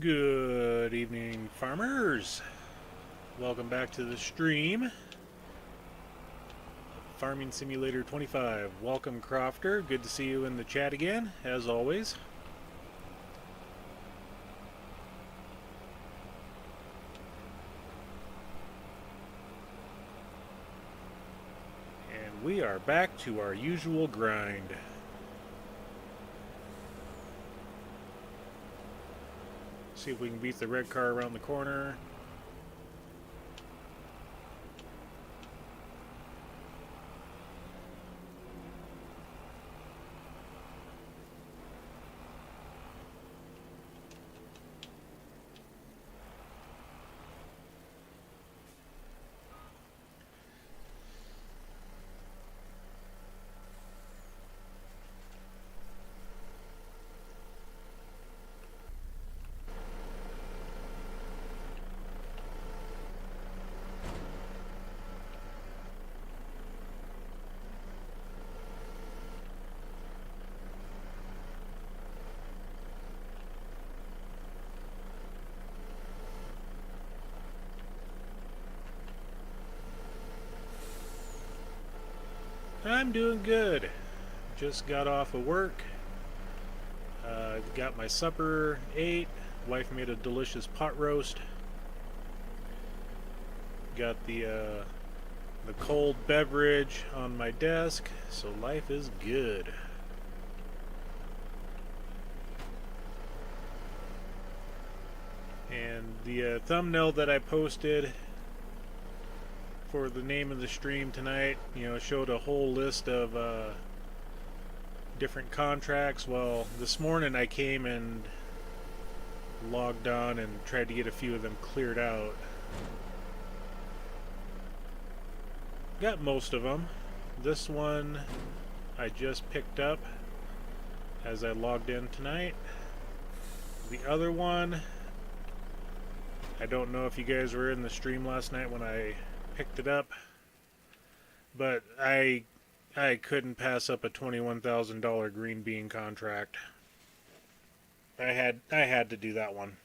Good evening, farmers. Welcome back to the stream. Farming Simulator 25. Welcome, Crofter. Good to see you in the chat again, as always. And we are back to our usual grind. See if we can beat the red car around the corner. I'm doing good. Just got off of work. Got my supper, ate. Wife made a delicious pot roast. Got the cold beverage on my desk, so life is good. And the thumbnail that I posted for the name of the stream tonight, showed a whole list of different contracts. Well, this morning I came and logged on and tried to get a few of them cleared out. Got most of them. This one I just picked up as I logged in tonight. The other one, I don't know if you guys were in the stream last night when I picked it up, but I couldn't pass up a $21,000 green bean contract. I had to do that one.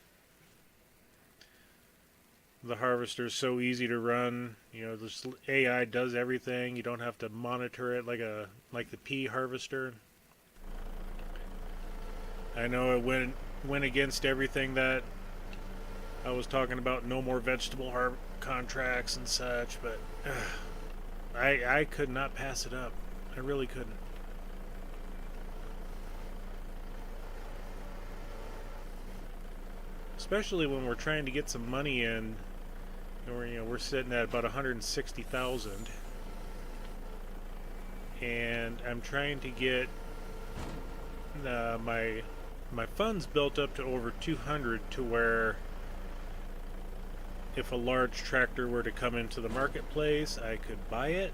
The harvester's so easy to run. This AI does everything. You don't have to monitor it like the pea harvester. I know it went against everything that I was talking about, no more vegetable contracts and such, but I could not pass it up. I really couldn't. Especially when we're trying to get some money in. We're sitting at about 160,000, and I'm trying to get my funds built up to over 200 to where if a large tractor were to come into the marketplace, I could buy it.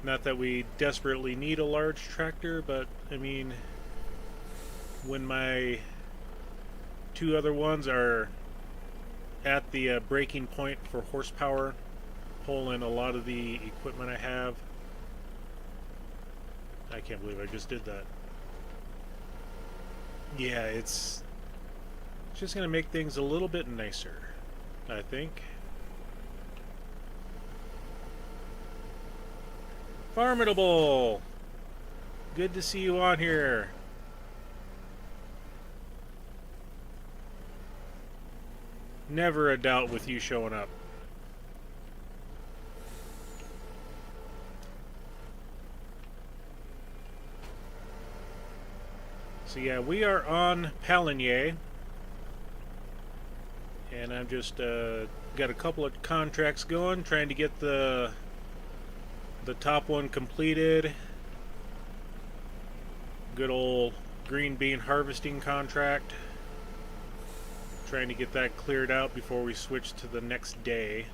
Not that we desperately need a large tractor, but I mean, when my two other ones are at the breaking point for horsepower, pulling a lot of the equipment I have. I can't believe I just did that. Yeah, it's just going to make things a little bit nicer, I think. Farmable! Good to see you on here. Never a doubt with you showing up. So yeah, we are on Pallegney, and I'm just got a couple of contracts going, trying to get the top one completed. Good old green bean harvesting contract. Trying to get that cleared out before we switch to the next day.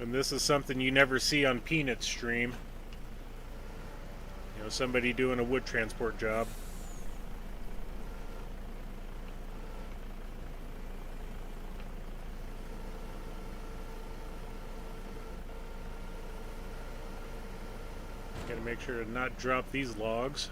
And this is something you never see on Peanut's stream. Somebody doing a wood transport job. Gotta make sure to not drop these logs.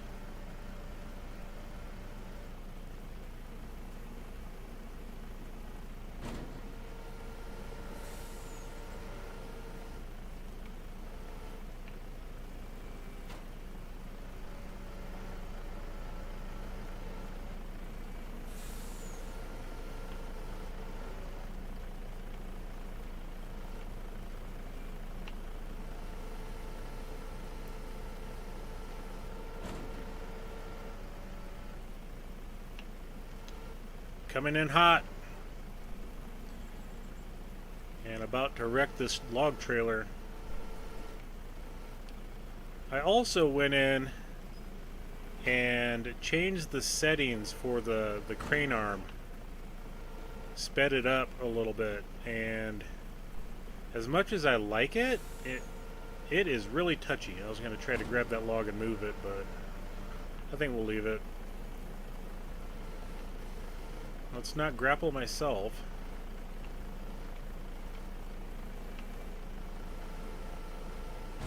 Coming in hot. And about to wreck this log trailer. I also went in and changed the settings for the crane arm. Sped it up a little bit, and as much as I like it, it is really touchy. I was going to try to grab that log and move it, but I think we'll leave it. Let's not grapple myself.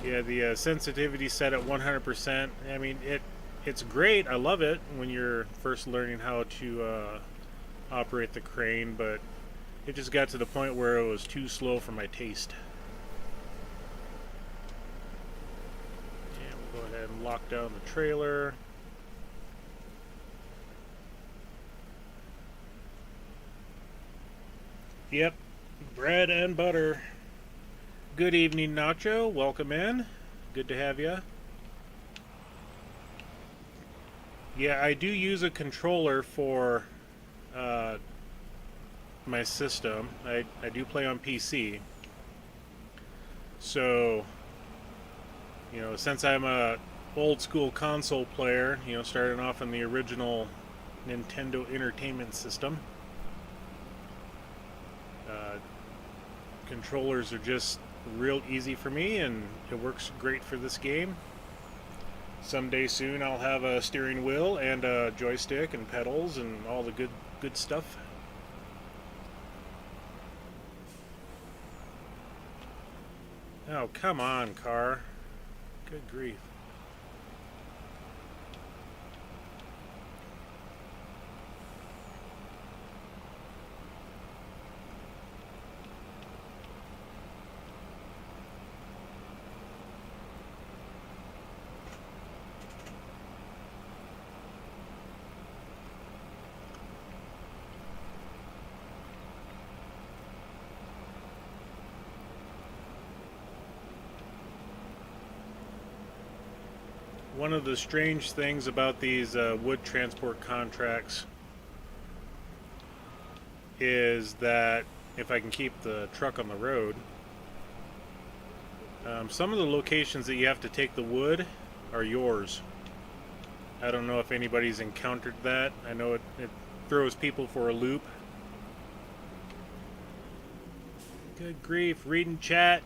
Yeah, the sensitivity set at 100%. I mean, it's great. I love it when you're first learning how to operate the crane, but it just got to the point where it was too slow for my taste. And we'll go ahead and lock down the trailer. Yep, bread and butter. Good evening, Nacho. Welcome in. Good to have you. Yeah, I do use a controller for my system. I do play on PC. So, you know, since I'm a old school console player, you know, starting off on the original Nintendo Entertainment System, controllers are just real easy for me, and it works great for this game. Someday soon I'll have a steering wheel and a joystick and pedals and all the good stuff. Oh, come on, car. Good grief. One of the strange things about these wood transport contracts is that if I can keep the truck on the road, some of the locations that you have to take the wood are yours. I don't know if anybody's encountered that. I know it throws people for a loop. Good grief, reading chat.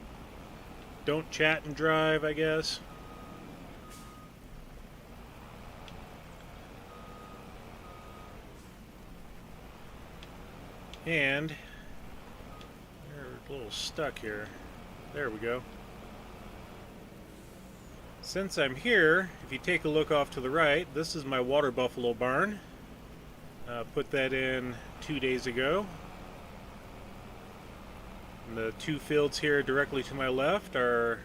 Don't chat and drive, I guess. And we're a little stuck here. There we go. Since I'm here, if you take a look off to the right, this is my water buffalo barn. Put that in 2 days ago. And the two fields here directly to my left are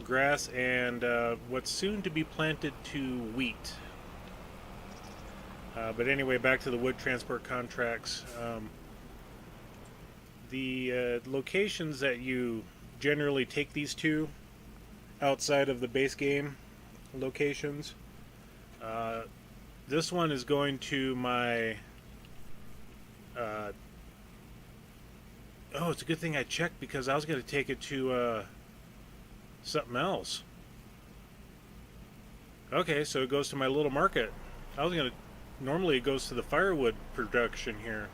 grass and what's soon to be planted to wheat. But anyway, back to the wood transport contracts. The locations that you generally take these to outside of the base game locations, this one is going to my oh, it's a good thing I checked, because I was going to take it to something else. Okay, so it goes to my little market. I was going to, normally it goes to the firewood production here.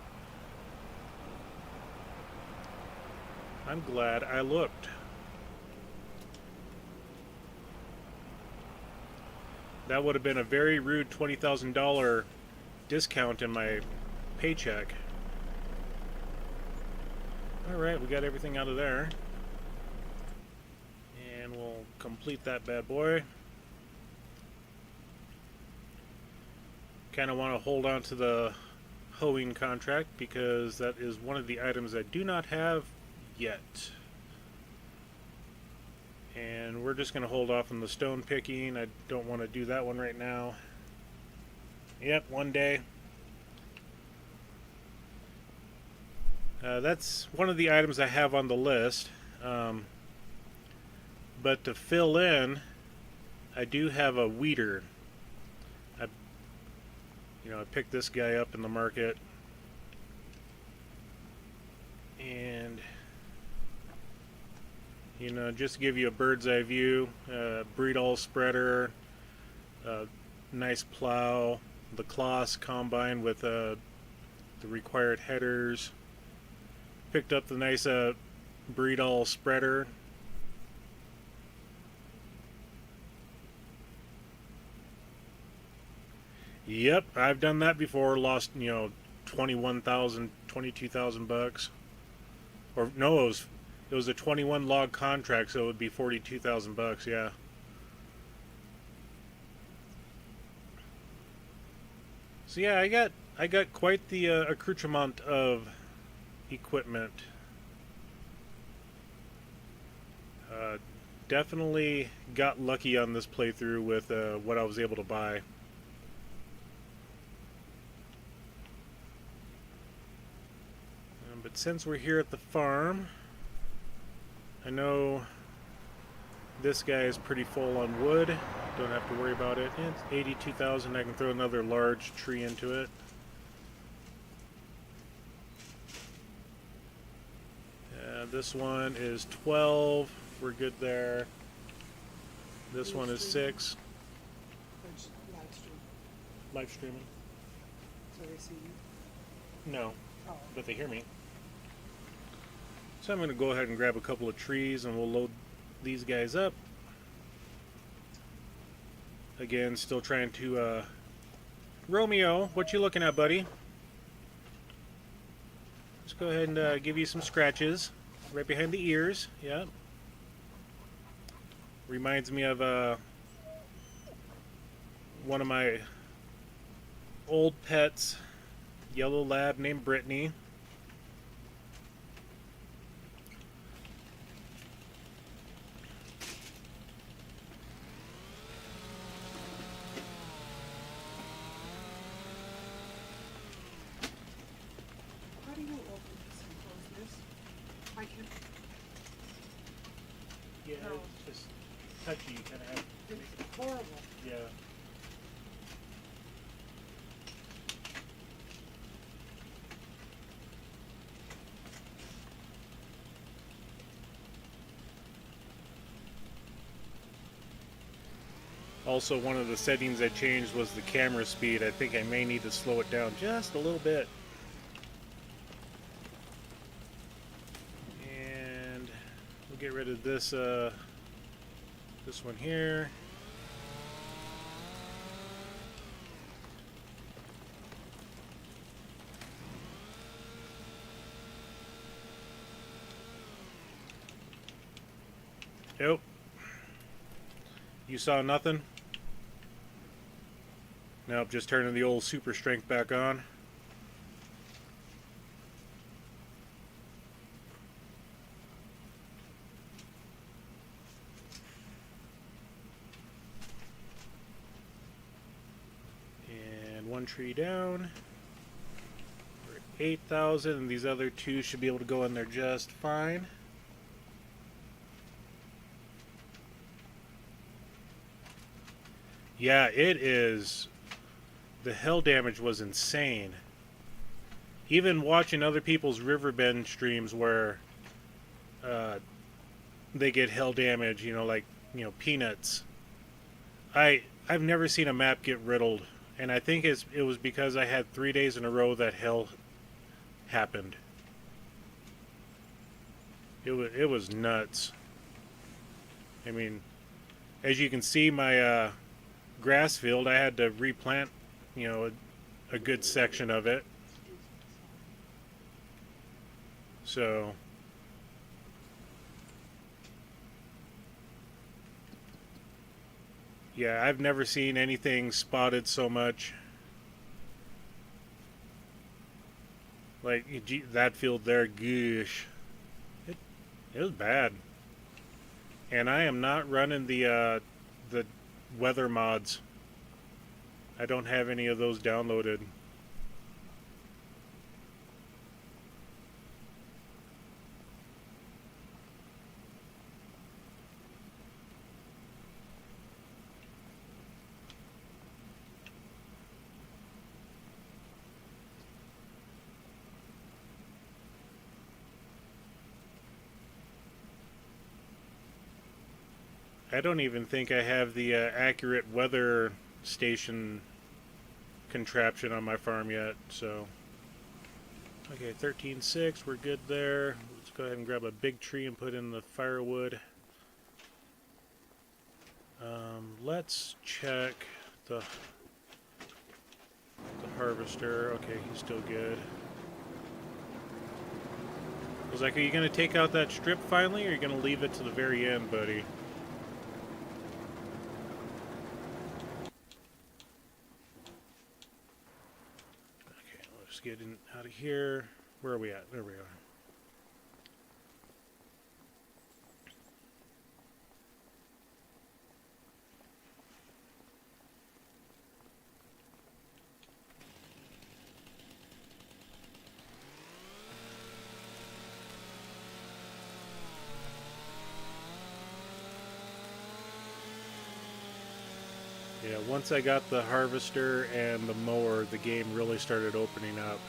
I'm glad I looked. That would have been a very rude $20,000 discount in my paycheck. Alright, we got everything out of there. And we'll complete that bad boy. kind of want to hold on to the hoeing contract because that is one of the items I do not have yet. And we're just going to hold off on the stone picking. I don't want to do that one right now. Yep, one day. That's one of the items I have on the list. But to fill in, I do have a weeder. I picked this guy up in the market. And just to give you a bird's eye view, breed all spreader, nice plow, the Kloss combine with the required headers. Picked up the nice breed all spreader. Yep, I've done that before. Lost 21,000, 22,000 bucks. Or no, it was a 21 log contract, so it would be 42,000 bucks. Yeah. So yeah, I got quite the accoutrement of equipment. Definitely got lucky on this playthrough with what I was able to buy. But since we're here at the farm, I know this guy is pretty full on wood. Don't have to worry about it. It's 82,000. I can throw another large tree into it. This one is 12. We're good there. This one is 6. Live streaming. So they see you? No, Oh. but they hear me. So I'm going to go ahead and grab a couple of trees and we'll load these guys up. Again, still trying to... Romeo, what you looking at, buddy? Let's go ahead and give you some scratches. Right behind the ears, yeah. Reminds me of one of my old pets, yellow lab named Brittany. How do you open this and close this? I can. Yeah, No. it's just touchy, you kind of have. It's horrible. Yeah. Also, one of the settings I changed was the camera speed. I think I may need to slow it down just a little bit. And we'll get rid of this this one here. Nope. You saw nothing? Nope, just turning the old super strength back on. And one tree down. We're at 8,000, and these other two should be able to go in there just fine. Yeah, it is. The hail damage was insane. Even watching other people's Riverbend streams where they get hail damage, like peanuts. I've never seen a map get riddled, and I think it was because I had 3 days in a row that hail happened. It was nuts. I mean, as you can see, my grass field, I had to replant, a good section of it. So yeah, I've never seen anything spotted so much. Like, gee, that field there, gosh. It, it was bad. And I am not running the weather mods. I don't have any of those downloaded. I don't even think I have the accurate weather station contraption on my farm yet, so. Okay, 13.6, we're good there. Let's go ahead and grab a big tree and put in the firewood. Let's check the harvester. Okay, he's still good. I was like, are you going to take out that strip finally, or are you going to leave it to the very end, buddy? Okay, let's get in out of here. Where are we at? There we are. Yeah, once I got the harvester and the mower, the game really started opening up.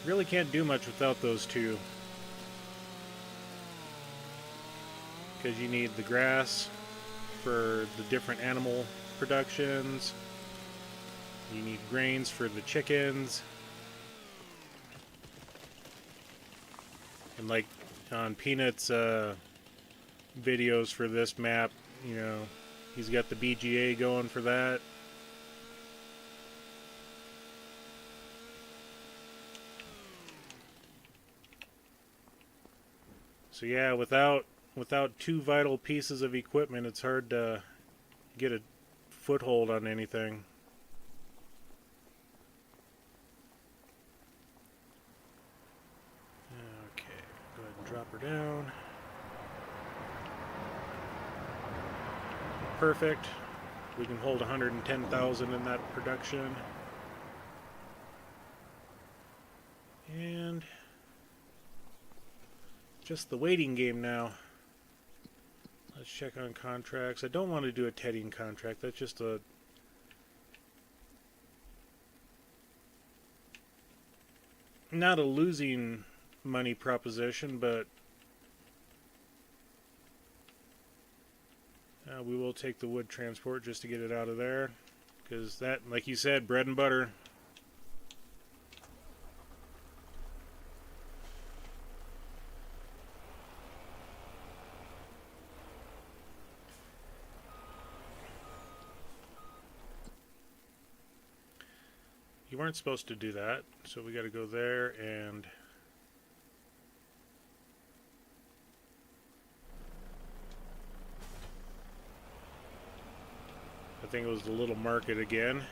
Really can't do much without those two. Because you need the grass for the different animal productions. You need grains for the chickens. And like on Peanut's videos for this map, you know, he's got the BGA going for that. So yeah, without two vital pieces of equipment, it's hard to get a foothold on anything. Okay, go ahead and drop her down. Perfect. We can hold 110,000 in that production. And just the waiting game now. Let's check on contracts. I don't want to do a tedding contract. That's just a not a losing money proposition, but we will take the wood transport just to get it out of there, because that, like you said, bread and butter. You weren't supposed to do that, so we got to go there and I think it was the little market again.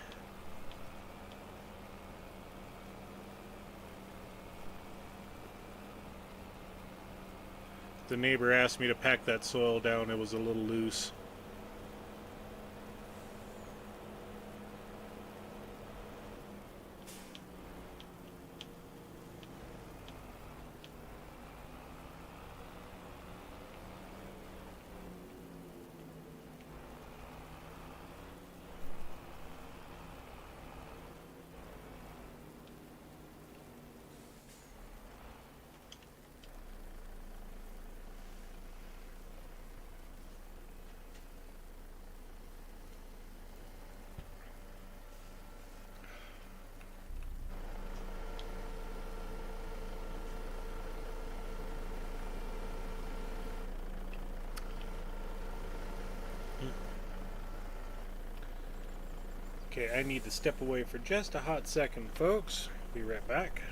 The neighbor asked me to pack that soil down. It was a little loose. Okay, I need to step away for just a hot second, folks. Be right back.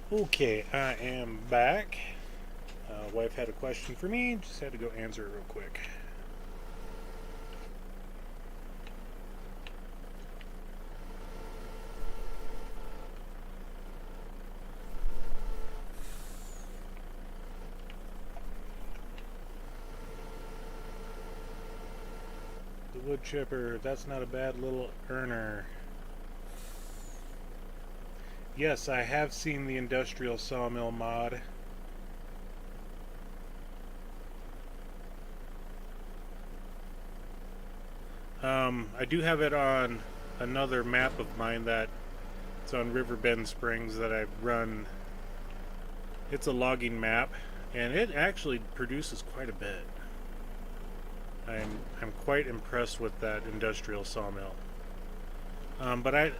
Okay, I am back. Wife had a question for me, just had to go answer it real quick. The wood chipper, that's not a bad little earner. Yes, I have seen the industrial sawmill mod. I do have it on another map of mine that it's on Riverbend Springs that I run. It's a logging map, and it actually produces quite a bit. I'm quite impressed with that industrial sawmill. But I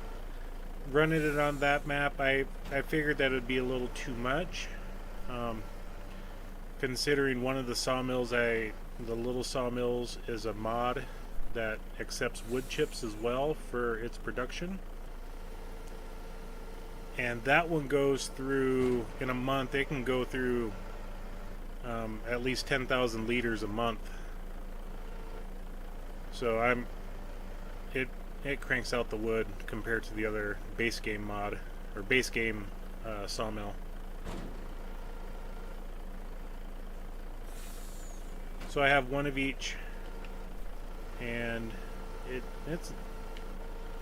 running it on that map, I figured that would be a little too much, considering one of the sawmills, the little sawmills, is a mod that accepts wood chips as well for its production. And that one goes through, in a month, it can go through at least 10,000 liters a month. So it cranks out the wood compared to the other base game mod, or base game sawmill. So I have one of each, and it's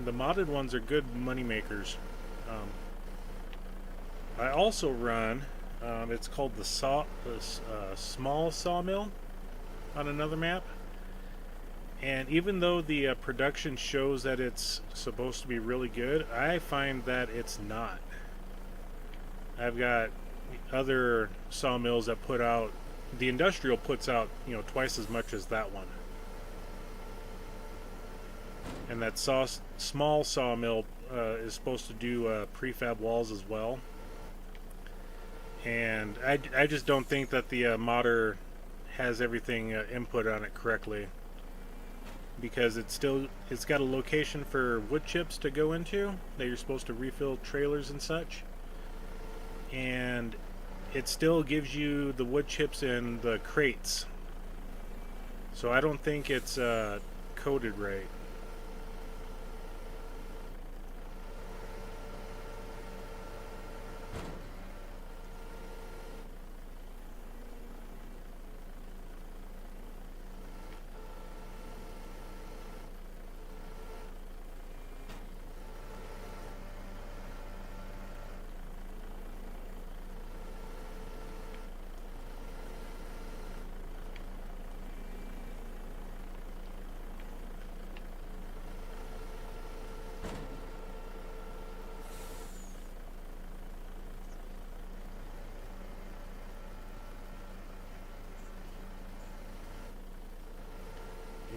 the modded ones are good money makers. I also run, it's called the small sawmill on another map. And even though the production shows that it's supposed to be really good, I find that it's not. I've got other sawmills that put out, the industrial puts out, twice as much as that one. And that small sawmill is supposed to do prefab walls as well. And I just don't think that the modder has everything input on it correctly, because it's got a location for wood chips to go into that you're supposed to refill trailers and such, and it still gives you the wood chips in the crates. So I don't think it's coded right.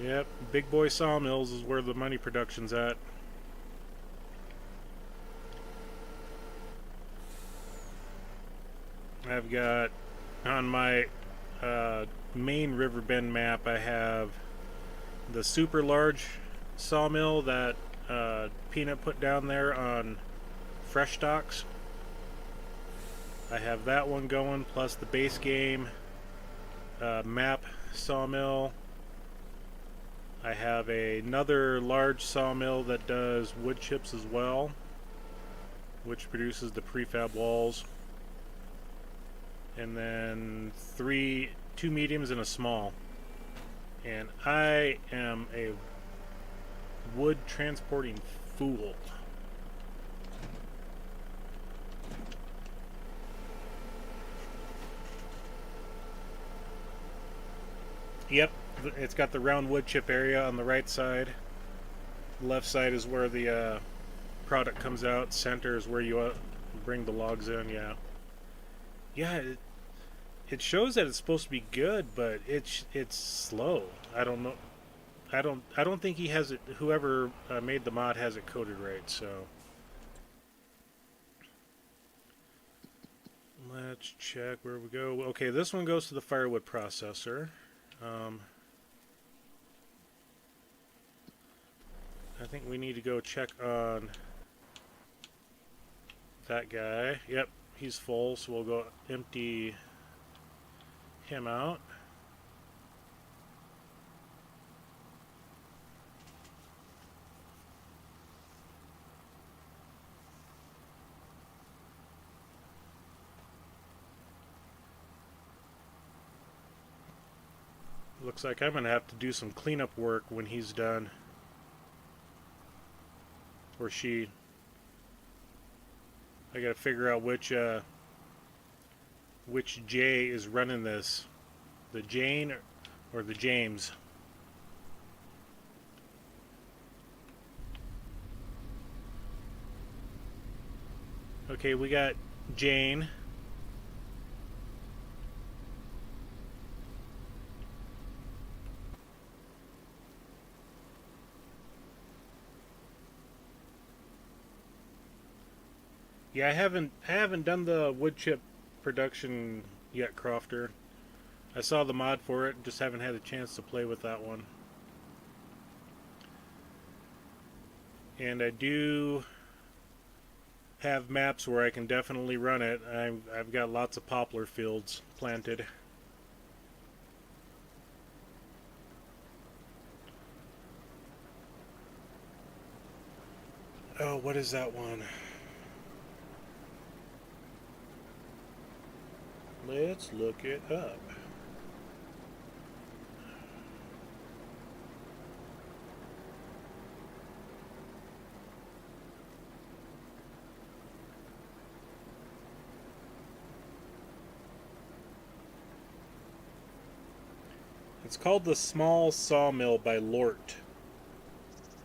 Yep, big boy sawmills is where the money production's at. I've got on my main Riverbend map, I have the super large sawmill that Peanut put down there on Fresh Stocks. I have that one going, plus the base game map sawmill. I have another large sawmill that does wood chips as well, which produces the prefab walls. And then two mediums and a small. And I am a wood transporting fool. Yep, it's got the round wood chip area on the right side. The left side is where the product comes out. Center is where you bring the logs in. Yeah. It shows that it's supposed to be good, but it's slow. I don't know. I don't think he has it. Whoever made the mod has it coded right. So let's check where we go. Okay, this one goes to the firewood processor. I think we need to go check on that guy. Yep, he's full, so we'll go empty him out. Looks like I'm going to have to do some cleanup work when he's done. Or she. I got to figure out which J is running this. The Jane or the James. Okay, we got Jane. Yeah, I haven't done the wood chip production yet, Crofter. I saw the mod for it, just haven't had a chance to play with that one. And I do have maps where I can definitely run it. I've got lots of poplar fields planted. Oh, what is that one? Let's look it up. It's called The Small Sawmill by Lort.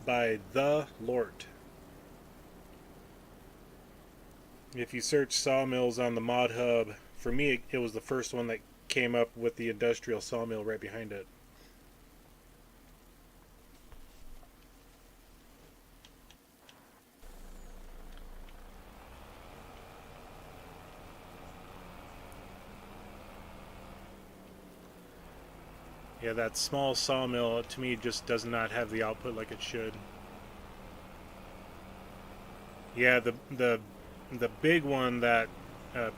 By The Lort. If you search sawmills on the mod hub, for me it was the first one that came up with the industrial sawmill right behind it. Yeah, that small sawmill to me just does not have the output like it should. Yeah, the big one that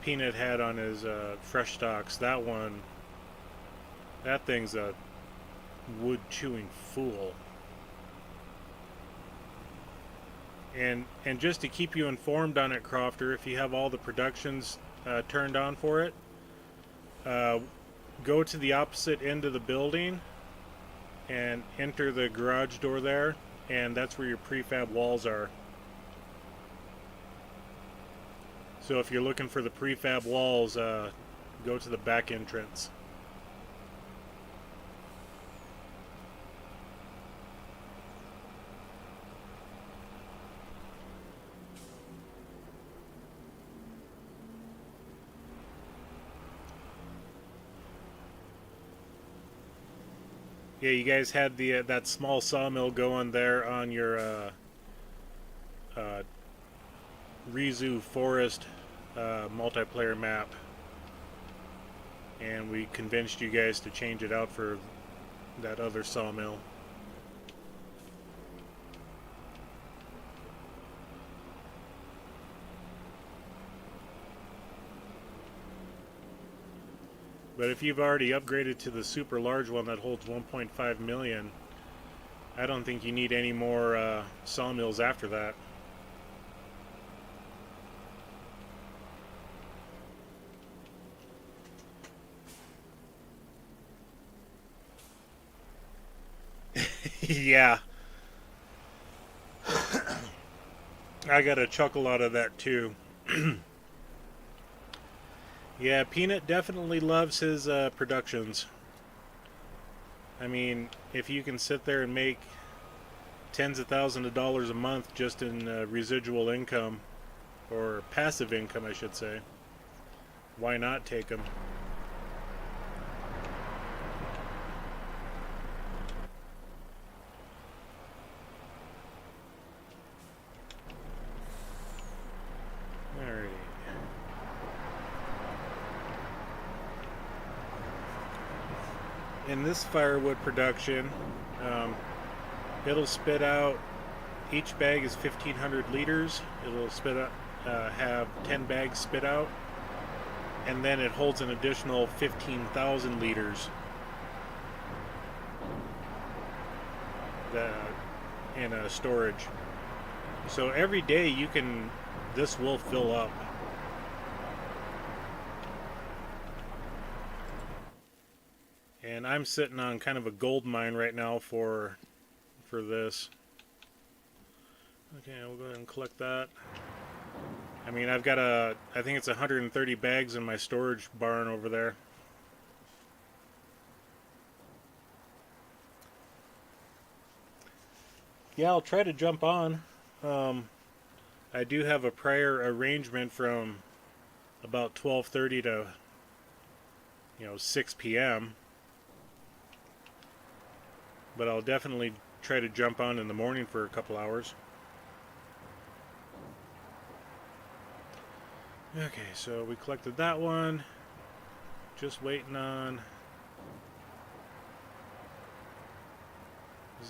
Peanut had on his fresh stocks, that thing's a wood chewing fool. And just to keep you informed on it, Crofter, if you have all the productions turned on for it, go to the opposite end of the building and enter the garage door there, and that's where your prefab walls are. So if you're looking for the prefab walls, go to the back entrance. Yeah, you guys had the that small sawmill going there on your Rizu Forest multiplayer map, and we convinced you guys to change it out for that other sawmill. But if you've already upgraded to the super large one that holds 1.5 million, I don't think you need any more sawmills after that. Yeah. I got a chuckle out of that too. Yeah, Peanut definitely loves his productions. I mean, if you can sit there and make tens of thousands of dollars a month just in residual income, or passive income I should say, why not take them? In this firewood production, it'll spit out, each bag is 1,500 liters. It'll spit out, have 10 bags spit out. and then it holds an additional 15,000 liters in a storage. So every day this will fill up. And I'm sitting on kind of a gold mine right now for this. Okay, we'll go ahead and collect that. I mean, I think it's 130 bags in my storage barn over there. Yeah, I'll try to jump on. I do have a prior arrangement from about 12:30 to 6 p.m. But I'll definitely try to jump on in the morning for a couple hours. Okay, so we collected that one. Just waiting on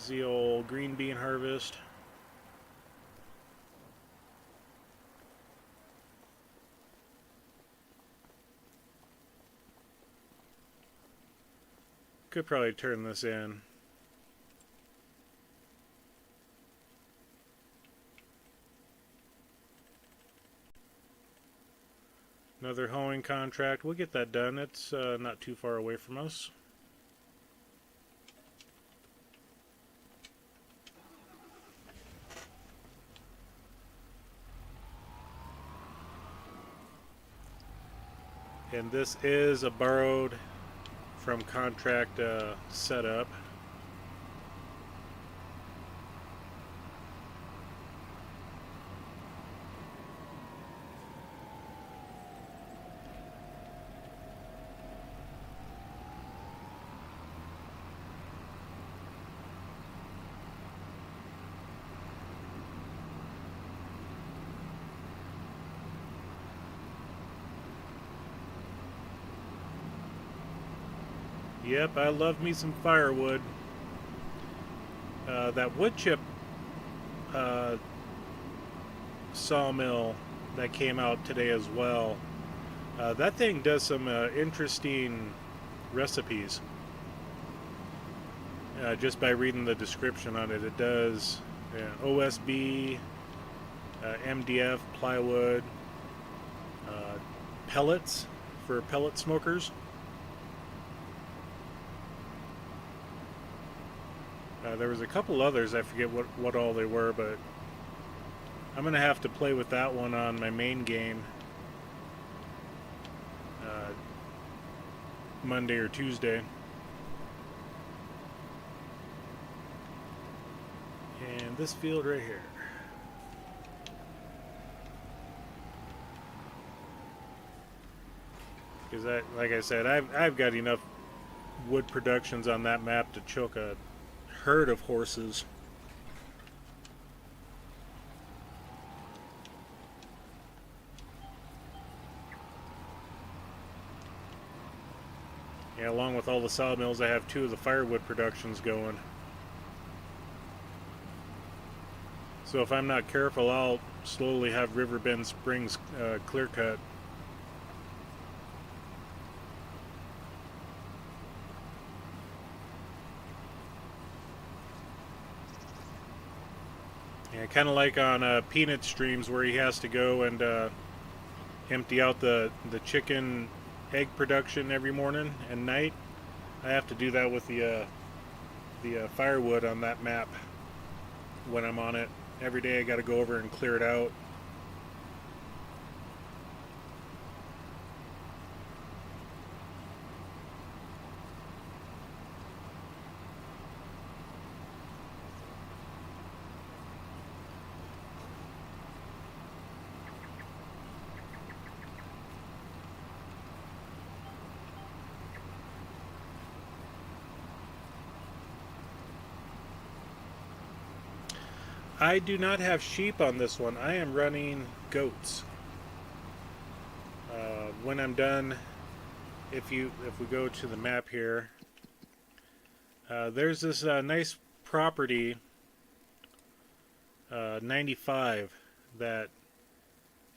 the old green bean harvest. Could probably turn this in. Another hoeing contract. We'll get that done. It's not too far away from us. And this is a borrowed from contract setup. Yep, I love me some firewood. That wood chip sawmill that came out today as well. That thing does some interesting recipes. Just by reading the description on it, it does OSB, MDF, plywood, pellets for pellet smokers. There was a couple others, I forget what all they were, but I'm going to have to play with that one on my main game Monday or Tuesday. And this field right here. Because like I said, I've got enough wood productions on that map to choke a herd of horses. Yeah, along with all the sawmills, I have 2 of the firewood productions going. So if I'm not careful, I'll slowly have Riverbend Springs clear cut. Yeah, kind of like on Peanut streams where he has to go and empty out the chicken egg production every morning and night. I have to do that with the firewood on that map when I'm on it. Every day I got to go over and clear it out. I do not have sheep on this one. I am running goats. When I'm done, if we go to the map here, there's this nice property, 95, that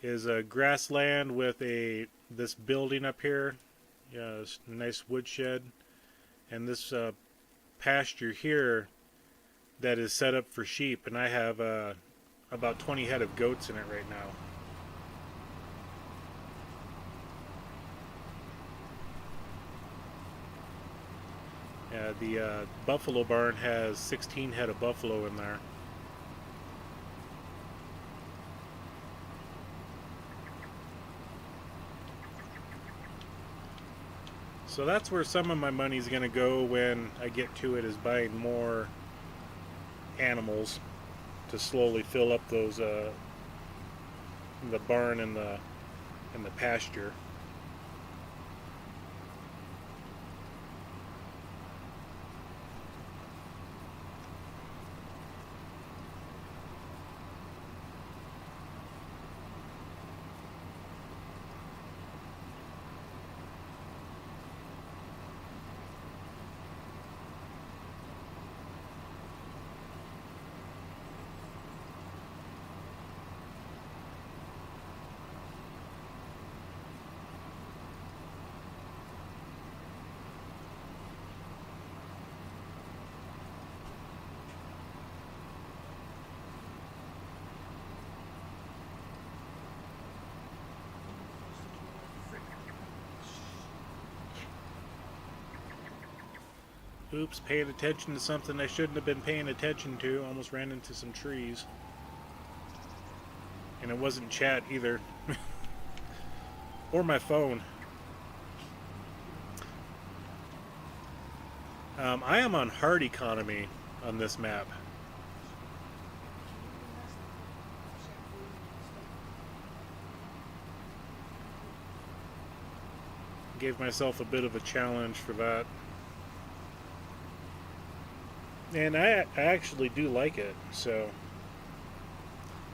is a grassland with this building up here, this nice woodshed, and this pasture here that is set up for sheep, and I have about 20 head of goats in it right now. The buffalo barn has 16 head of buffalo in there. So that's where some of my money's going to go when I get to it, is buying more animals to slowly fill up those the barn and the pasture. Oops, paying attention to something I shouldn't have been paying attention to. Almost ran into some trees. And it wasn't chat either. Or my phone. I am on hard economy on this map. Gave myself a bit of a challenge for that. And I actually do like it, so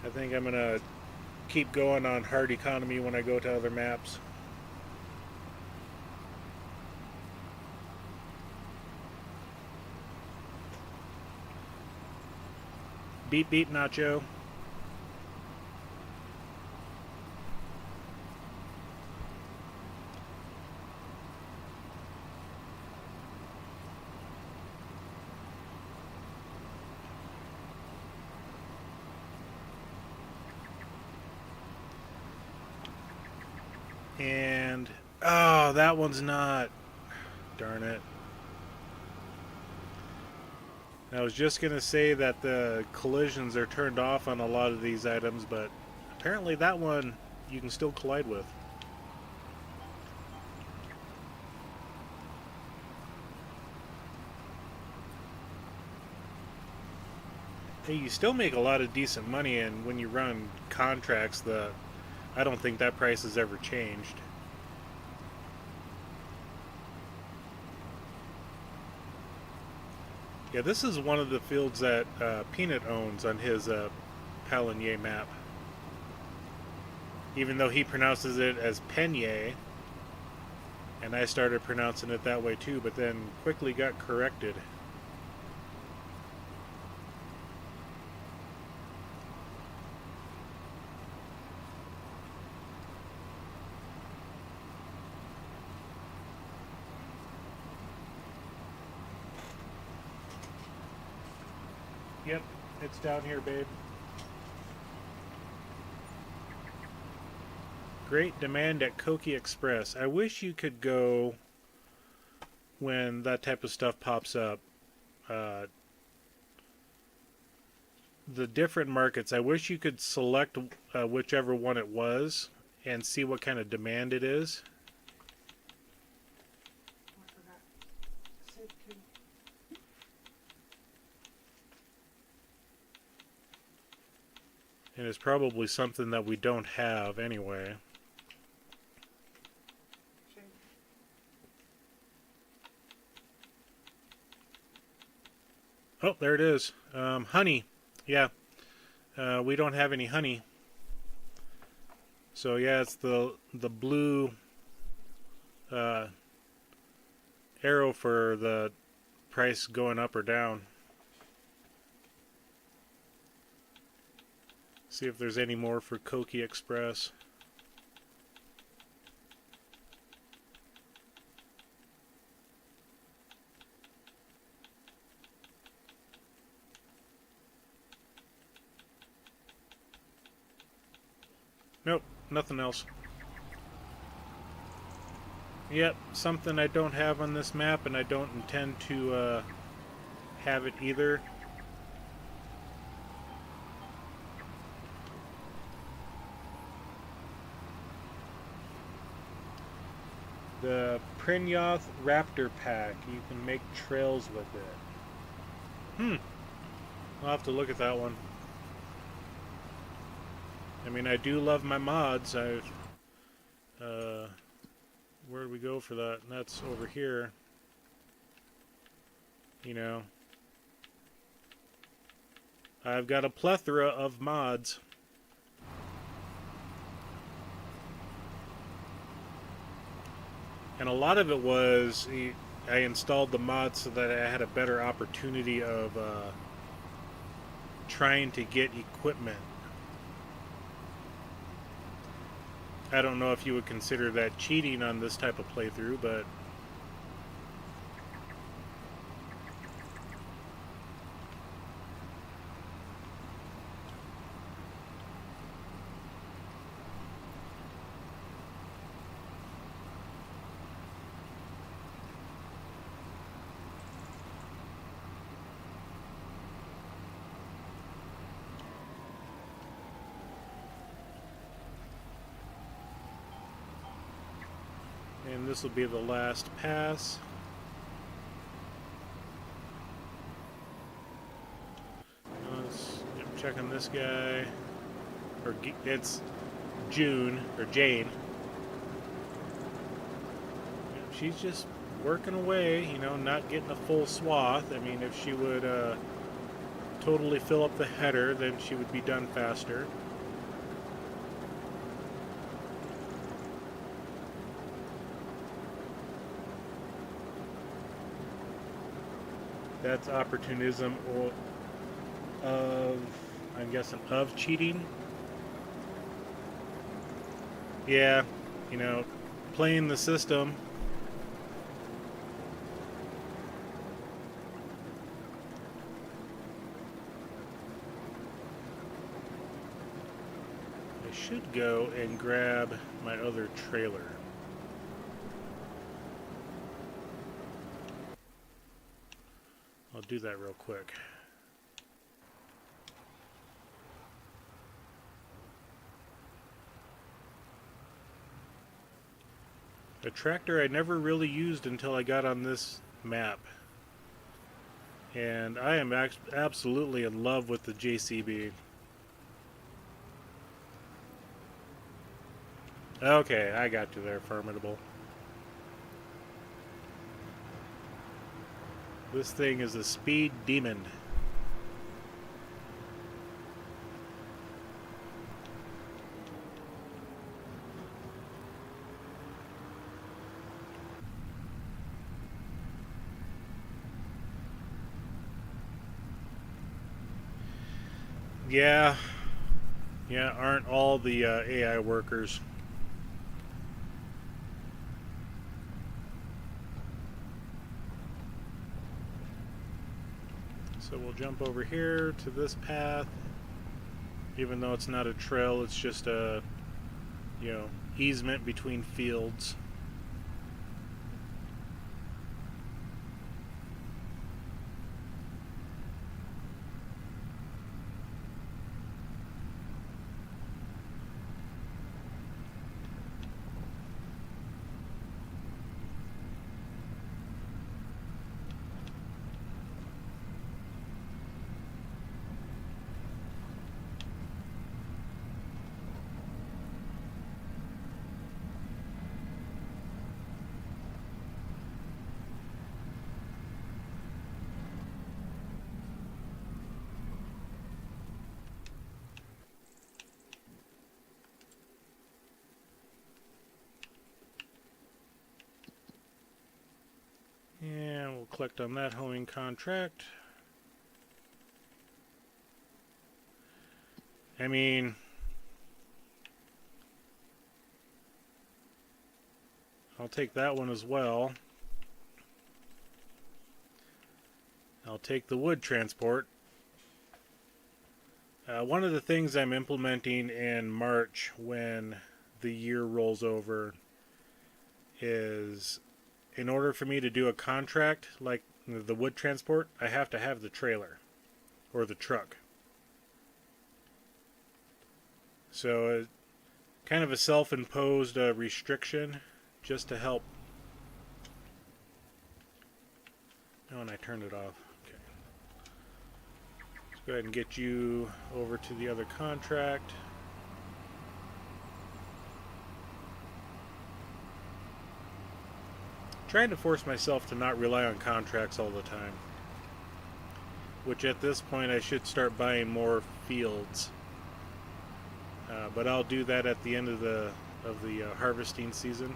I think I'm going to keep going on hard economy when I go to other maps. Beep beep, Nacho. And, oh, that one's not. Darn it. I was just going to say that the collisions are turned off on a lot of these items, but apparently that one you can still collide with. Hey, you still make a lot of decent money, and when you run contracts, I don't think that price has ever changed. Yeah, this is one of the fields that Peanut owns on his Pallegney map. Even though he pronounces it as Peña, and I started pronouncing it that way too, but then quickly got corrected. Yep, it's down here, babe. Great demand at Koki Express. I wish you could go when that type of stuff pops up. The different markets, I wish you could select whichever one it was and see what kind of demand it is. I forgot. Said to. And it's probably something that we don't have anyway. Shane. Oh, there it is. Honey. Yeah. We don't have any honey. So yeah, it's the blue arrow for the price going up or down. See if there's any more for Koki Express. Nope, nothing else. Yep, something I don't have on this map, and I don't intend to have it either. The Prinyoth Raptor Pack. You can make trails with it. I'll have to look at that one. I mean, I do love my mods. Where do we go for that? That's over here. You know. I've got a plethora of mods. And a lot of it was I installed the mods so that I had a better opportunity of trying to get equipment. I don't know if you would consider that cheating on this type of playthrough, but and this will be the last pass. Checking this guy. Or it's June, or Jane. She's just working away, you know, not getting a full swath. I mean, if she would totally fill up the header, then she would be done faster. That's opportunism of, I'm guessing, of cheating. Yeah, you know, playing the system. I should go and grab my other trailer. I'll do that real quick. A tractor I never really used until I got on this map. And I am absolutely in love with the JCB. Okay, I got you there, Formidable. This thing is a speed demon. Yeah, aren't all the AI workers? So we'll jump over here to this path. Even though it's not a trail, it's just a, you know, easement between fields. And we'll collect on that hoeing contract. I mean, I'll take that one as well. I'll take the wood transport. One of the things I'm implementing in March when the year rolls over is, in order for me to do a contract like the wood transport, I have to have the trailer or the truck. So kind of a self-imposed restriction just to help. Oh, and I turned it off. Okay. Let's go ahead and get you over to the other contract. Trying to force myself to not rely on contracts all the time. Which at this point I should start buying more fields. But I'll do that at the end of the harvesting season.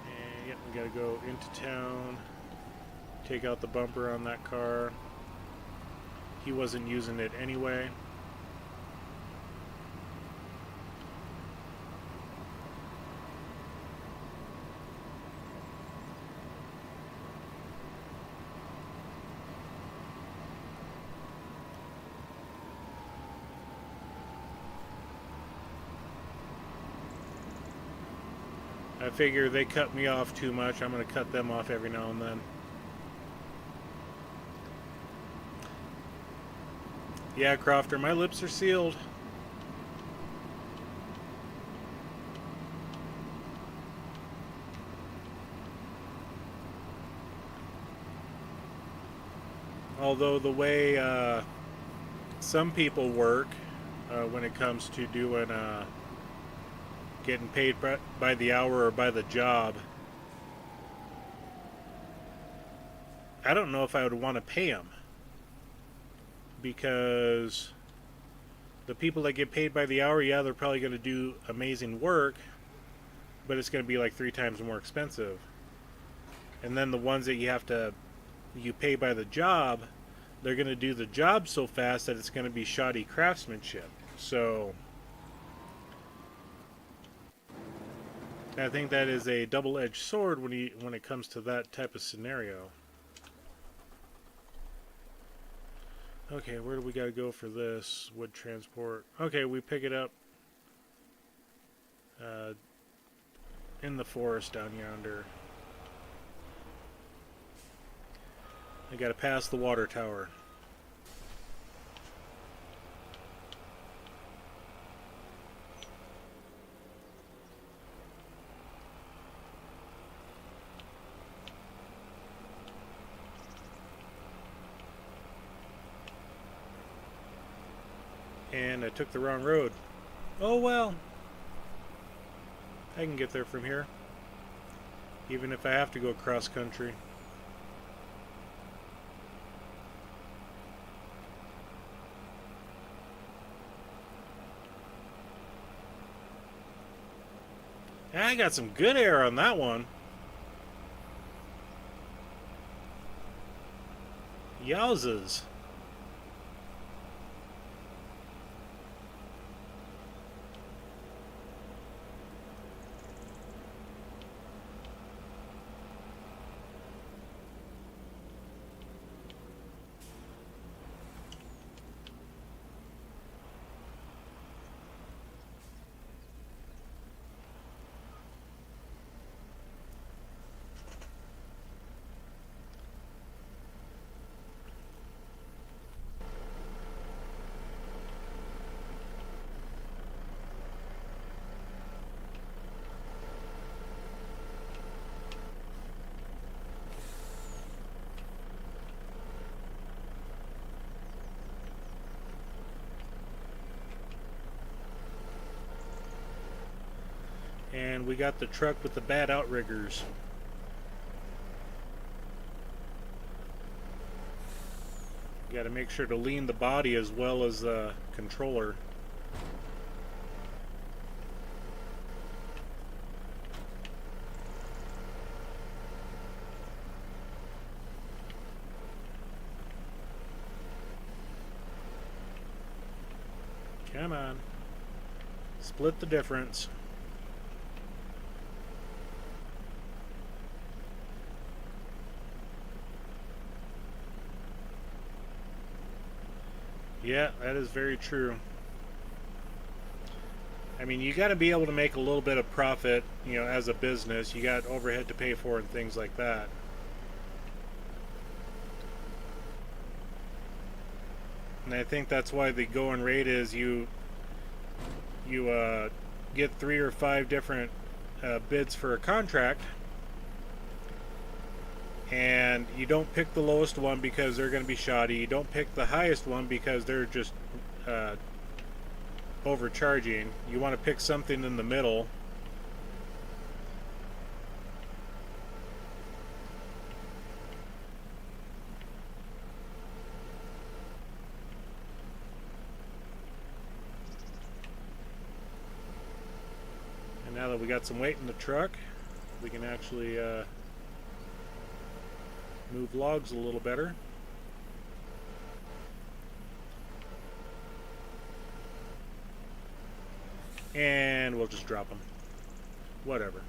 And yep, we gotta go into town, take out the bumper on that car. He wasn't using it anyway. I figure they cut me off too much. I'm going to cut them off every now and then. Yeah, Crofter, my lips are sealed. Although the way some people work when it comes to doing getting paid by the hour or by the job, I don't know if I would want to pay them, because the people that get paid by the hour, yeah, they're probably going to do amazing work, but it's going to be like 3 times more expensive. And then the ones that you pay by the job, they're going to do the job so fast that it's going to be shoddy craftsmanship. So I think that is a double-edged sword when it comes to that type of scenario. Okay, where do we gotta go for this wood transport? Okay, we pick it up in the forest down yonder. I gotta pass the water tower. And I took the wrong road. Oh well. I can get there from here. Even if I have to go cross country. I got some good air on that one. Yowzas. And we got the truck with the bad outriggers. Got to make sure to lean the body as well as the controller. Come on. Split the difference. Yeah, that is very true. I mean, you got to be able to make a little bit of profit, as a business. You got overhead to pay for and things like that. And I think that's why the going rate is you get 3 or 5 different bids for a contract, and you don't pick the lowest one because they're going to be shoddy. You don't pick the highest one because they're just overcharging. You want to pick something in the middle. And now that we got some weight in the truck, we can actually move logs a little better. And we'll just drop them. Whatever.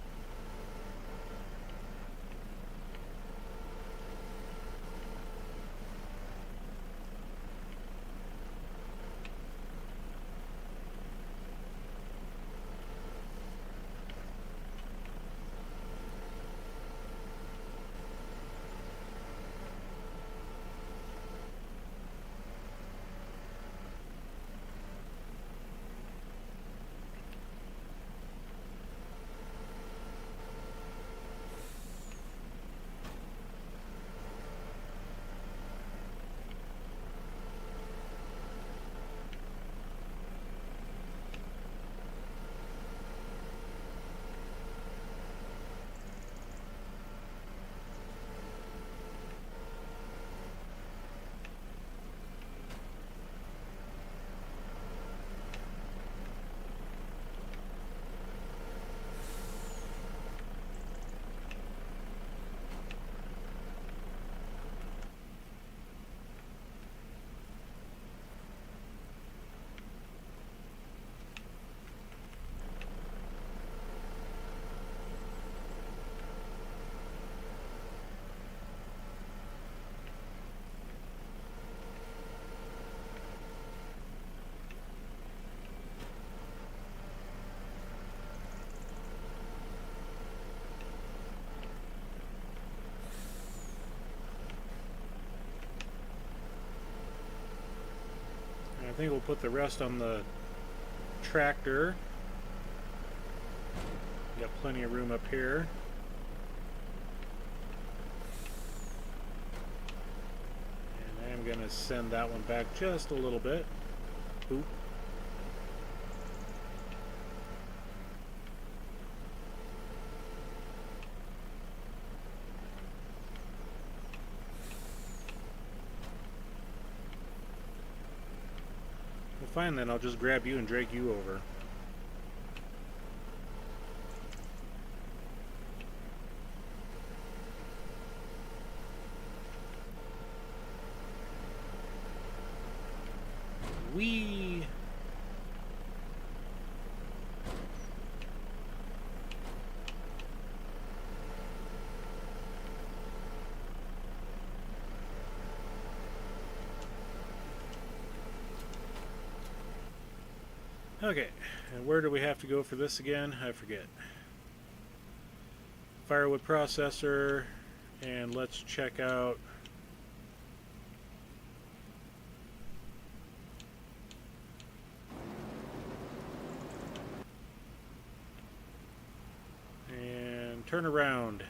I think we'll put the rest on the tractor. Got plenty of room up here. And I'm going to send that one back just a little bit. Oop. Fine, then I'll just grab you and drag you over. Whee! Okay, and where do we have to go for this again? I forget. Firewood processor, and let's check out and turn around.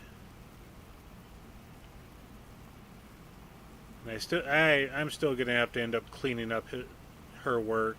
And I'm still gonna have to end up cleaning up her work.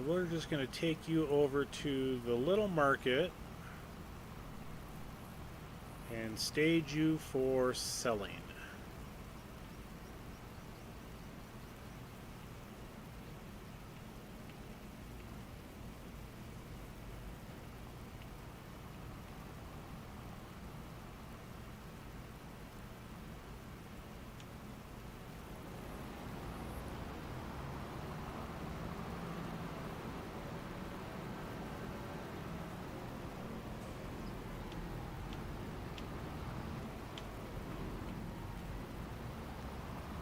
we're just going to take you over to the little market and stage you for selling.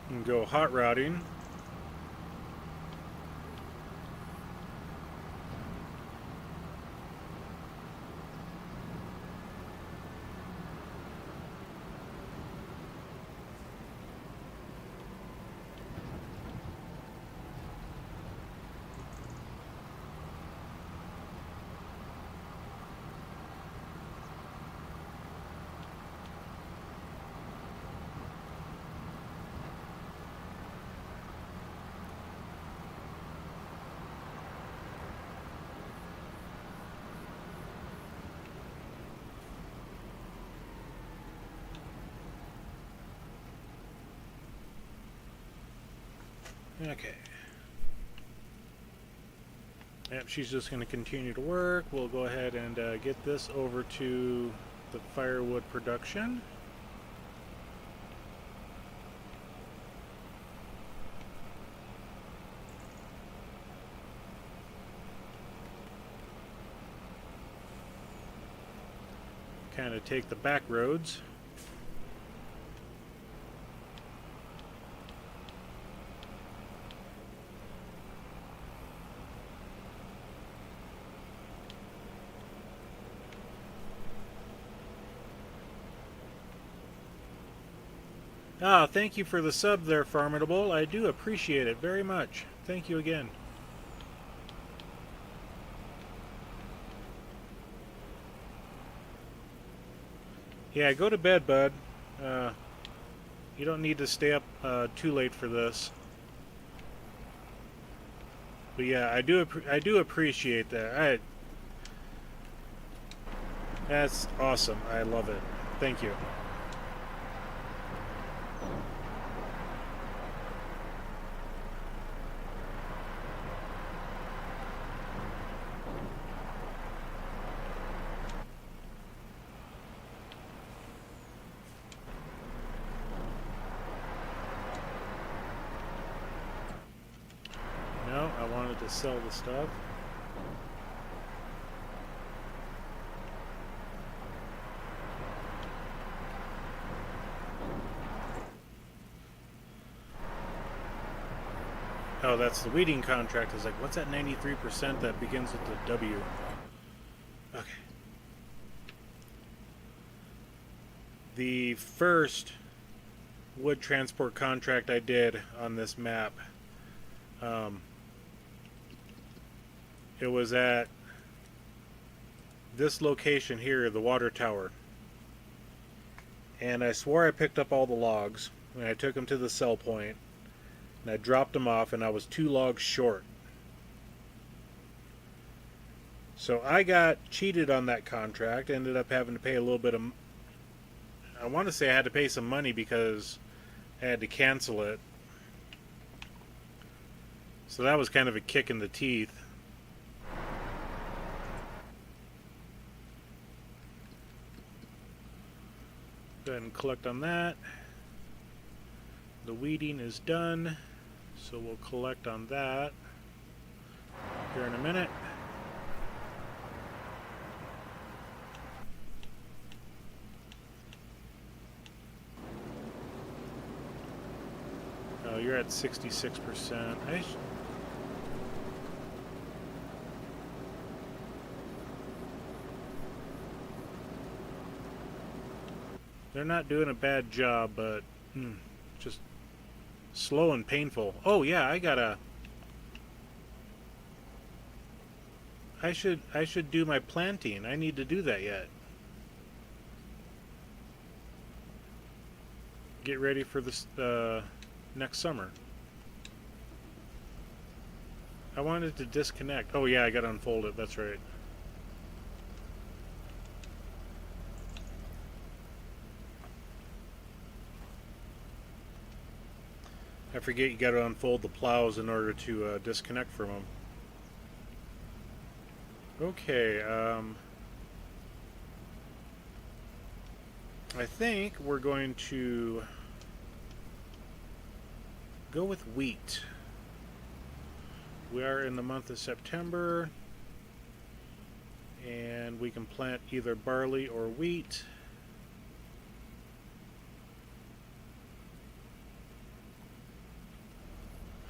And go hot rodding. Okay. Yep, she's just going to continue to work. We'll go ahead and get this over to the firewood production. Kind of take the back roads. Ah, thank you for the sub there, Formidable. I do appreciate it very much. Thank you again. Yeah, go to bed, bud. You don't need to stay up too late for this. But yeah, I do appreciate that. That's awesome. I love it. Thank you. No, I wanted to sell the stuff. Oh, that's the weeding contract. I was like, what's that 93% that begins with the W? Okay. The first wood transport contract I did on this map, it was at this location here, the water tower. And I swore I picked up all the logs, and I took them to the sell point. And I dropped them off, and I was 2 logs short. So I got cheated on that contract. Ended up having to pay a little bit of... I want to say I had to pay some money because I had to cancel it. So that was kind of a kick in the teeth. Go ahead and collect on that. The weeding is done. So we'll collect on that here in a minute. Oh, you're at 66%. They're not doing a bad job, but just slow and painful. Oh yeah, I should do my planting. I need to do that yet. Get ready for this next summer. I wanted to disconnect. Oh yeah, I gotta unfold it, that's right. I forget you gotta unfold the plows in order to disconnect from them. Okay, I think we're going to go with wheat. We are in the month of September, and we can plant either barley or wheat.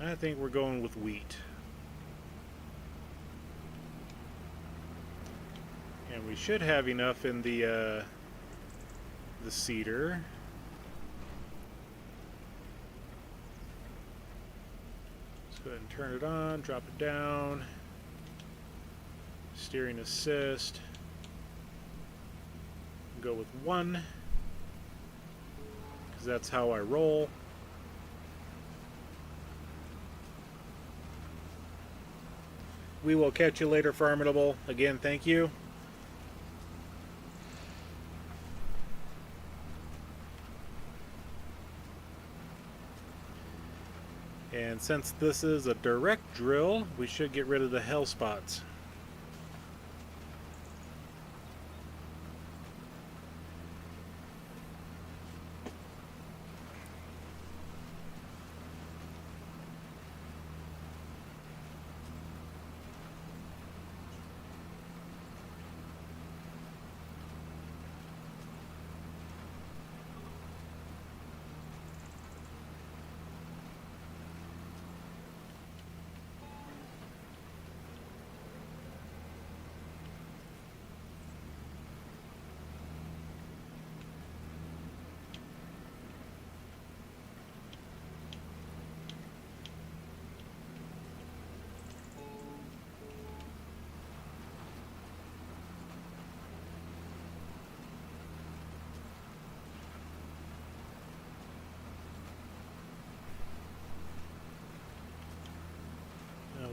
I think we're going with wheat. And we should have enough in the seeder. Let's go ahead and turn it on, drop it down. Steering assist. Go with 1, because that's how I roll. We will catch you later, Formidable. Again, thank you. And since this is a direct drill, we should get rid of the hell spots.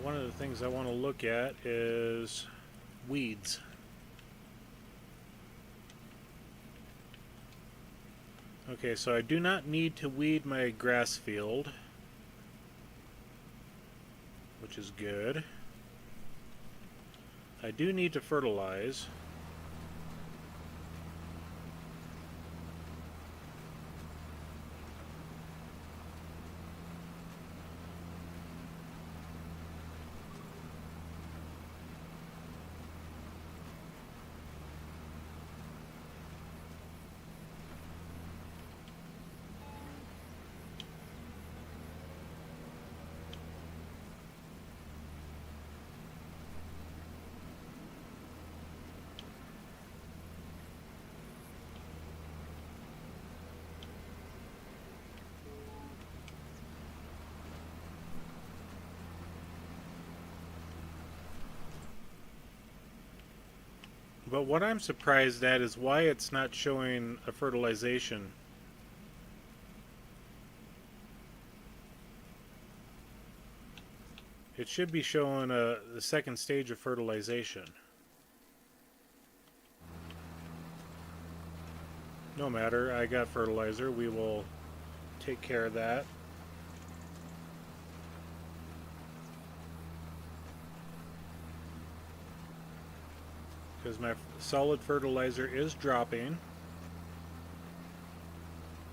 One of the things I want to look at is weeds. Okay, so I do not need to weed my grass field, which is good. I do need to fertilize. But what I'm surprised at is why it's not showing a fertilization. It should be showing the second stage of fertilization. No matter, I got fertilizer. We will take care of that. Because my solid fertilizer is dropping.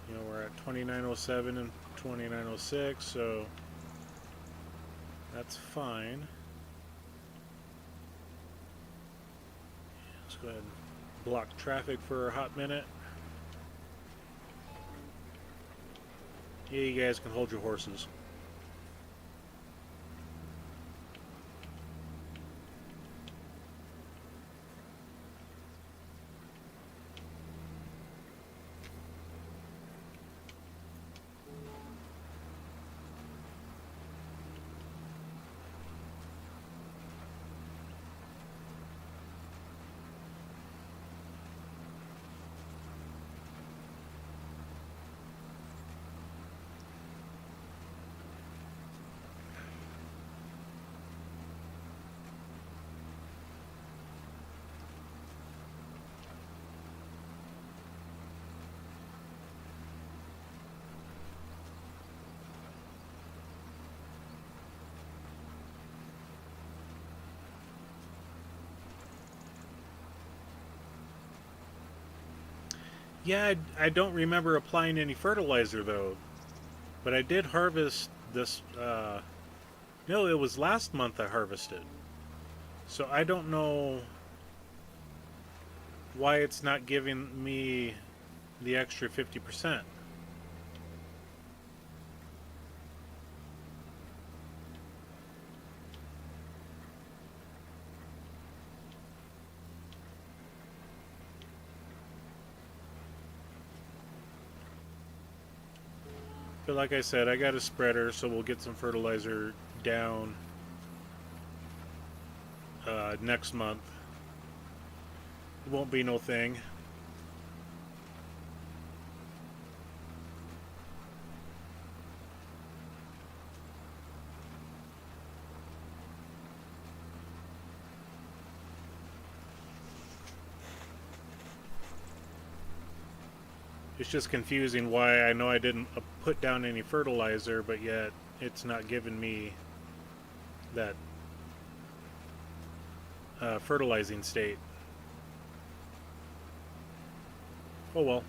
You know, we're at 2907 and 2906, so that's fine. Let's go ahead and block traffic for a hot minute. Yeah, you guys can hold your horses. Yeah, I don't remember applying any fertilizer though, but I did harvest this. No, it was last month I harvested. So I don't know why it's not giving me the extra 50%. But like I said, I got a spreader, so we'll get some fertilizer down next month. It won't be no thing. It's just confusing why I know I didn't put down any fertilizer, but yet it's not giving me that fertilizing state. Oh well.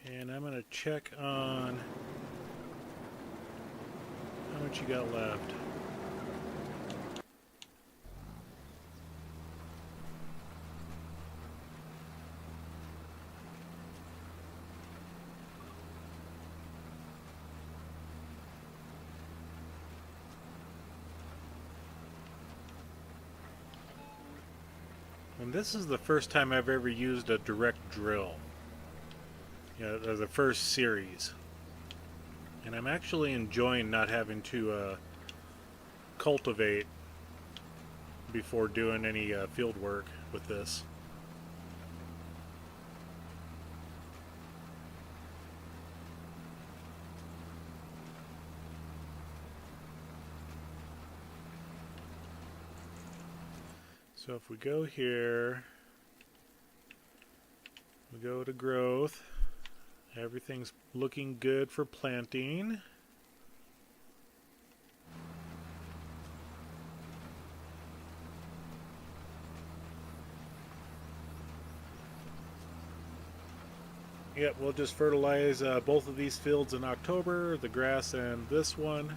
And I'm gonna check on how much you got left. And this is the first time I've ever used a direct drill. You know, the first series. And I'm actually enjoying not having to cultivate before doing any field work with this. So if we go here, we go to growth, everything's looking good for planting. Yep, we'll just fertilize both of these fields in October, the grass and this one.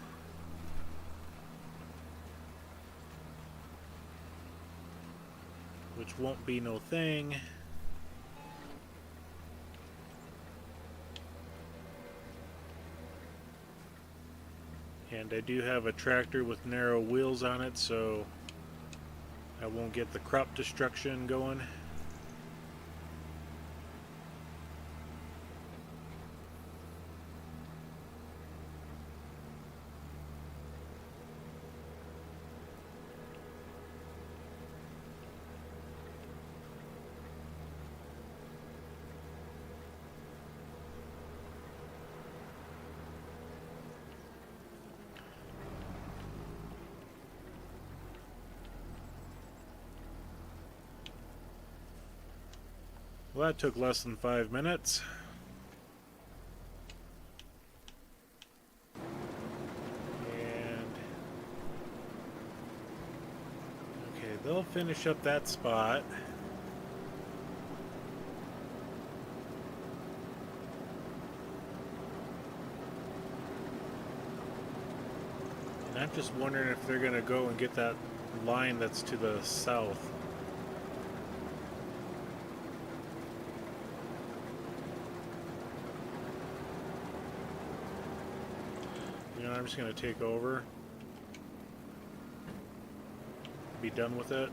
Which won't be no thing. And I do have a tractor with narrow wheels on it, so I won't get the crop destruction going. Well, that took less than 5 minutes. And okay, they'll finish up that spot. And I'm just wondering if they're going to go and get that line that's to the south. You know, I'm just going to take over, be done with it.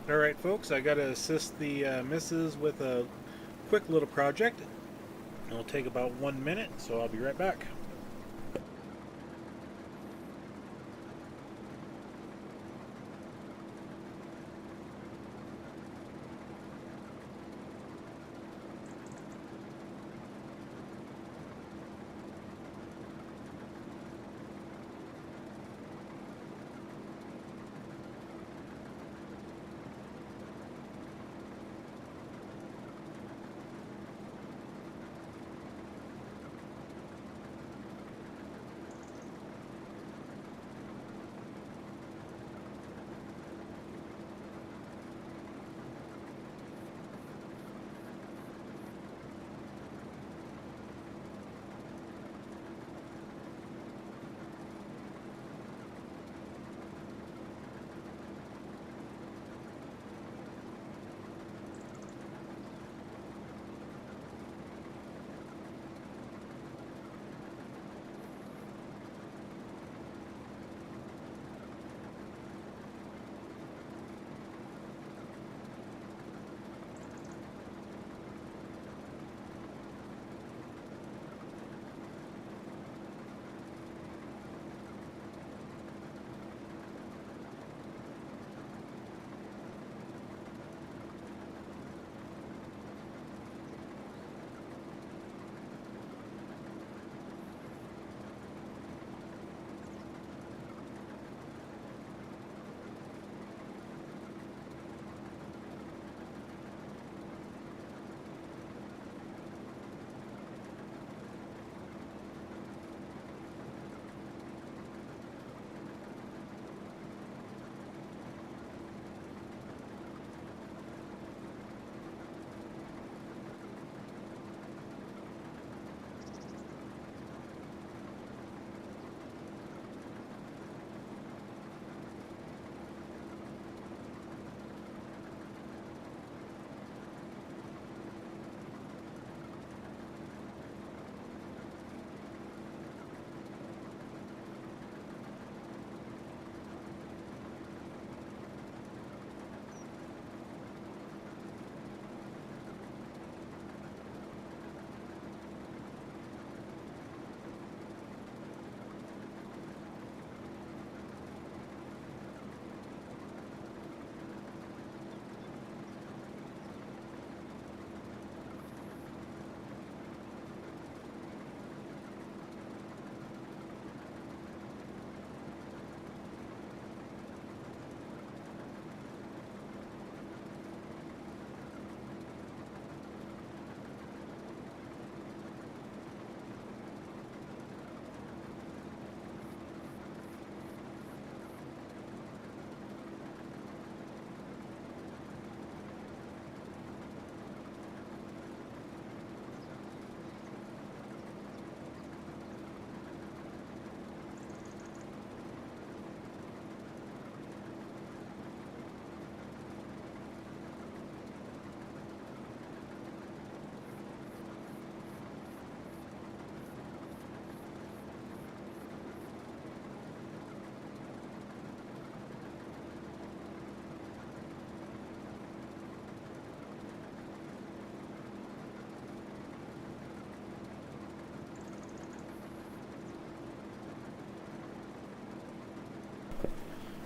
Alright folks, I gotta assist the missus with a quick little project. It'll take about 1 minute, so I'll be right back.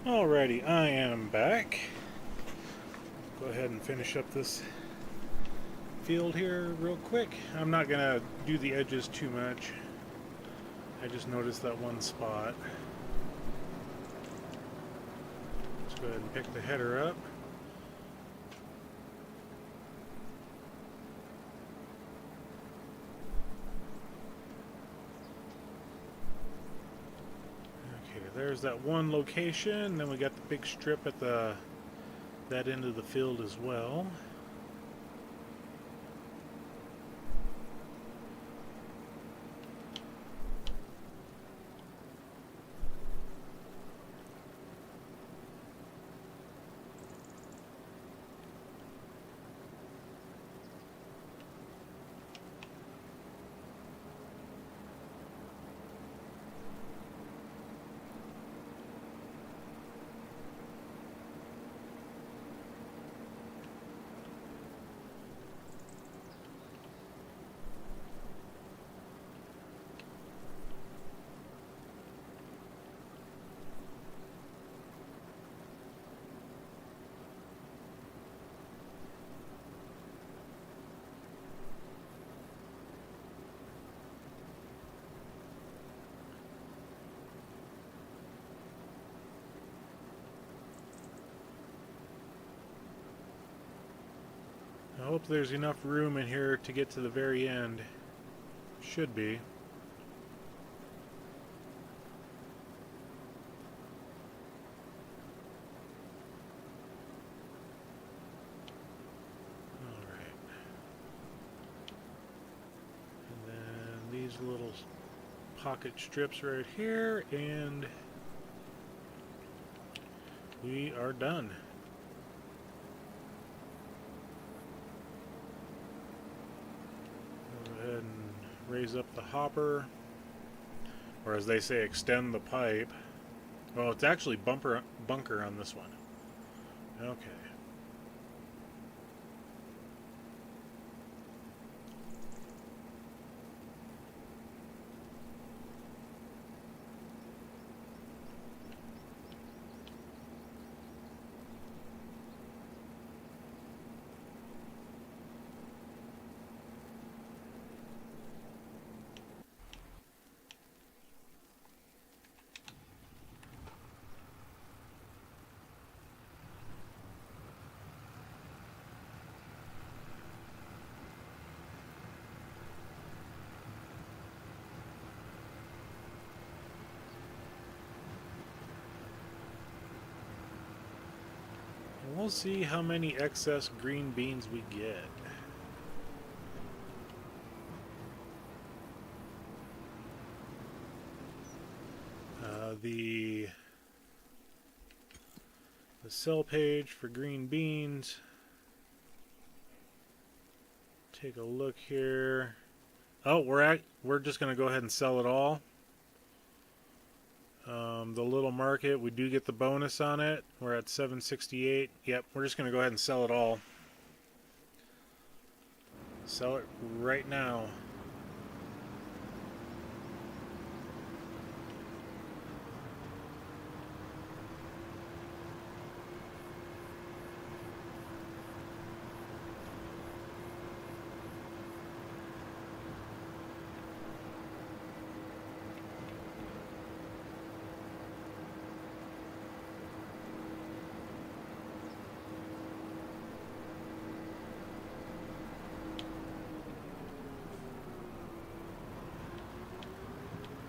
Alrighty, I am back. Go ahead and finish up this field here real quick. I'm not gonna do the edges too much. I just noticed that one spot. Let's go ahead and pick the header up. Okay, there's that one location. Then we got the big strip at that end of the field as well. I hope there's enough room in here to get to the very end. Should be. Alright. And then these little pocket strips right here, and we are done. Go ahead and raise up the hopper, or as they say, extend the pipe. Well, it's actually bunker on this one. Okay. We'll see how many excess green beans we get. The sell page for green beans. Take a look here. Oh, we're just going to go ahead and sell it all. The little market, we do get the bonus on it. We're at 768. Yep, we're just going to go ahead and sell it all. Sell it right now.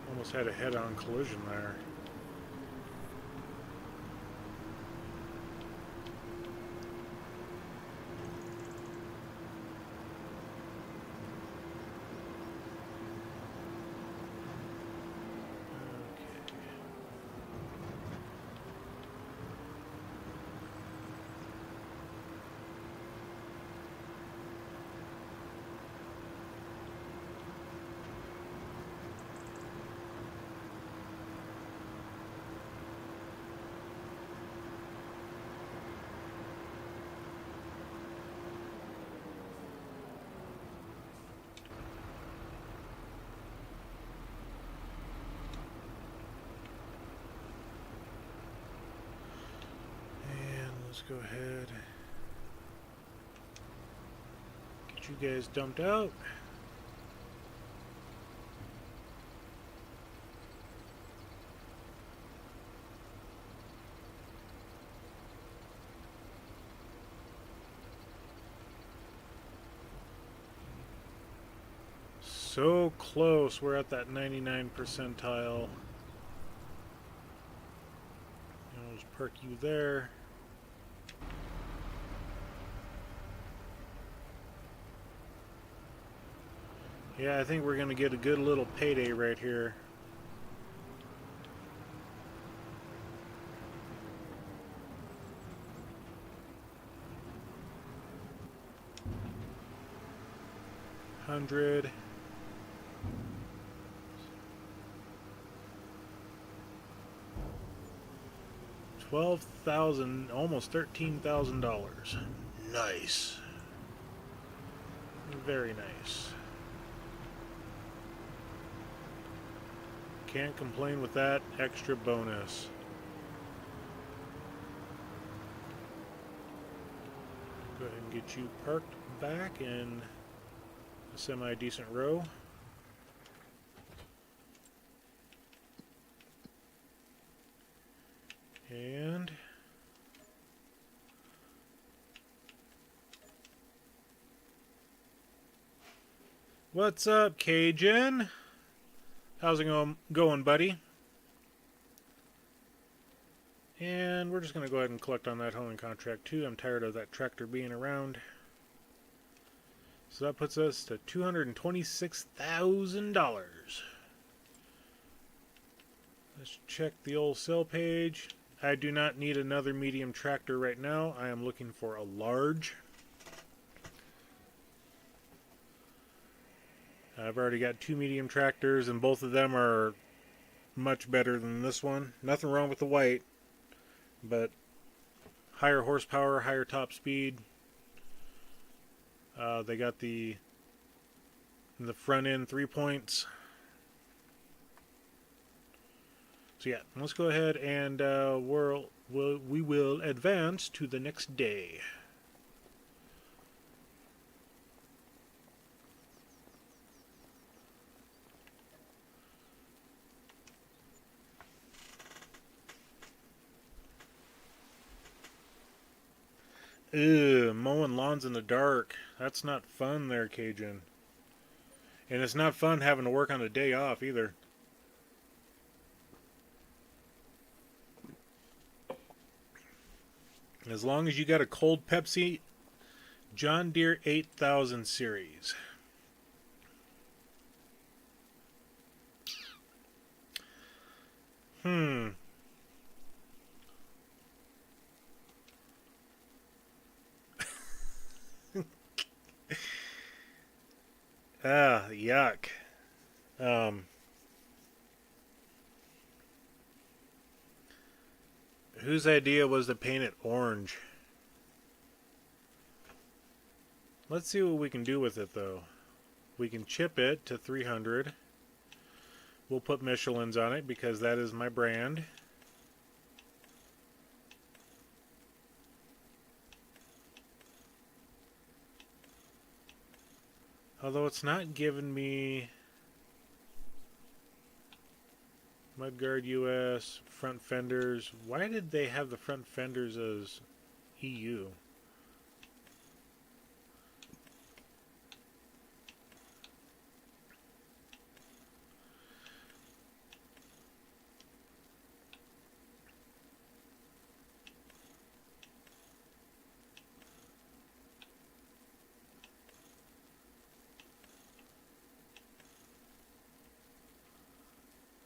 Almost had a head-on collision there. Let's go ahead. Get Get you guys dumped out. So close. We're at that 99 percentile. I'll just park you there. Yeah, I think we're going to get a good little payday right here. $100. $12,000, almost $13,000. Nice. Very nice. Can't complain with that extra bonus. Go ahead and get you parked back in a semi-decent row. And what's up, Cajun? How's it going, buddy? And we're just going to go ahead and collect on that hauling contract too. I'm tired of that tractor being around. So that puts us to $226,000. Let's check the old sell page. I do not need another medium tractor right now. I am looking for a large. I've already got 2 medium tractors, and both of them are much better than this one. Nothing wrong with the white, but higher horsepower, higher top speed. They got the front end 3 points. So yeah, let's go ahead and we will advance to the next day. Ew, mowing lawns in the dark. That's not fun there, Cajun. And it's not fun having to work on a day off either. As long as you got a cold Pepsi, John Deere 8000 series. Yuck. Whose idea was to paint it orange? Let's see what we can do with it, though. We can chip it to 300. We'll put Michelin's on it because that is my brand. Although it's not giving me Mudguard US, front fenders. Why did they have the front fenders as EU?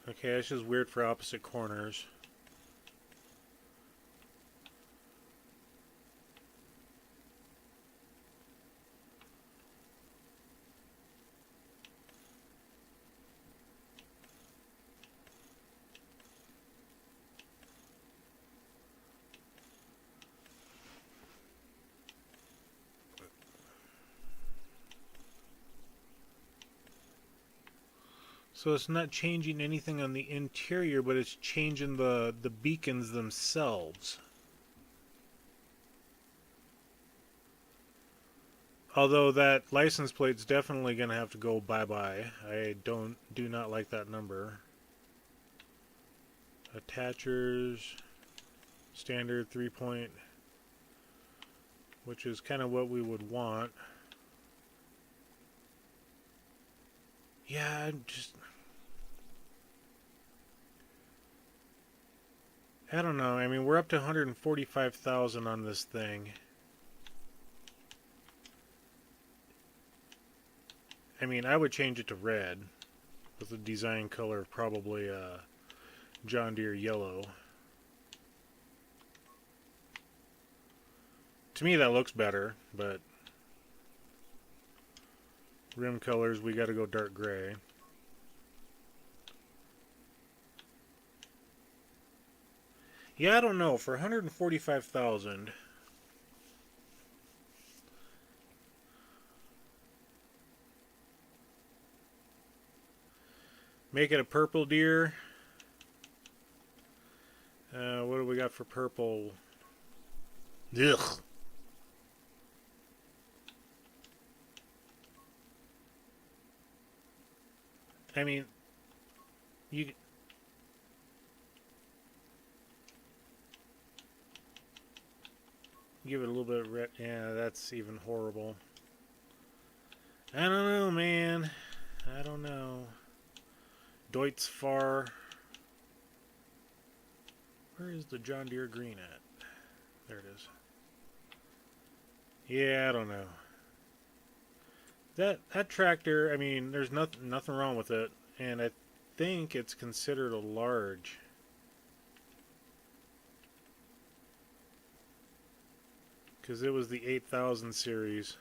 Okay, it's just weird for opposite corners. So it's not changing anything on the interior, but it's changing the beacons themselves. Although that license plate's definitely gonna have to go bye-bye. I do not like that number. Attachers, standard 3-point, which is kind of what we would want. Yeah, I don't know. I mean, we're up to 145,000 on this thing. I mean, I would change it to red with the design color of probably John Deere yellow. To me, that looks better, but rim colors, we got to go dark gray. Yeah, I don't know. For 145,000, make it a purple deer. What do we got for purple? Ugh. I mean, you give it a little bit of red. Yeah, that's even horrible. I don't know, man. I don't know. Deutz Far. Where is the John Deere green at? There it is. Yeah, I don't know. That tractor, I mean, there's nothing wrong with it, and I think it's considered a large. Because it was the 8000 series.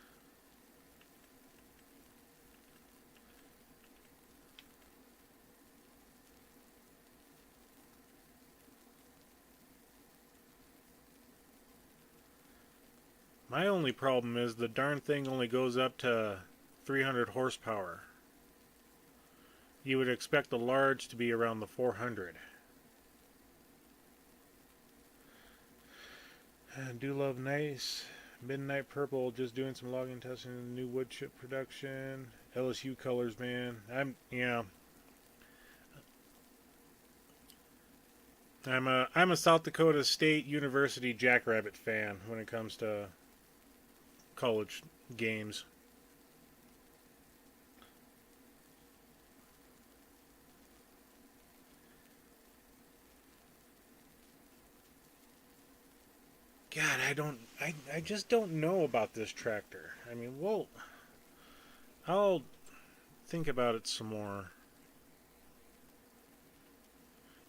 My only problem is the darn thing only goes up to 300 horsepower. You would expect the large to be around the 400. Do love nice. Midnight Purple, just doing some logging testing in the new wood chip production. LSU colors, man. I'm a South Dakota State University Jackrabbit fan when it comes to college games. God, I just don't know about this tractor. I mean, well, I'll think about it some more.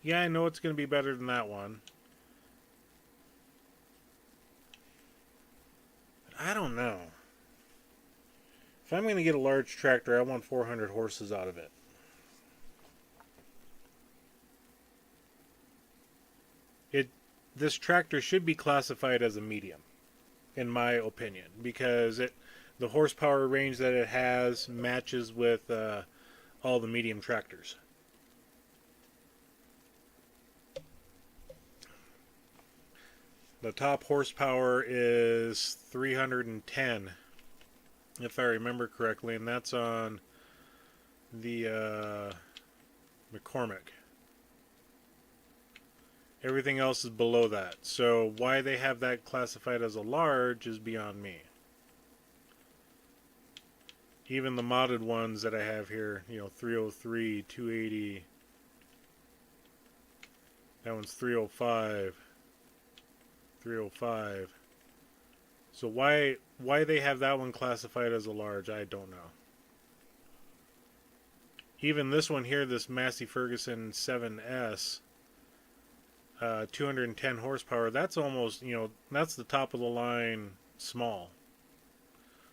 Yeah, I know it's going to be better than that one. But I don't know. If I'm going to get a large tractor, I want 400 horses out of it. This tractor should be classified as a medium, in my opinion, because the horsepower range that it has matches with all the medium tractors. The top horsepower is 310, if I remember correctly, and that's on the McCormick. Everything else is below that. So why they have that classified as a large is beyond me. Even the modded ones that I have here, 303, 280. That one's 305. 305. So why they have that one classified as a large, I don't know. Even this one here, this Massey Ferguson 7S, 210 horsepower, that's almost, that's the top of the line small.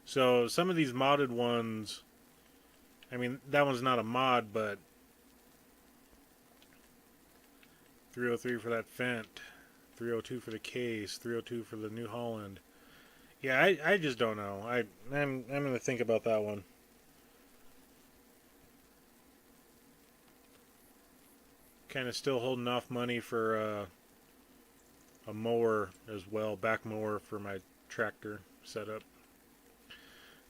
So some of these modded ones, I mean, that one's not a mod, but 303 for that Fendt, 302 for the Case, 302 for the New Holland. Yeah, I just don't know. I'm going to think about that one. Kind of still holding off money for a mower as well, back mower for my tractor setup.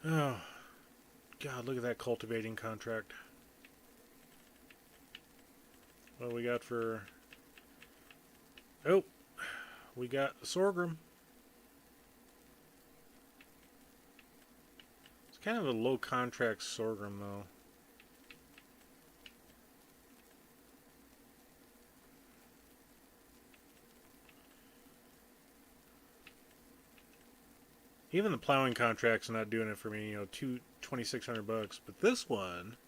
Oh, God, look at that cultivating contract. What we got for... Oh, we got sorghum. It's kind of a low contract sorghum, though. Even the plowing contract's not doing it for me, you know, $2,600. But this one,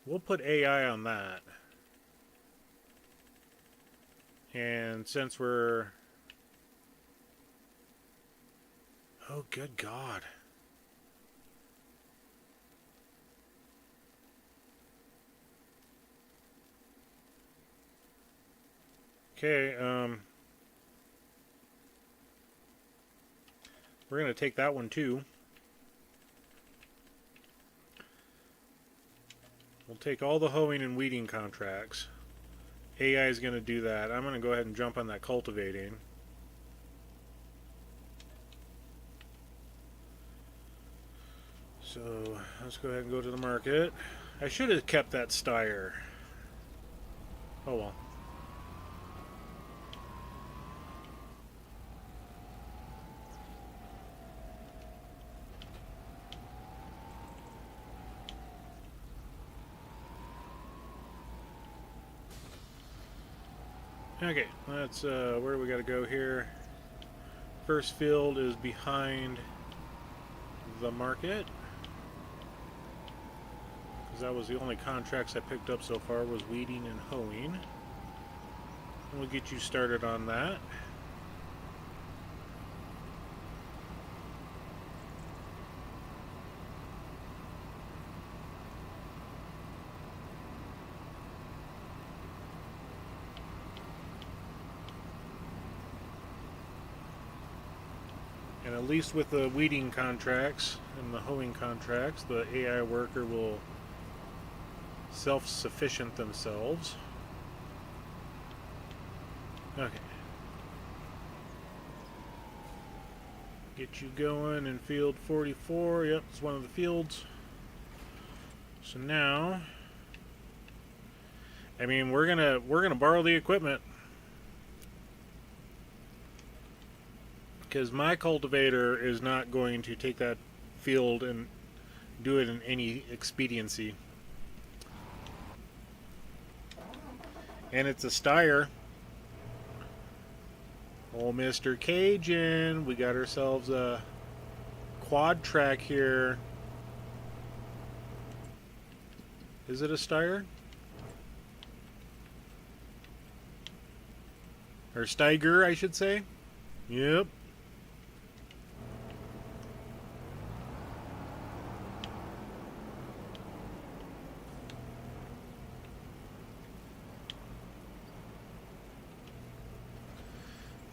we'll put AI on that. And since we're... Oh, good God. Okay, we're going to take that one too. We'll take all the hoeing and weeding contracts. AI is going to do that. I'm going to go ahead and jump on that cultivating. So let's go ahead and go to the market. I should have kept that Steyr. Oh well. Okay, let's, where do we got to go here? First field is behind the market. Because that was the only contracts I picked up so far was weeding and hoeing. And we'll get you started on that. And at least with the weeding contracts and the hoeing contracts, the AI worker will self-sufficient themselves. Okay. Get you going in field 44. Yep, it's one of the fields. So now, I mean, we're gonna borrow the equipment. Because my cultivator is not going to take that field and do it in any expediency. And it's a Steyr. Oh, Mr. Cajun, we got ourselves a quad track here. Is it a Steyr? Or Steiger, I should say. Yep.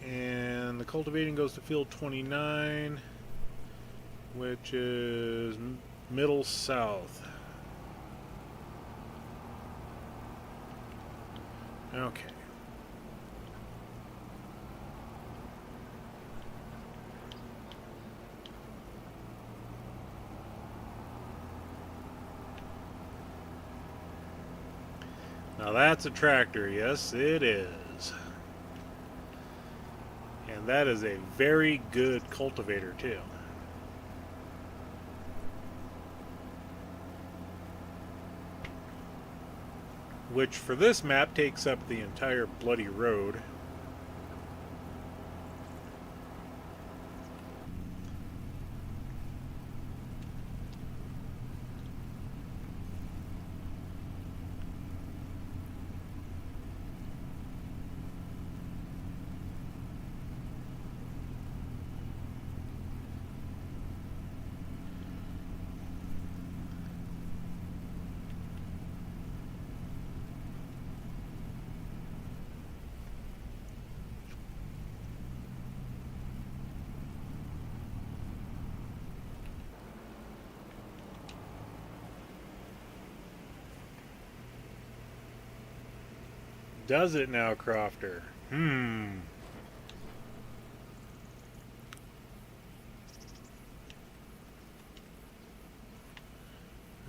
And the cultivating goes to field 29, which is middle south. Okay. Now that's a tractor, yes it is. And that is a very good cultivator too. Which for this map takes up the entire bloody road. Does it now, Crofter?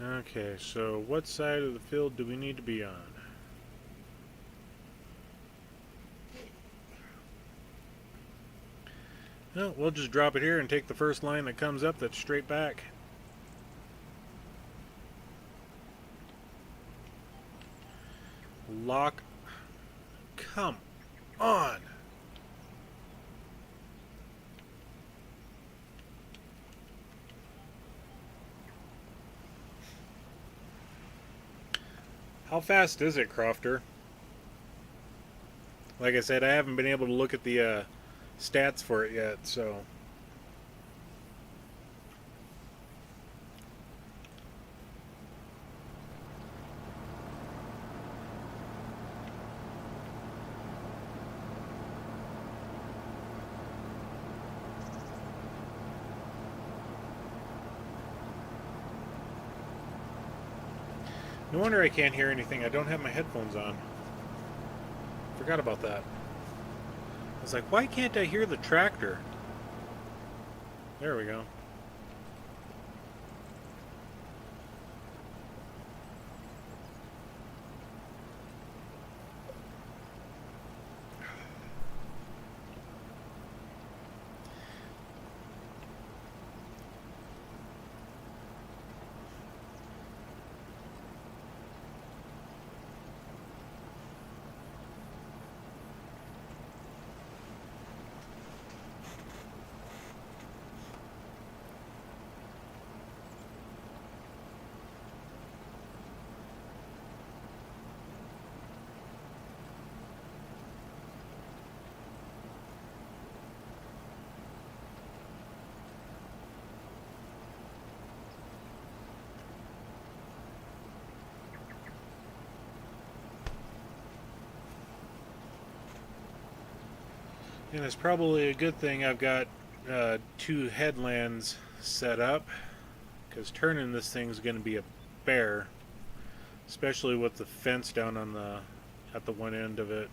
Okay, so what side of the field do we need to be on? Well, we'll just drop it here and take the first line that comes up that's straight back. Lock. Come on. How fast is it, Crofter? Like I said, I haven't been able to look at the stats for it yet, so. No wonder I can't hear anything. I don't have my headphones on. Forgot about that. I was like, why can't I hear the tractor? There we go. And it's probably a good thing I've got two headlands set up, because turning this thing's going to be a bear, especially with the fence down on the at the one end of it.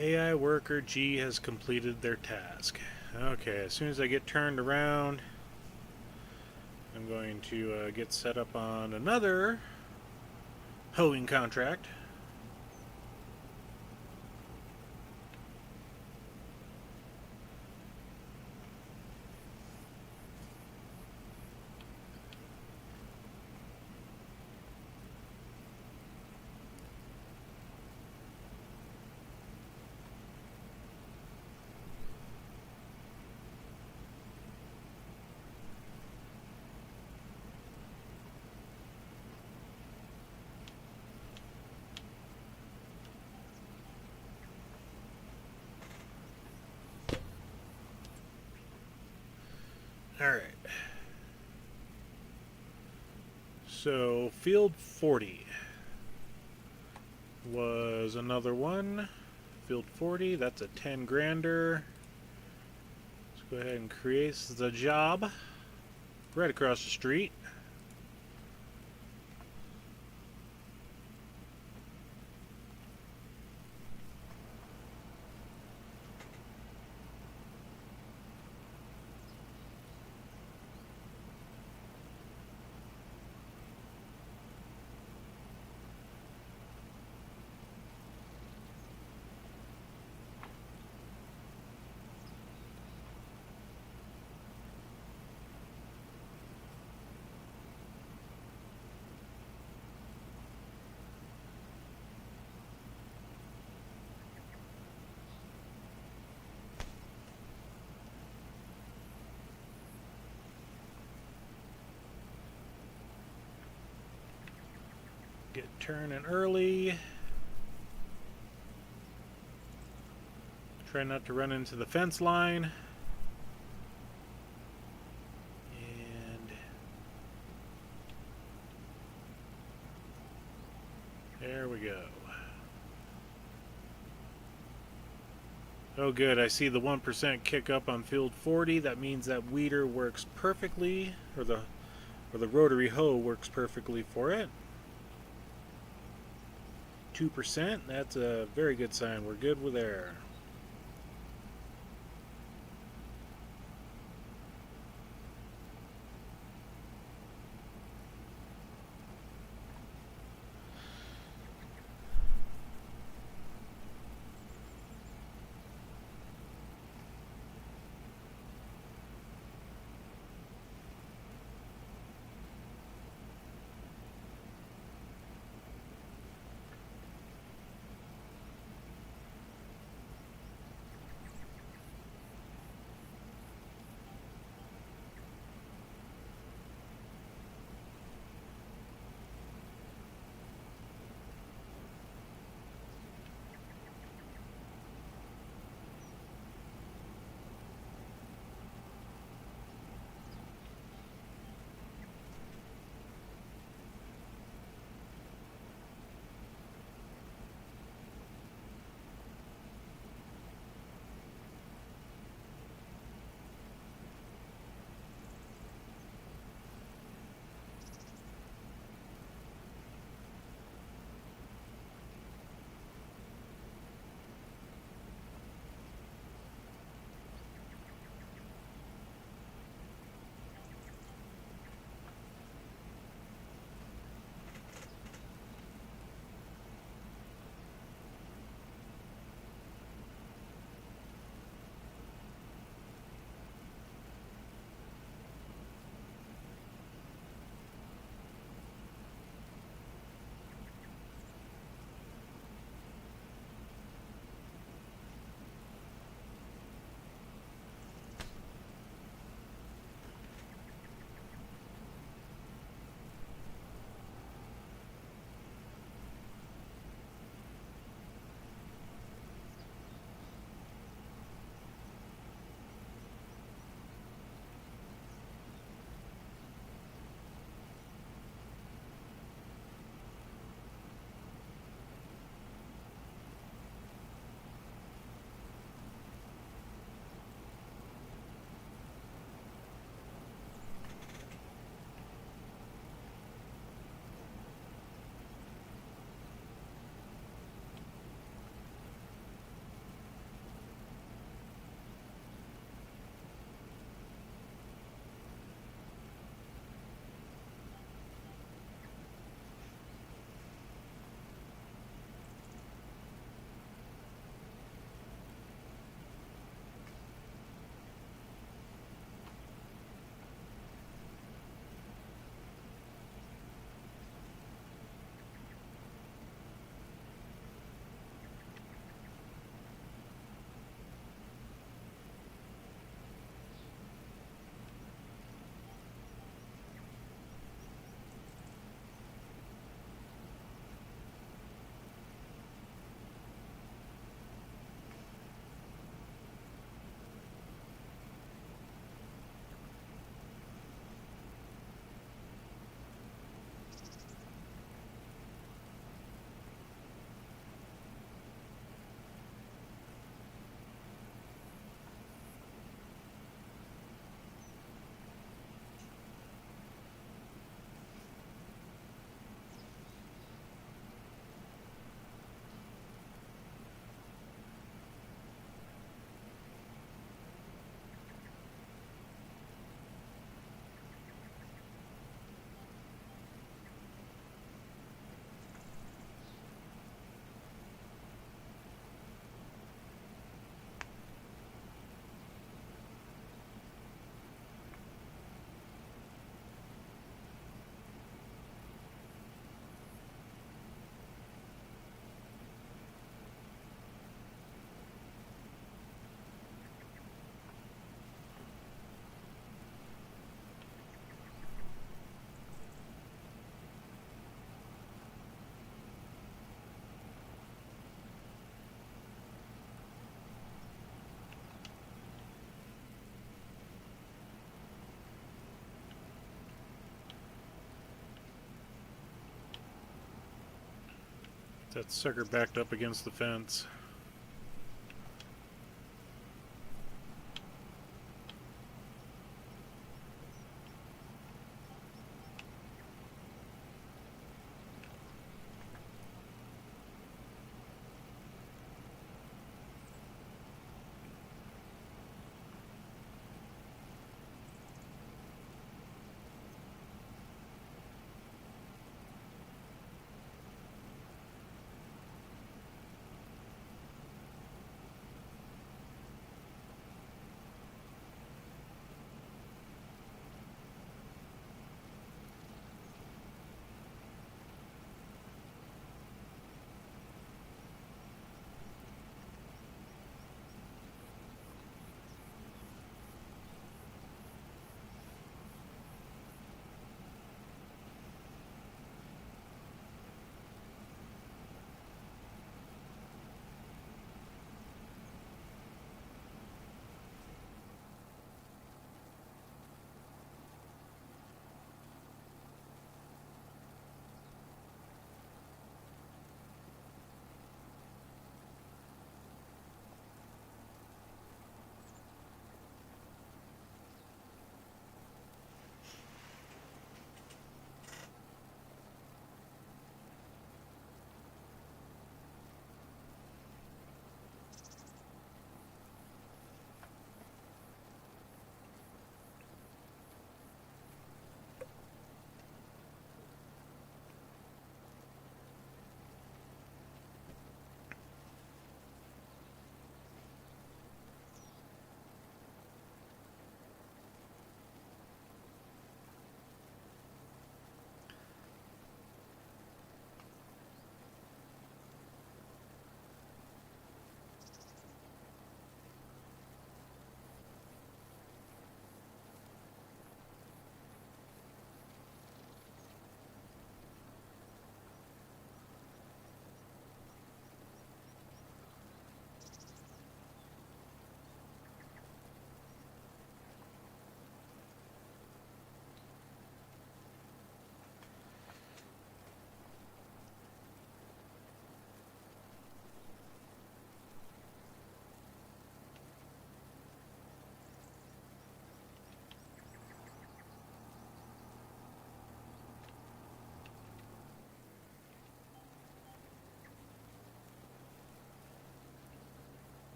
AI worker G has completed their task. Okay, as soon as I get turned around, I'm going to get set up on another hoeing contract. Alright. So, field 40 was another one. Field 40, that's a 10 grander. Let's Go ahead and create the job right across the street. Get turning early. Try not to run into the fence line. And there we go. Oh good, I see the 1% kick up on field 40. That means that weeder works perfectly, or the rotary hoe works perfectly for it. 2%, that's a very good sign. We're good with there. That sucker backed up against the fence.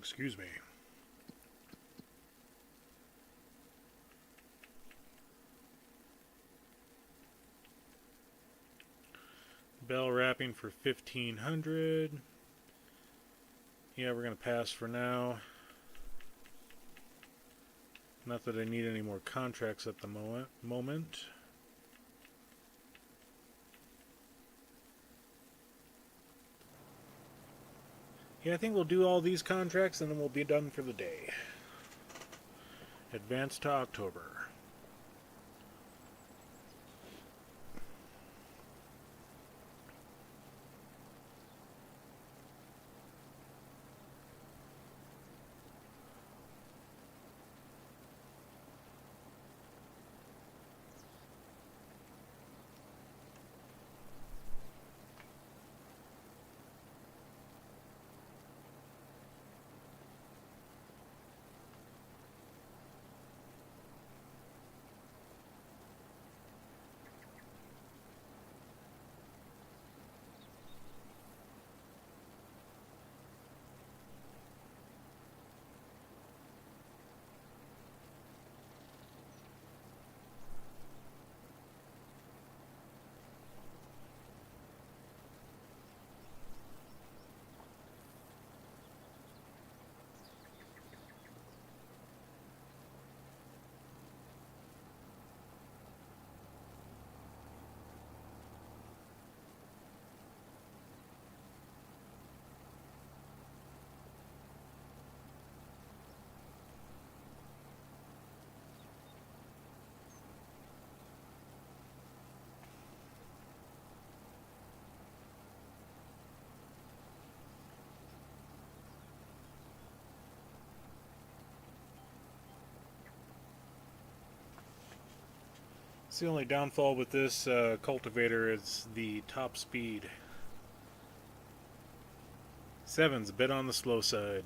Excuse me. Bell wrapping for 1,500. Yeah, we're going to pass for now. Not that I need any more contracts at the moment. Yeah, I think we'll do all these contracts and then we'll be done for the day. Advance to October. That's the only downfall with this cultivator is the top speed. 7's a bit on the slow side.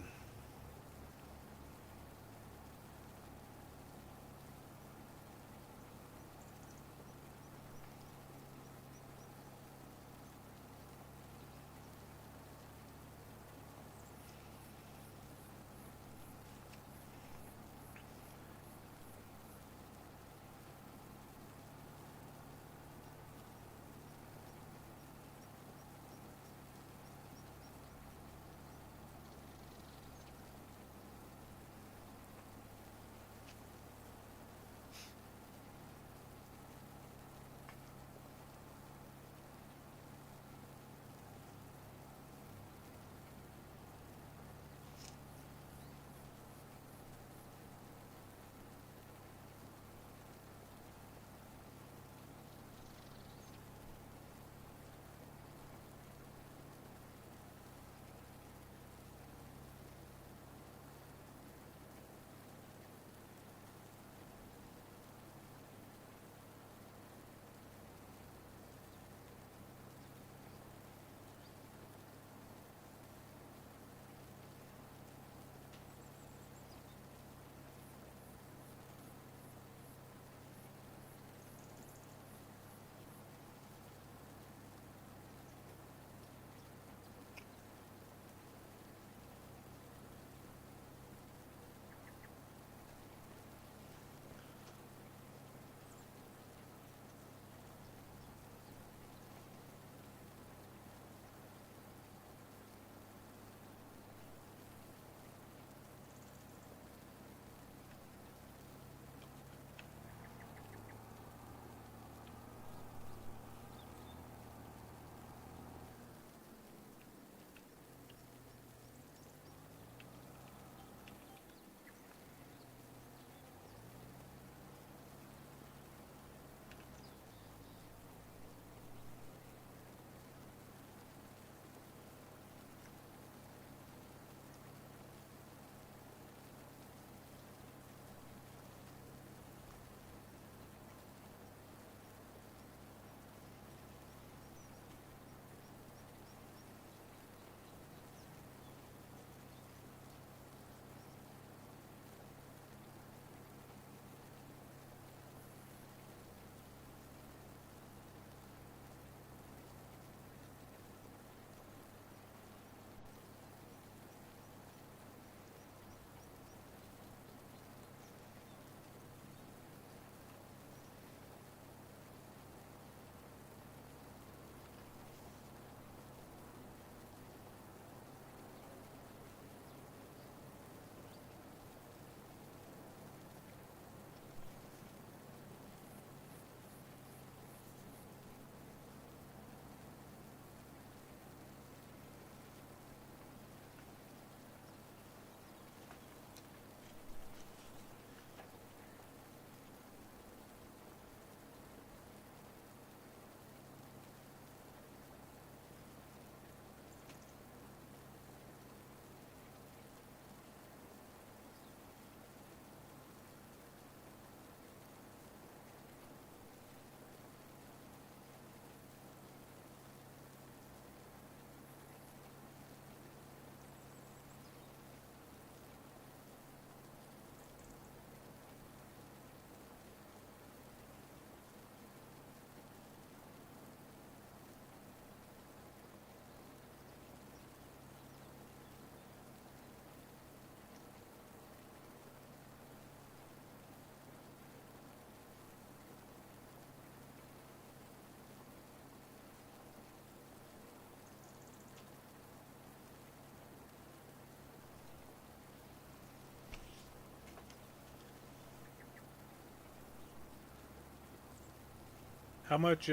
How much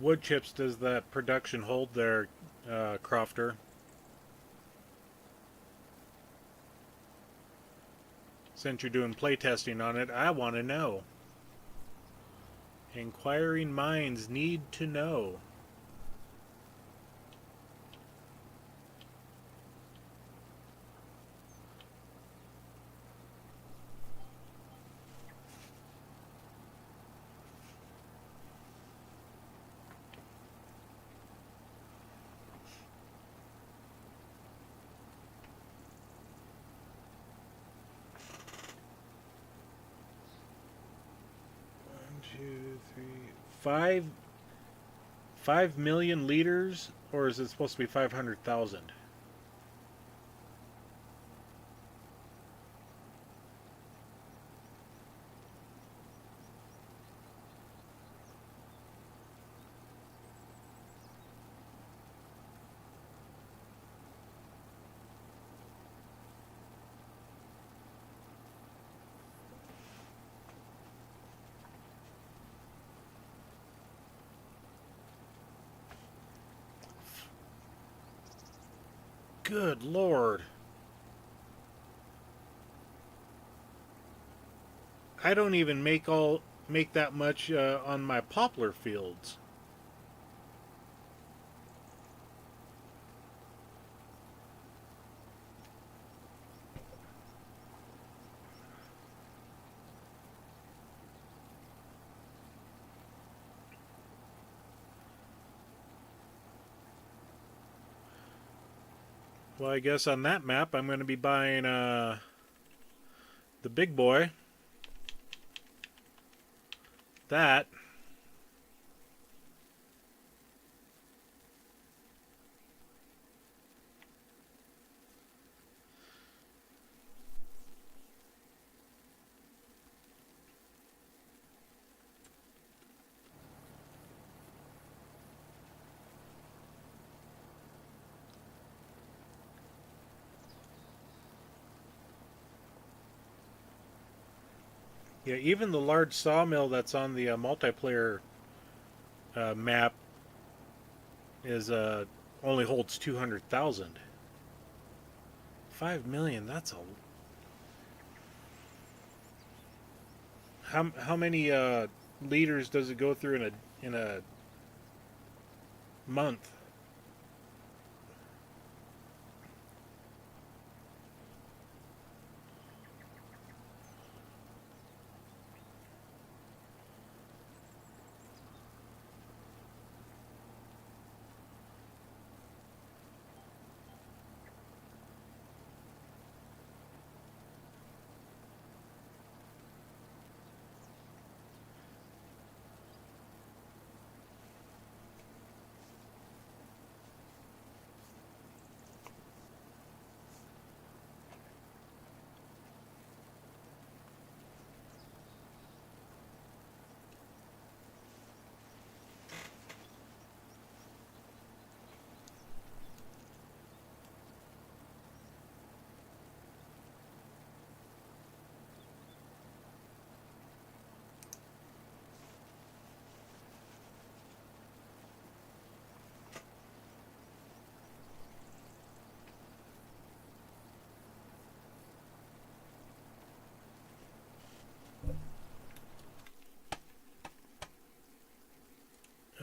wood chips does that production hold there, Crofter? Since you're doing playtesting on it, I want to know. Inquiring minds need to know. 2, 3, 5, 5 million liters, or is it supposed to be 500,000? Good Lord. I don't even make that much on my poplar fields. Well, I guess on that map I'm going to be buying the big boy. That. Yeah, even the large sawmill that's on the multiplayer map is only holds 200,000. 5 million. That's a. How many liters does it go through in a month?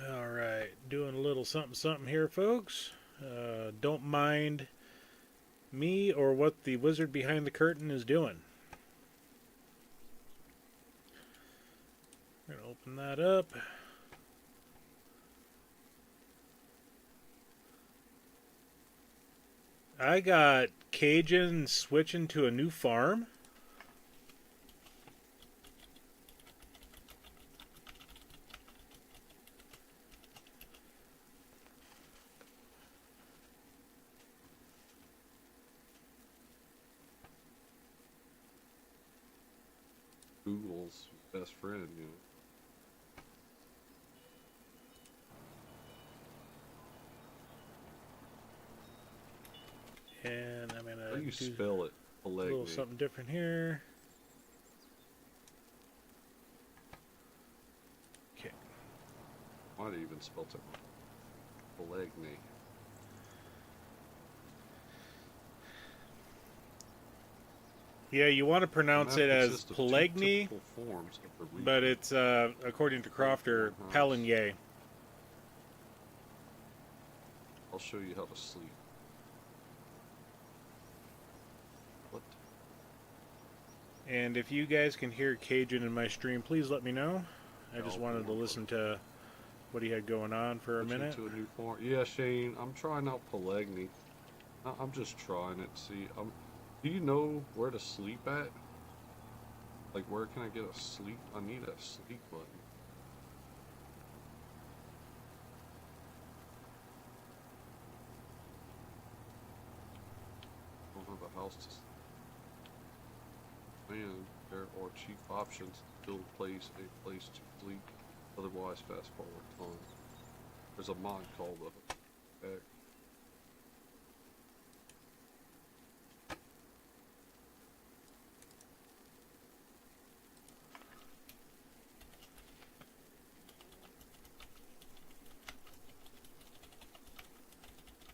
All right, doing a little something something here, folks. Don't mind me or what the wizard behind the curtain is doing. We're gonna open that up. I got Cajun switching to a new farm. Google's best friend, you know. And I'm How do gonna you do spell it? a little Pallegney. something different here. Okay. Might have even spelled it wrong. Pallegney. Yeah, you want to The pronounce map it as consists of two Pallegney, typical forms of the region. but it's according to Crofter, Pallegney. I'll show you how to sleep. What? And if you guys can hear Cajun in my stream, please let me know. I just Oh, wanted to boy. listen to what he had going on for a Switching minute. to a new farm. Yeah, Shane, I'm trying out Pallegney. I'm just trying it. See, do you know where to sleep at? Like, where can I get a sleep? I need a sleep button. a house to and there are cheap options to build a place to sleep, otherwise fast forward time. There's a mod called the Heck.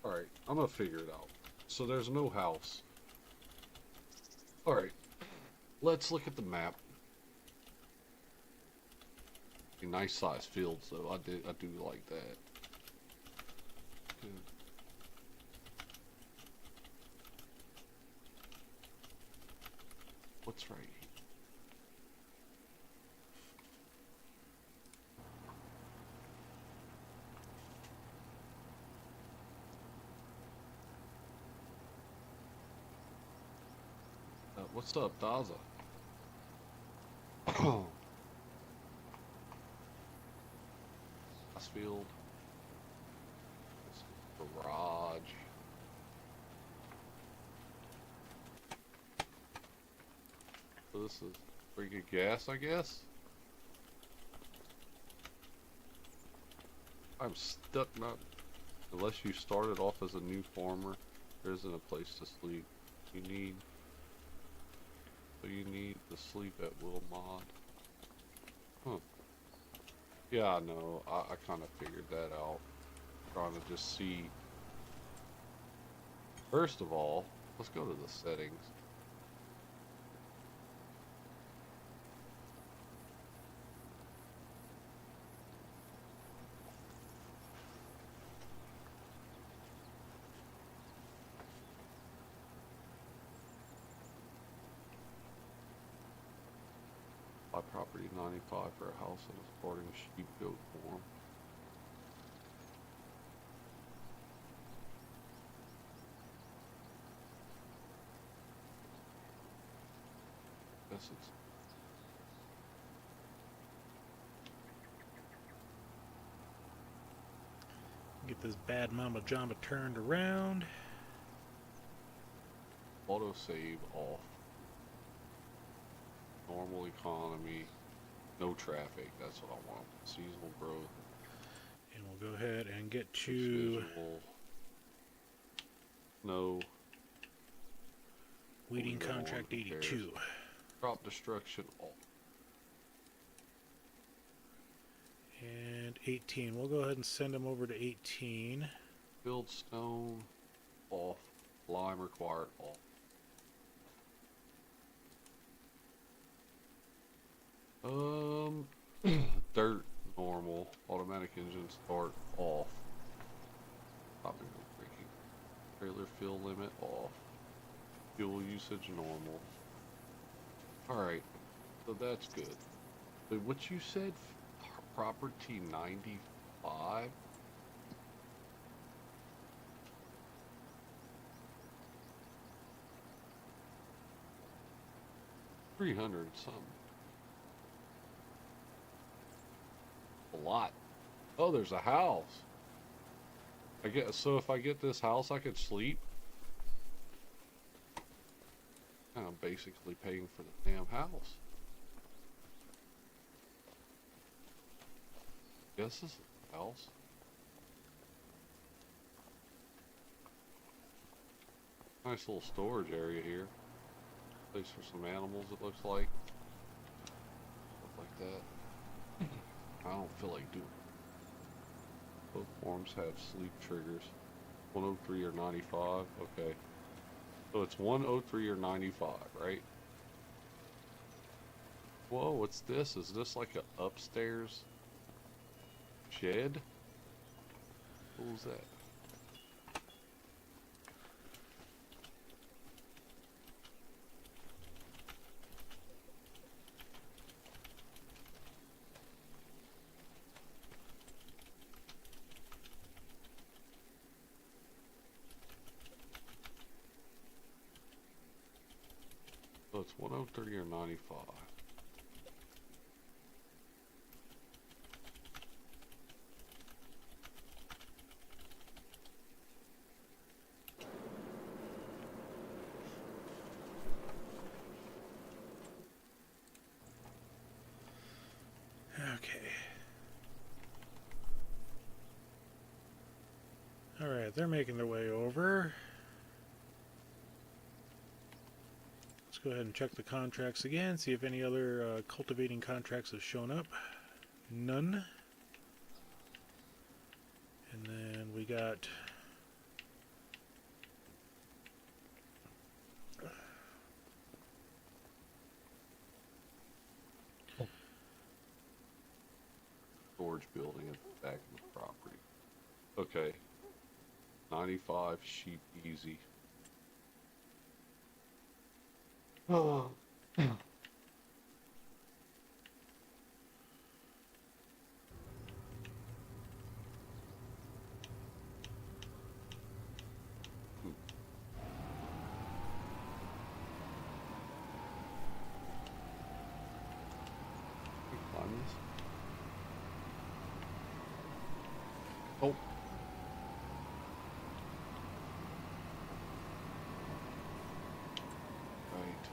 Alright, I'm gonna figure it out. So there's no house. Alright, let's look at the map. A nice size fields though, I do like that. Good. What's right here? What's up, Daza? Field. Garage. So this is pretty good gas, I guess. I'm stuck not unless you started off as a new farmer, there isn't a place to sleep. You need to sleep at will mod. Huh. Yeah, I know. I kind of figured that out. Trying to just see. First of all, let's go to the settings. Buy property 95 for a house and a sporting sheep goat farm. Guess it's Get this bad mama jamba turned around. auto save off. Normal economy, no traffic. That's what I want. Seasonal growth. And we'll go ahead and get to Visual. No. weeding contract 82. Crop destruction off. And 18. We'll go ahead and send them over to 18. Build stone off. Lime required off. Dirt normal. Automatic engine start off. Stopping and braking. Trailer fill limit off. Fuel usage normal. Alright, so that's good. But what you said, property 95? $300 something. A lot. Oh, there's a house. I guess so. If I get this house, I could sleep. I'm basically paying for the damn house. Guess this is the house. Nice little storage area here. Place for some animals, it looks like. Stuff like that. I don't feel like doing it. Both forms have sleep triggers. 103 or 95. Okay. So it's 103 or 95, right? Whoa, what's this? Is this like a upstairs shed? What was that? So it's 103 or 95. they're making their way over. Let's go ahead and check the contracts again, see if any other cultivating contracts have shown up. None. And then we got storage building at the back of the property. Okay. 95 sheep easy. Oh. Climb this. Oh. Right.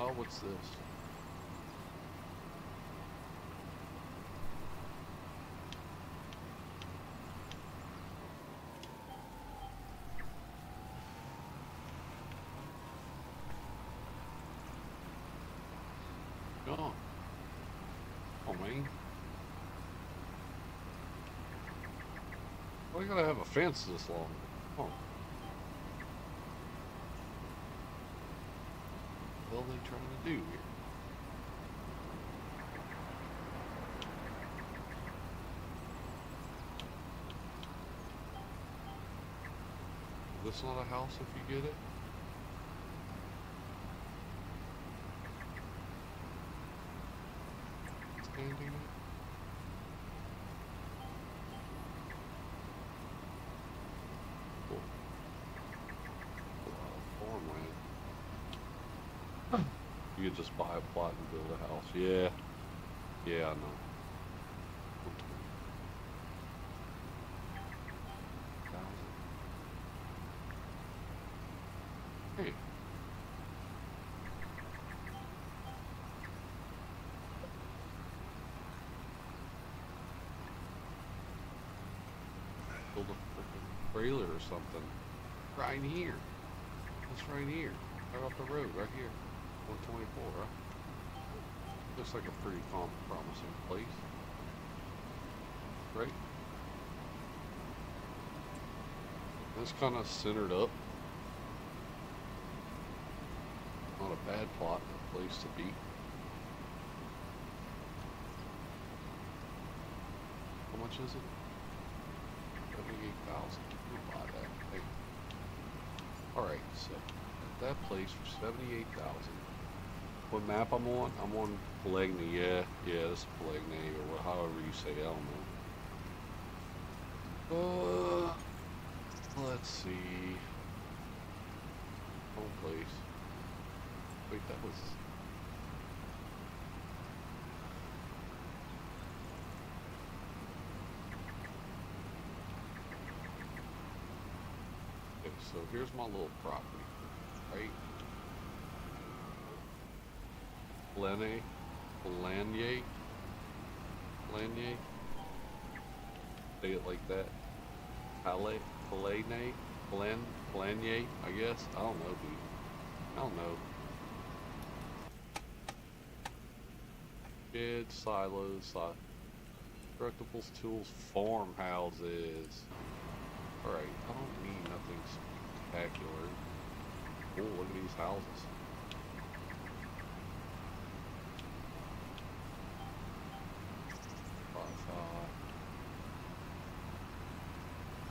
Oh, what's this? Oh. Oh, man. Why you gotta have a fence this long? Oh. What the hell are they trying to do here? Is this not a house if you get it? Standing it? Cool. A lot of farmland. You could just buy a plot and build a house. Yeah. Yeah, I know. Hey. Build a freaking trailer or something. Right here. It's right here. Right off the road, right here. 124, right? Looks like a pretty promising place. Right? It's kind of centered up. Not a bad plot, a place to be. How much is it? 78,000. We'll buy that. Hey. Alright, so at that place for 78,000. What map I'm on? I'm on Pallegney. Yeah, this is Pallegney, or however you say it, I don't know. Let's see. Home place. Wait, that was... Okay, so here's my little property, right? Pallegney? Say it like that. Pallegney? Pallegney, I guess? I don't know, dude. I don't know. Sheds, silos, constructibles, tools, farmhouses. Alright, I don't need nothing spectacular. Oh, look at these houses.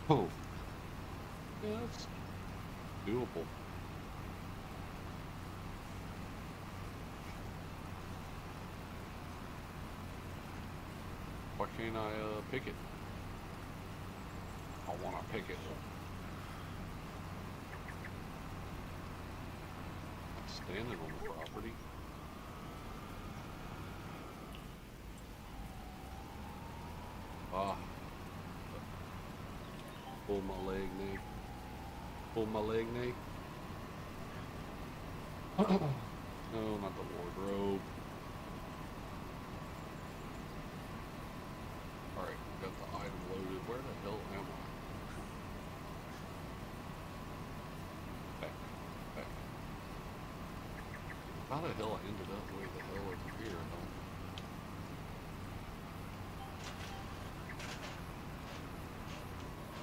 Oh. Yeah, that's doable. Why can't I pick it? pick it. Standing on the property. Ah. Pull my leg, knee. Pull my leg, knee. No, not the wardrobe. Alright, got the item loaded. Where the hell am I? Back. Back. How the hell I ended up way the hell over here? I don't.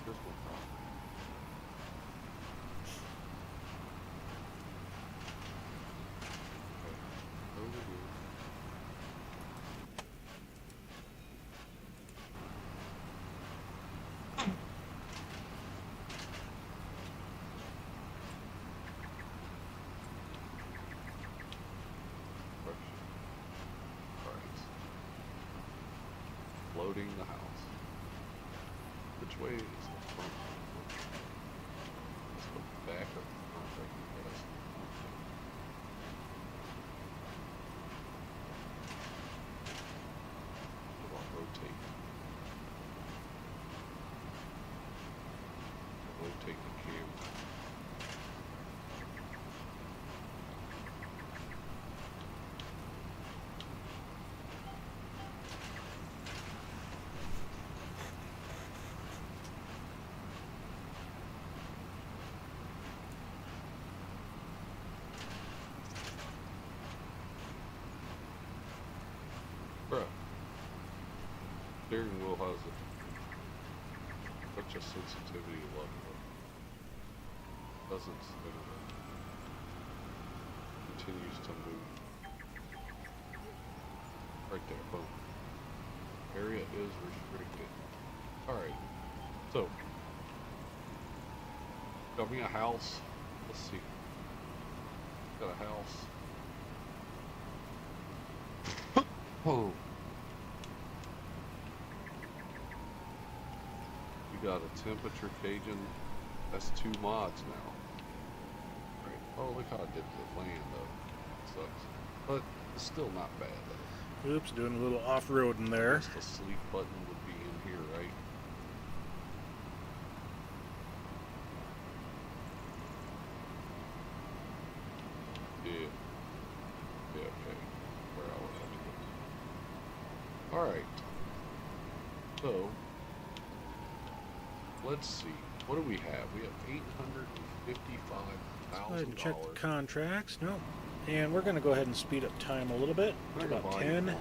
Here's my problem. Okay. Over here. Loading the house. Which way is the front? It's the back of the front, I guess. How about rotate? Rotate the camera. Steering wheel has such a sensitivity level. It doesn't spin it. Continues to move. Right there, boom. Area is restricted. Alright, so got me a house. Let's see. Got a house. Oh. Got a temperature cajun. That's 2 mods now. Right. Oh, look how I did the land though. Sucks. But it's still not bad though. Oops, doing a little off-roading there. The sleep button would be in here, right? Yeah. Yeah, okay. Where I was at. Alright. So let's see. What do we have? We have $855,000. Go ahead and check the contracts. No. And we're going to go ahead and speed up time a little bit. To about 10. Right,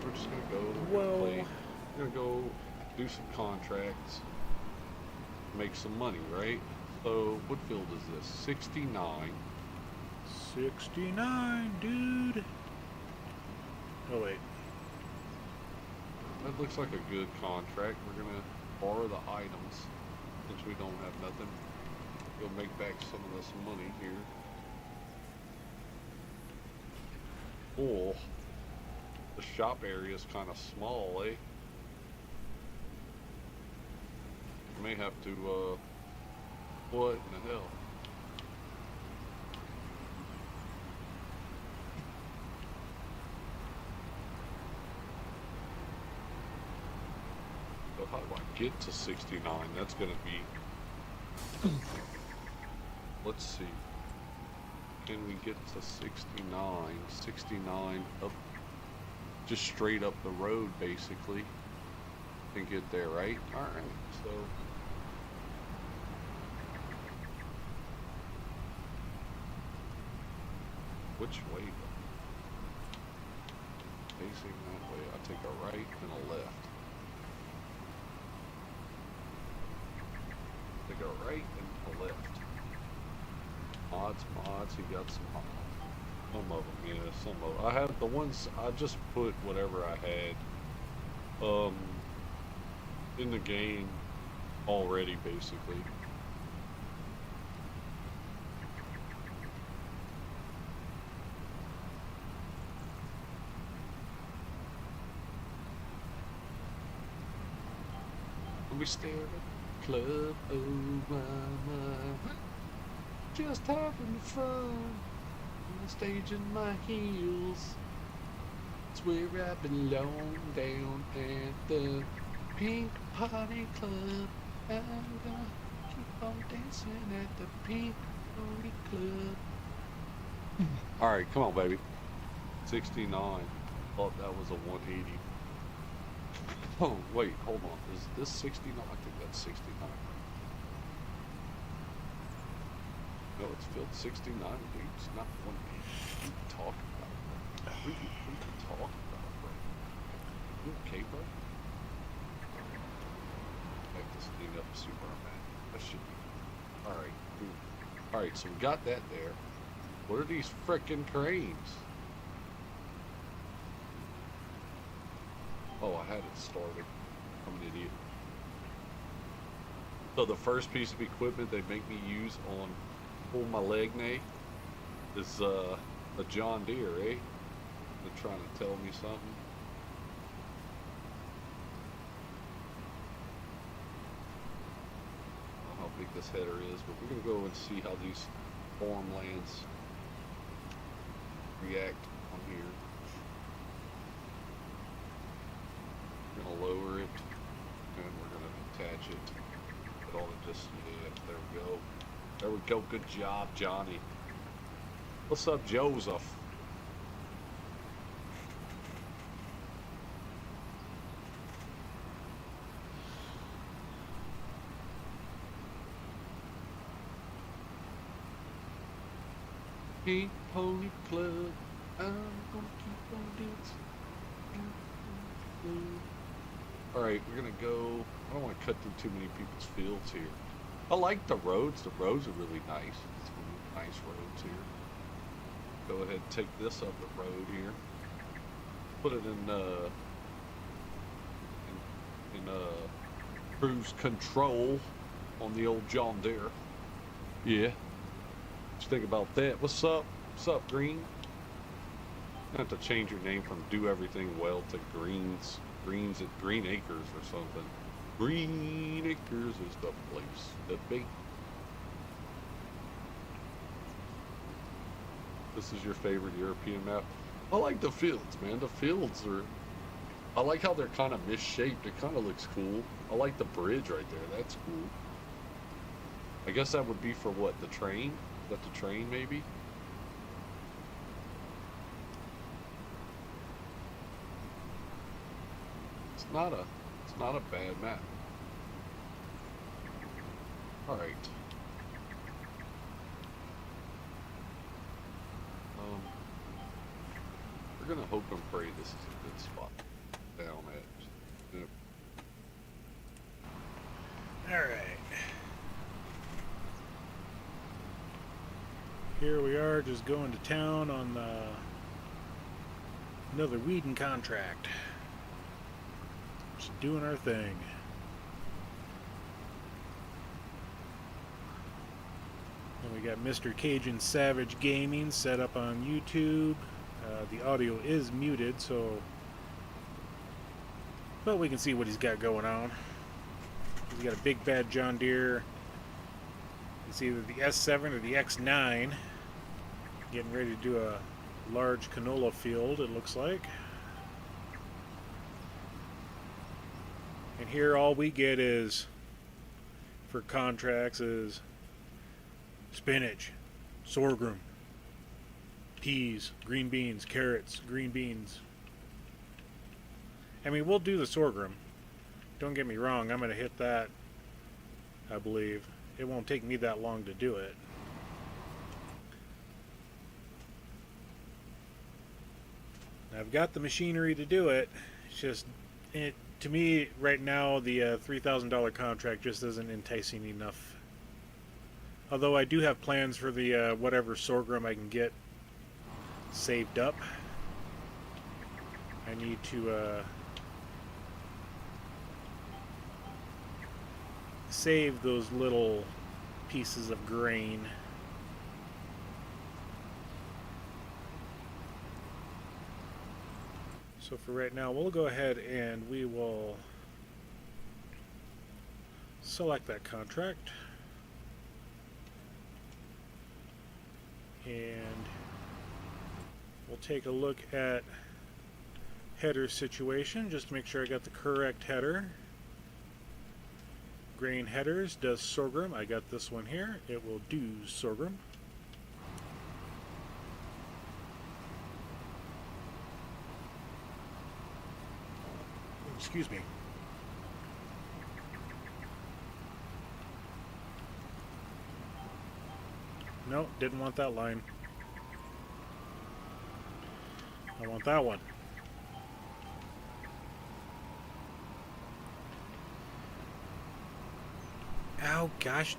we're just going to go. We're going to go do some contracts. Make some money, right? So, what field is this? 69. 69, dude. Oh, wait. That looks like a good contract. We're going to borrow the items since we don't have nothing. We'll make back some of this money here. Oh, the shop area is kind of small, eh? May have to, what in the hell? So how do I get to 69? That's gonna be, let's see. Can we get to 69? 69 up, just straight up the road basically. And get there, right? Alright, so. Which way though? Facing that way. I take a right and a left. Take a right and a left. Mods, he got some mods. Some of them, yeah, some of them. I have the ones, I just put whatever I had, in the game already, basically. Let me stare at it. Club. Oh my. Just having fun. Staging my heels. It's where I belong down at the Pink Party Club. I'm gonna keep on dancing at the Pink Party Club. Alright, come on, baby. 69. Thought that was a 180. Oh, wait, hold on. Is this 69? I think that's 69. No, it's filled 69, dude. It's not 180. What are you talking about, bro? What are you talking about, bro? You okay, bro? Back this thing up and see where I'm at. That should be. Alright, cool. Alright, so we got that there. What are these frickin' cranes? Oh, I had it started. I'm an idiot. So the first piece of equipment they make me use on pull my Pallegney is a John Deere, eh? They're trying to tell me something. I don't know how big this header is, but we're gonna go and see how these farmlands react on here. We're gonna lower it and we're gonna attach it. But all it just, yeah, there we go. There we go. Good job, Johnny. What's up, Joseph? Pink Pony Club. I'm gonna keep on dancing. Alright, we're gonna go. I don't want to cut through too many people's fields here. I like the roads. The roads are really nice. It's really nice roads here. Go ahead and take this up the road here. Put it in cruise control on the old John Deere. Yeah. What you think about that? What's up? What's up, Green? You have to change your name from Do Everything Well to Greens at Green Acres or something. Green Acres is the place to be. This is your favorite European map? I like the fields, man. The fields are... I like how they're kind of misshaped. It kind of looks cool. I like the bridge right there. That's cool. I guess that would be for what? The train? Is that the train, maybe? It's not a bad map. Alright. We're gonna hope and pray this is a good spot. Down at. Yep. Alright. Here we are, just going to town on another weeding contract. Just doing our thing. And we got Mr. Cajun Savage Gaming set up on YouTube. The audio is muted, but we can see what he's got going on. He's got a big bad John Deere. It's either the S7 or the X9. Getting ready to do a large canola field, it looks like. And here all we get is, for contracts, is spinach, sorghum, peas, green beans, carrots, green beans. I mean, we'll do the sorghum. Don't get me wrong, I'm going to hit that, I believe. It won't take me that long to do it. I've got the machinery to do it. It's just, to me, right now, the $3,000 contract just isn't enticing enough. Although I do have plans for the whatever sorghum I can get saved up. I need to save those little pieces of grain. So for right now, we'll go ahead and we will select that contract. And we'll take a look at header situation just to make sure I got the correct header. Grain headers does sorghum. I got this one here. It will do sorghum. Excuse me. No, didn't want that line. I want that one. Oh gosh.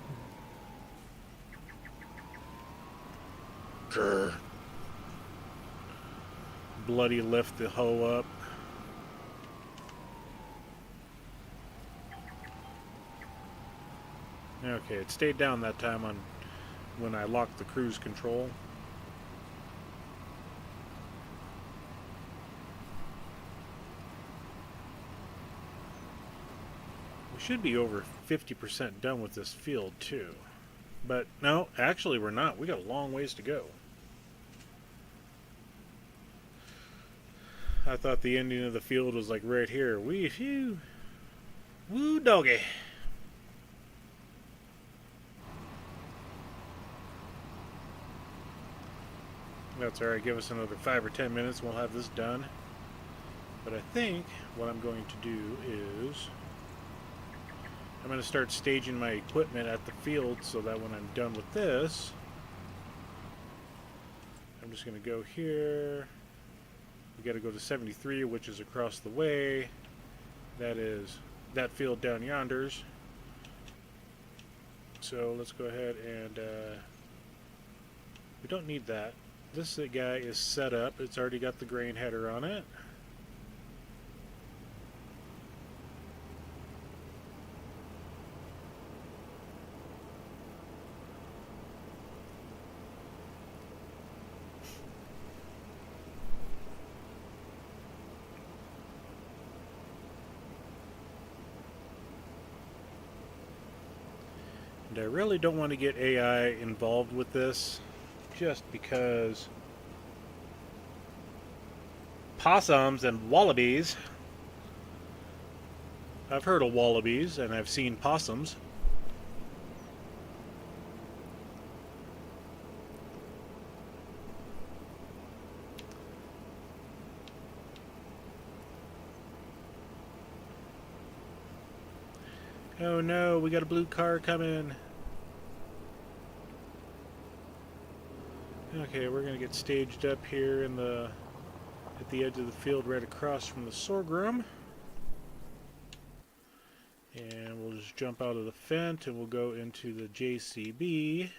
Grr. Bloody lift the hoe up. Okay, it stayed down that time on when I locked the cruise control. We should be over 50% done with this field too. But no, actually we're not. We got a long ways to go. I thought the ending of the field was like right here. Woo doggy. That's alright, give us another 5 or 10 minutes and we'll have this done. But I think what I'm going to do is I'm going to start staging my equipment at the field so that when I'm done with this, I'm just going to go here. We got to go to 73, which is across the way. That is that field down yonders. So let's go ahead and we don't need that. This guy is set up. It's already got the grain header on it. And I really don't want to get AI involved with this, just because possums and wallabies. I've heard of wallabies and I've seen possums. Oh no, we got a blue car coming. Okay, we're gonna get staged up here in at the edge of the field right across from the sorghum. And we'll just jump out of the fence and we'll go into the JCB.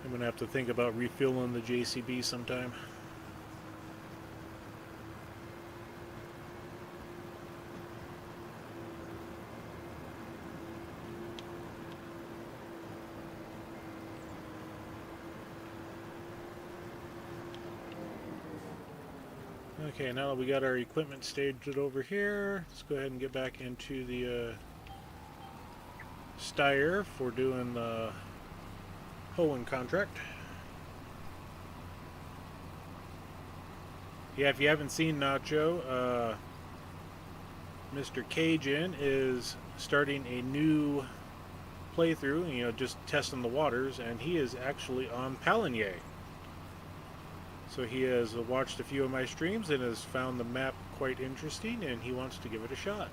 I'm going to have to think about refueling the JCB sometime. Okay, now that we got our equipment staged over here, let's go ahead and get back into the Steyr for doing the hoeing contract. Yeah, if you haven't seen Nacho, Mr. Cajun is starting a new playthrough, you know, just testing the waters, and he is actually on Pallegney. So he has watched a few of my streams and has found the map quite interesting, and he wants to give it a shot.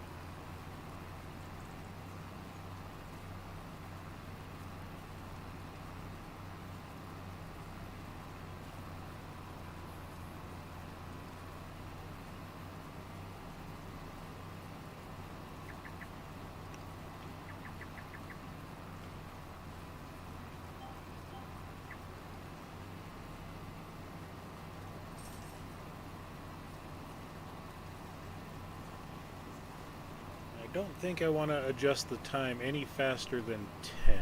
don't think I want to adjust the time any faster than 10.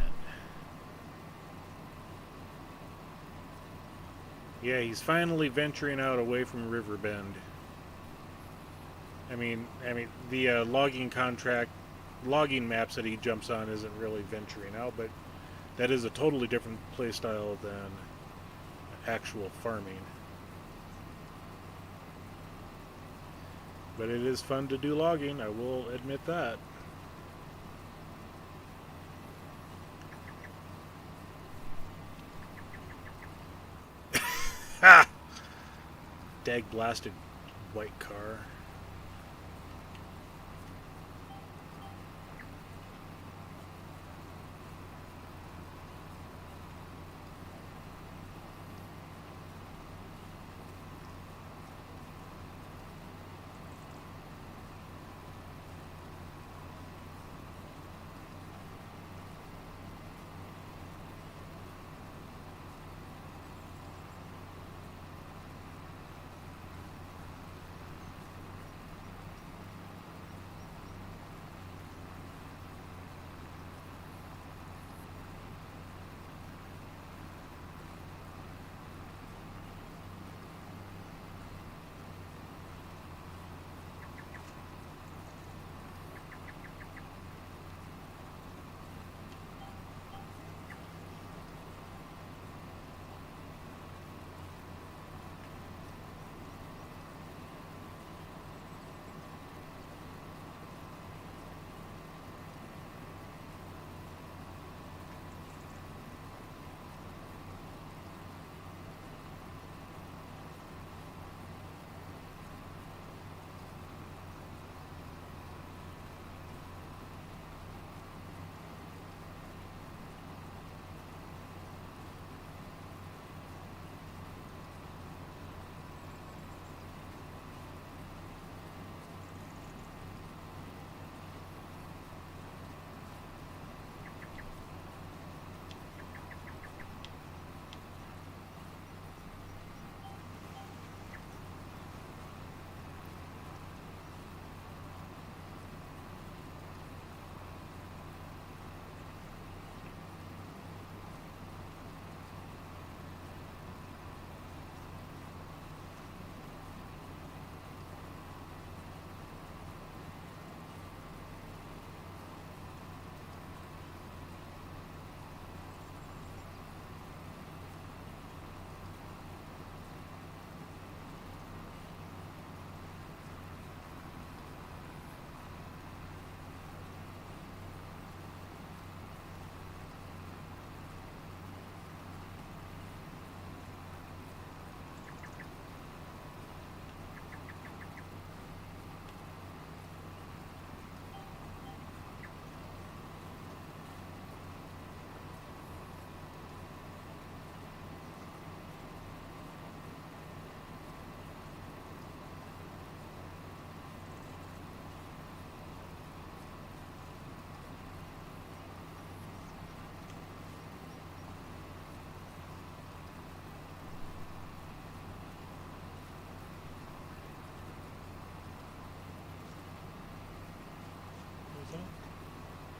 Yeah, he's finally venturing out away from Riverbend. I mean, the logging maps that he jumps on isn't really venturing out, but that is a totally different play style than actual farming. But it is fun to do logging, I will admit that. Ha! Dag blasted white car.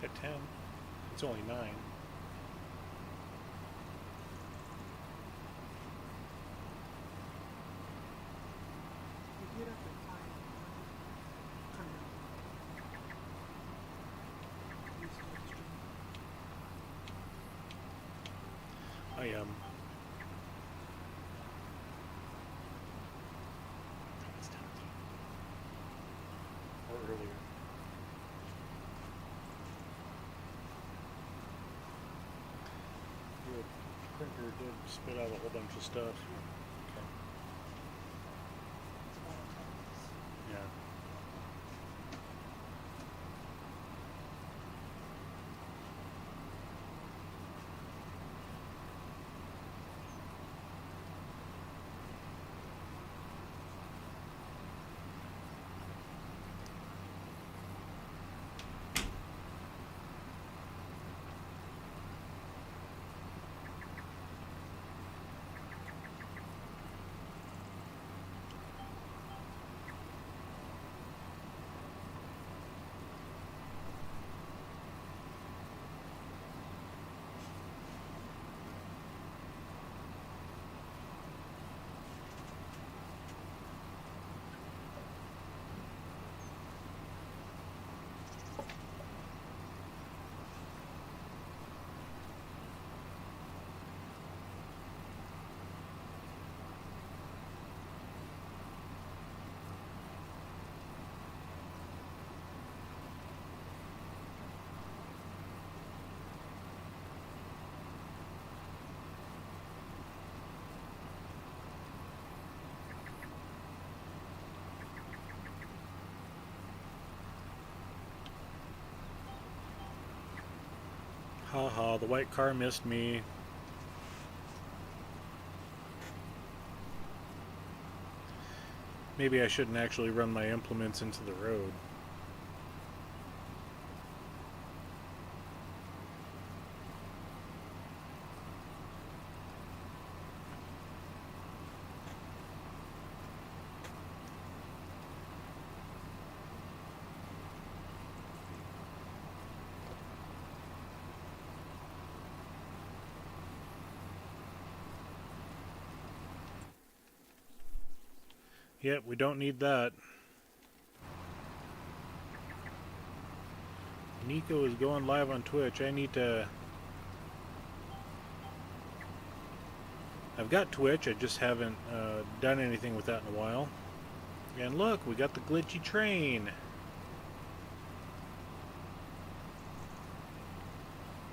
At 10. It's only 9. You get up at 5. Come out. You start streaming. I am. Or earlier. Your printer did spit out a whole bunch of stuff. Okay. It's about times. Yeah. Haha, the white car missed me. Maybe I shouldn't actually run my implements into the road. Yep, we don't need that. Nico is going live on Twitch. I need to... I've got Twitch, I just haven't done anything with that in a while. And look, we got the glitchy train.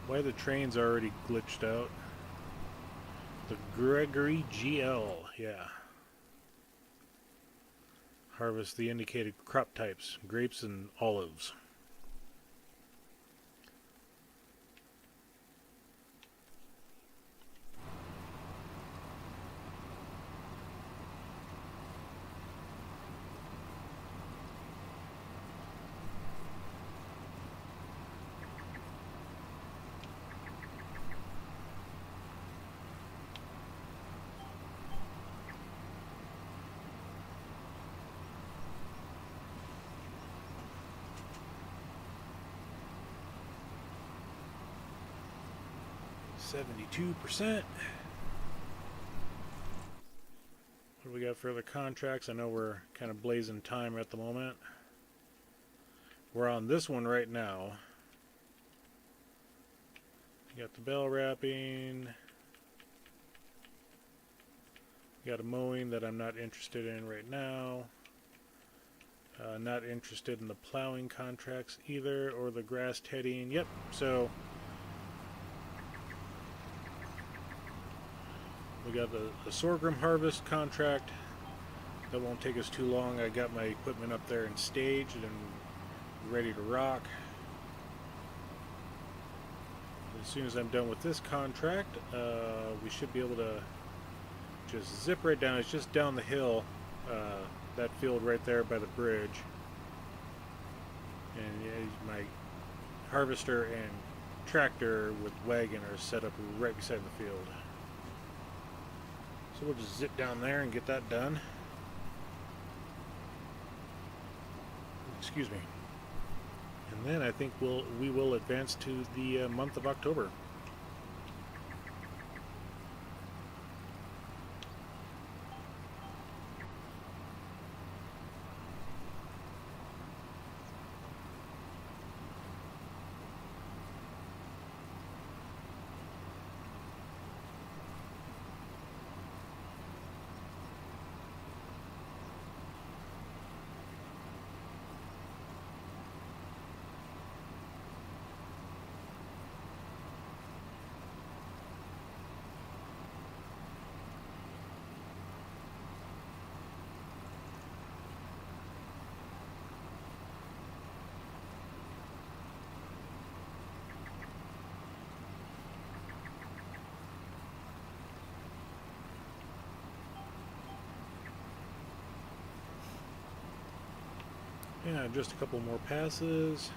Why the train's already glitched out? The Gregory GL, yeah. Harvest the indicated crop types, grapes and olives. %72%. What do we got for other contracts? I know we're kind of blazing time at the moment. We're on this one right now. We got the bell wrapping. We got a mowing that I'm not interested in right now. Not interested in the plowing contracts either, or the grass tedding. Yep, so we got the sorghum harvest contract. That won't take us too long. I got my equipment up there and staged and ready to rock. As soon as I'm done with this contract, we should be able to just zip right down. It's just down the hill, that field right there by the bridge. And my harvester and tractor with wagon are set up right beside the field. So we'll just zip down there and get that done. Excuse me. And then I think we will advance to the month of October. Yeah, just a couple more passes.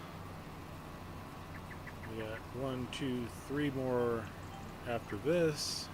We got 1, 2, 3 more after this.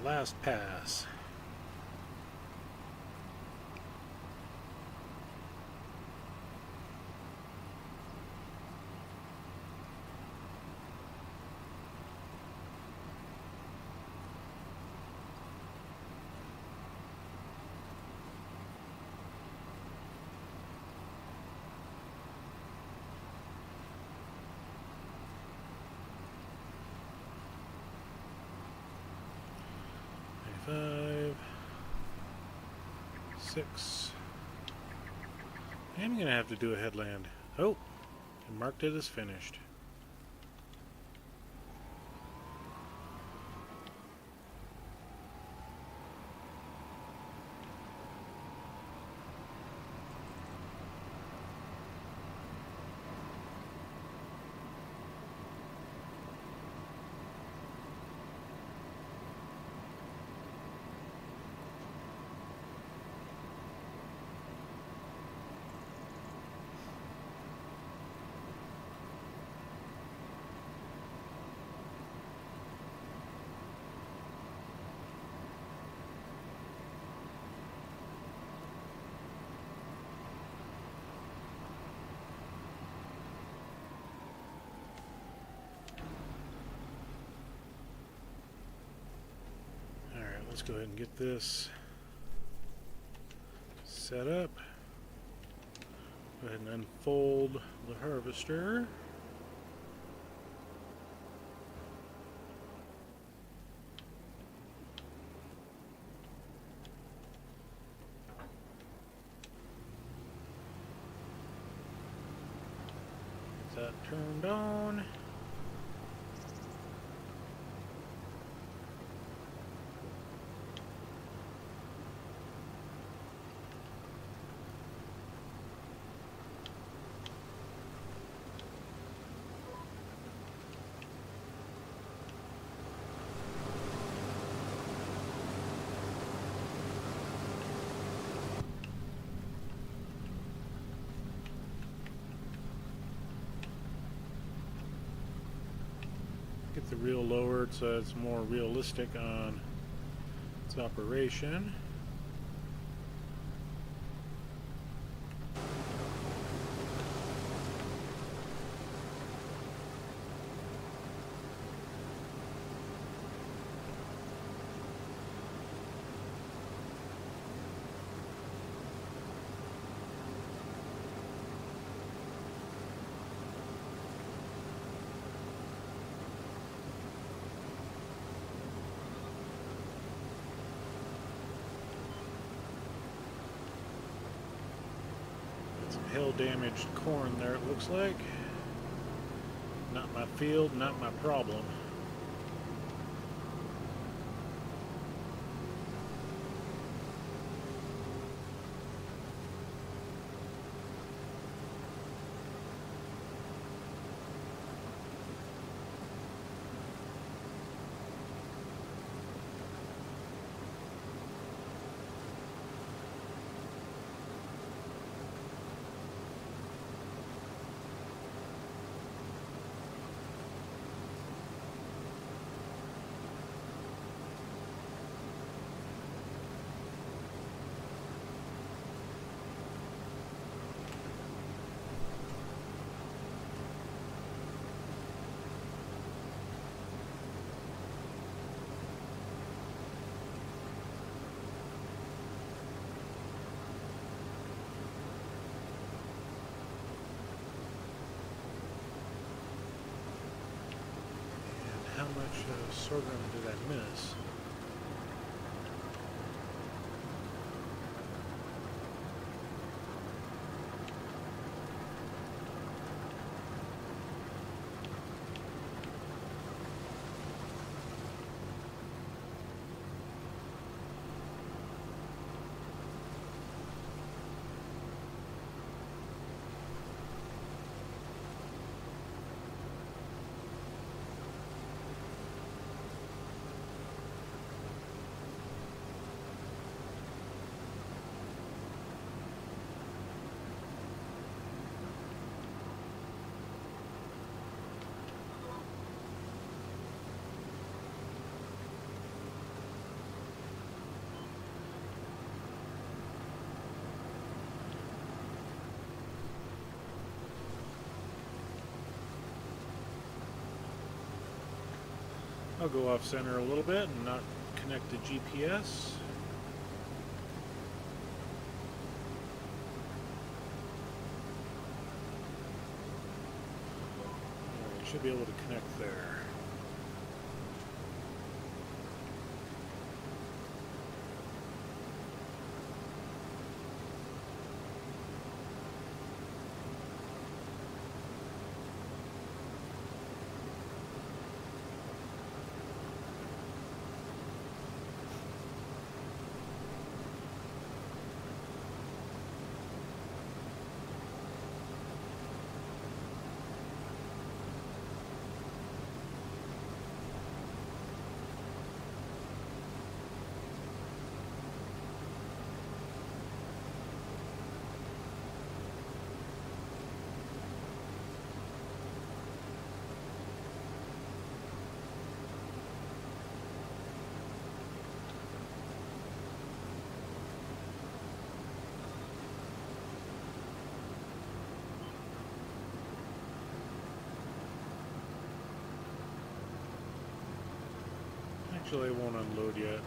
Last pass. Five, 6. I'm gonna have to do a headland. Oh, I marked it as finished. Let's go ahead and get this set up. Go ahead and unfold the harvester. Get that turned on. Get the reel lowered so it's more realistic on its operation. Hail damaged corn there, it looks like. Not my field, not my problem. How much sorghum did I miss? I'll go off center a little bit and not connect to GPS. Should be able to connect there. Actually, it won't unload yet.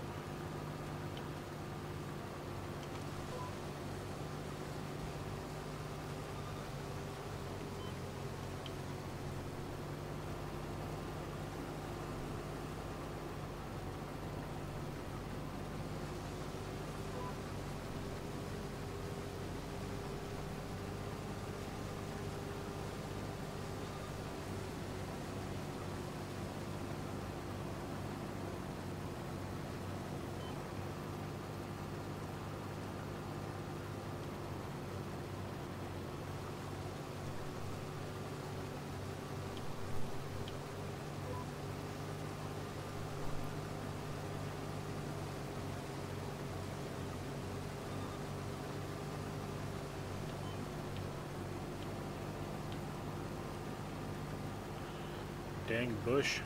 Dang bush.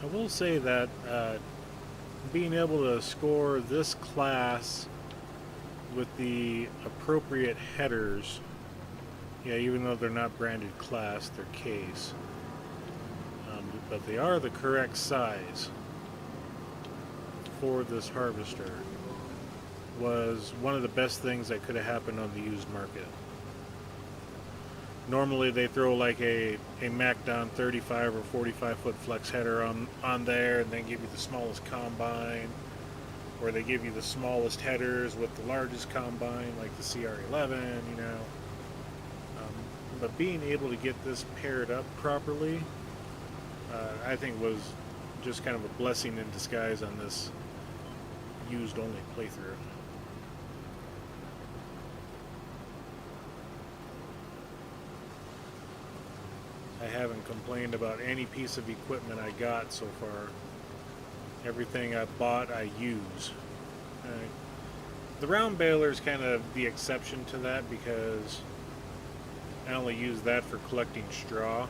I will say that being able to score this class with the appropriate headers, yeah, even though they're not branded class, they're case, but they are the correct size for this harvester, was one of the best things that could have happened on the used market. Normally they throw like a Mac down 35 or 45 foot flex header on there and then give you the smallest combine. or they give you the smallest headers with the largest combine, like the CR11, you know. But being able to get this paired up properly, I think was just kind of a blessing in disguise on this used only playthrough. I haven't complained about any piece of equipment I got so far. Everything I bought, I use. The round baler is kind of the exception to that because I only use that for collecting straw.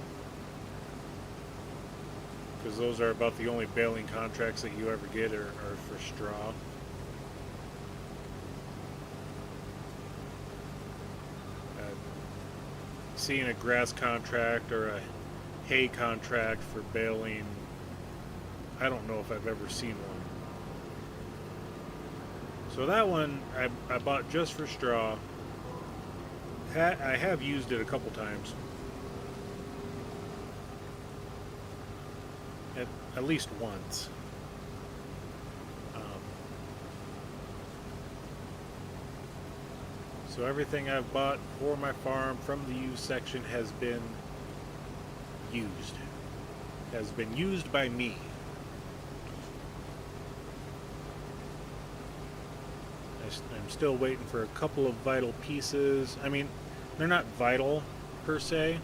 Because those are about the only baling contracts that you ever get are for straw. Seeing a grass contract or a hay contract for baling, I don't know if I've ever seen one. So that one I bought just for straw. I have used it a couple times. At least once. So everything I've bought for my farm from the used section has been used. Has been used by me. I'm still waiting for a couple of vital pieces. I mean, they're not vital per se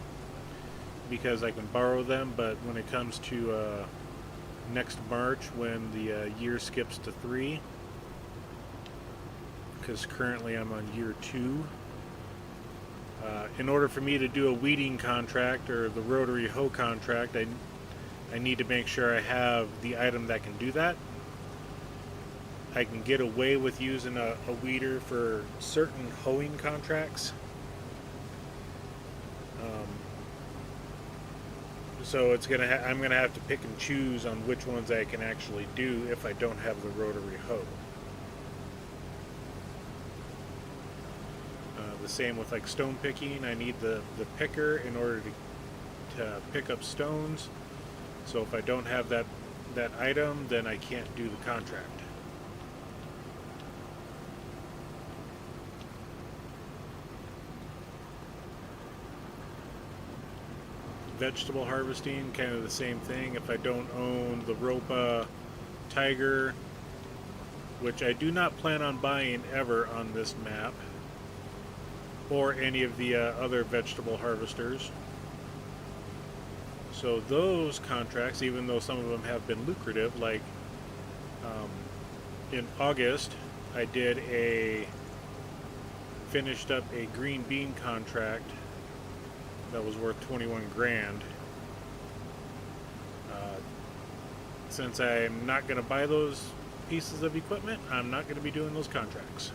because I can borrow them, but when it comes to next March when the year skips to 3, because currently I'm on year 2, in order for me to do a weeding contract or the rotary hoe contract, I need to make sure I have the item that can do that. I can get away with using a weeder for certain hoeing contracts. So I'm gonna have to pick and choose on which ones I can actually do if I don't have the rotary hoe. The same with like stone picking. I need the picker in order to pick up stones. So if I don't have that item, then I can't do the contract. Vegetable harvesting, kind of the same thing. If I don't own the Ropa Tiger, which I do not plan on buying ever on this map, or any of the other vegetable harvesters. So those contracts, even though some of them have been lucrative, like in August, I finished up a green bean contract that was worth 21 grand. Since I'm not going to buy those pieces of equipment, I'm not going to be doing those contracts.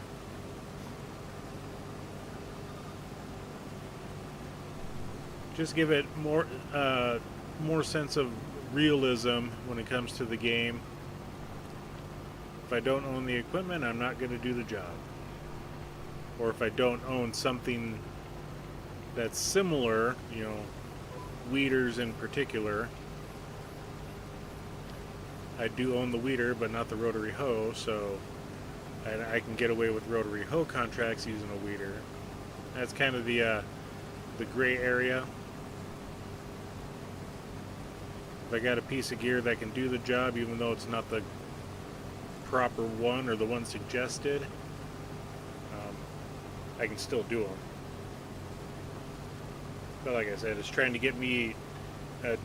Just give it more sense of realism when it comes to the game. If I don't own the equipment, I'm not going to do the job. Or if I don't own something that's similar, you know, weeders in particular. I do own the weeder, but not the rotary hoe, so I can get away with rotary hoe contracts using a weeder. That's kind of the gray area. If I got a piece of gear that can do the job, even though it's not the proper one or the one suggested, I can still do them. But like I said, it's trying to get me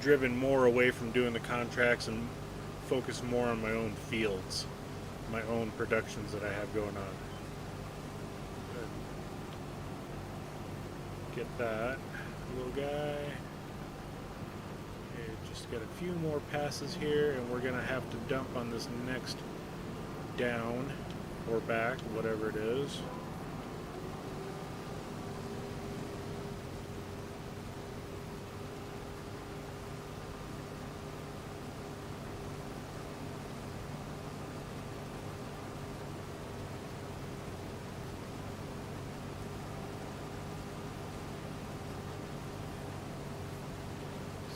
driven more away from doing the contracts and focus more on my own fields, my own productions that I have going on. Get that little guy. Okay, just got a few more passes here, and we're gonna have to dump on this next down or back, whatever it is.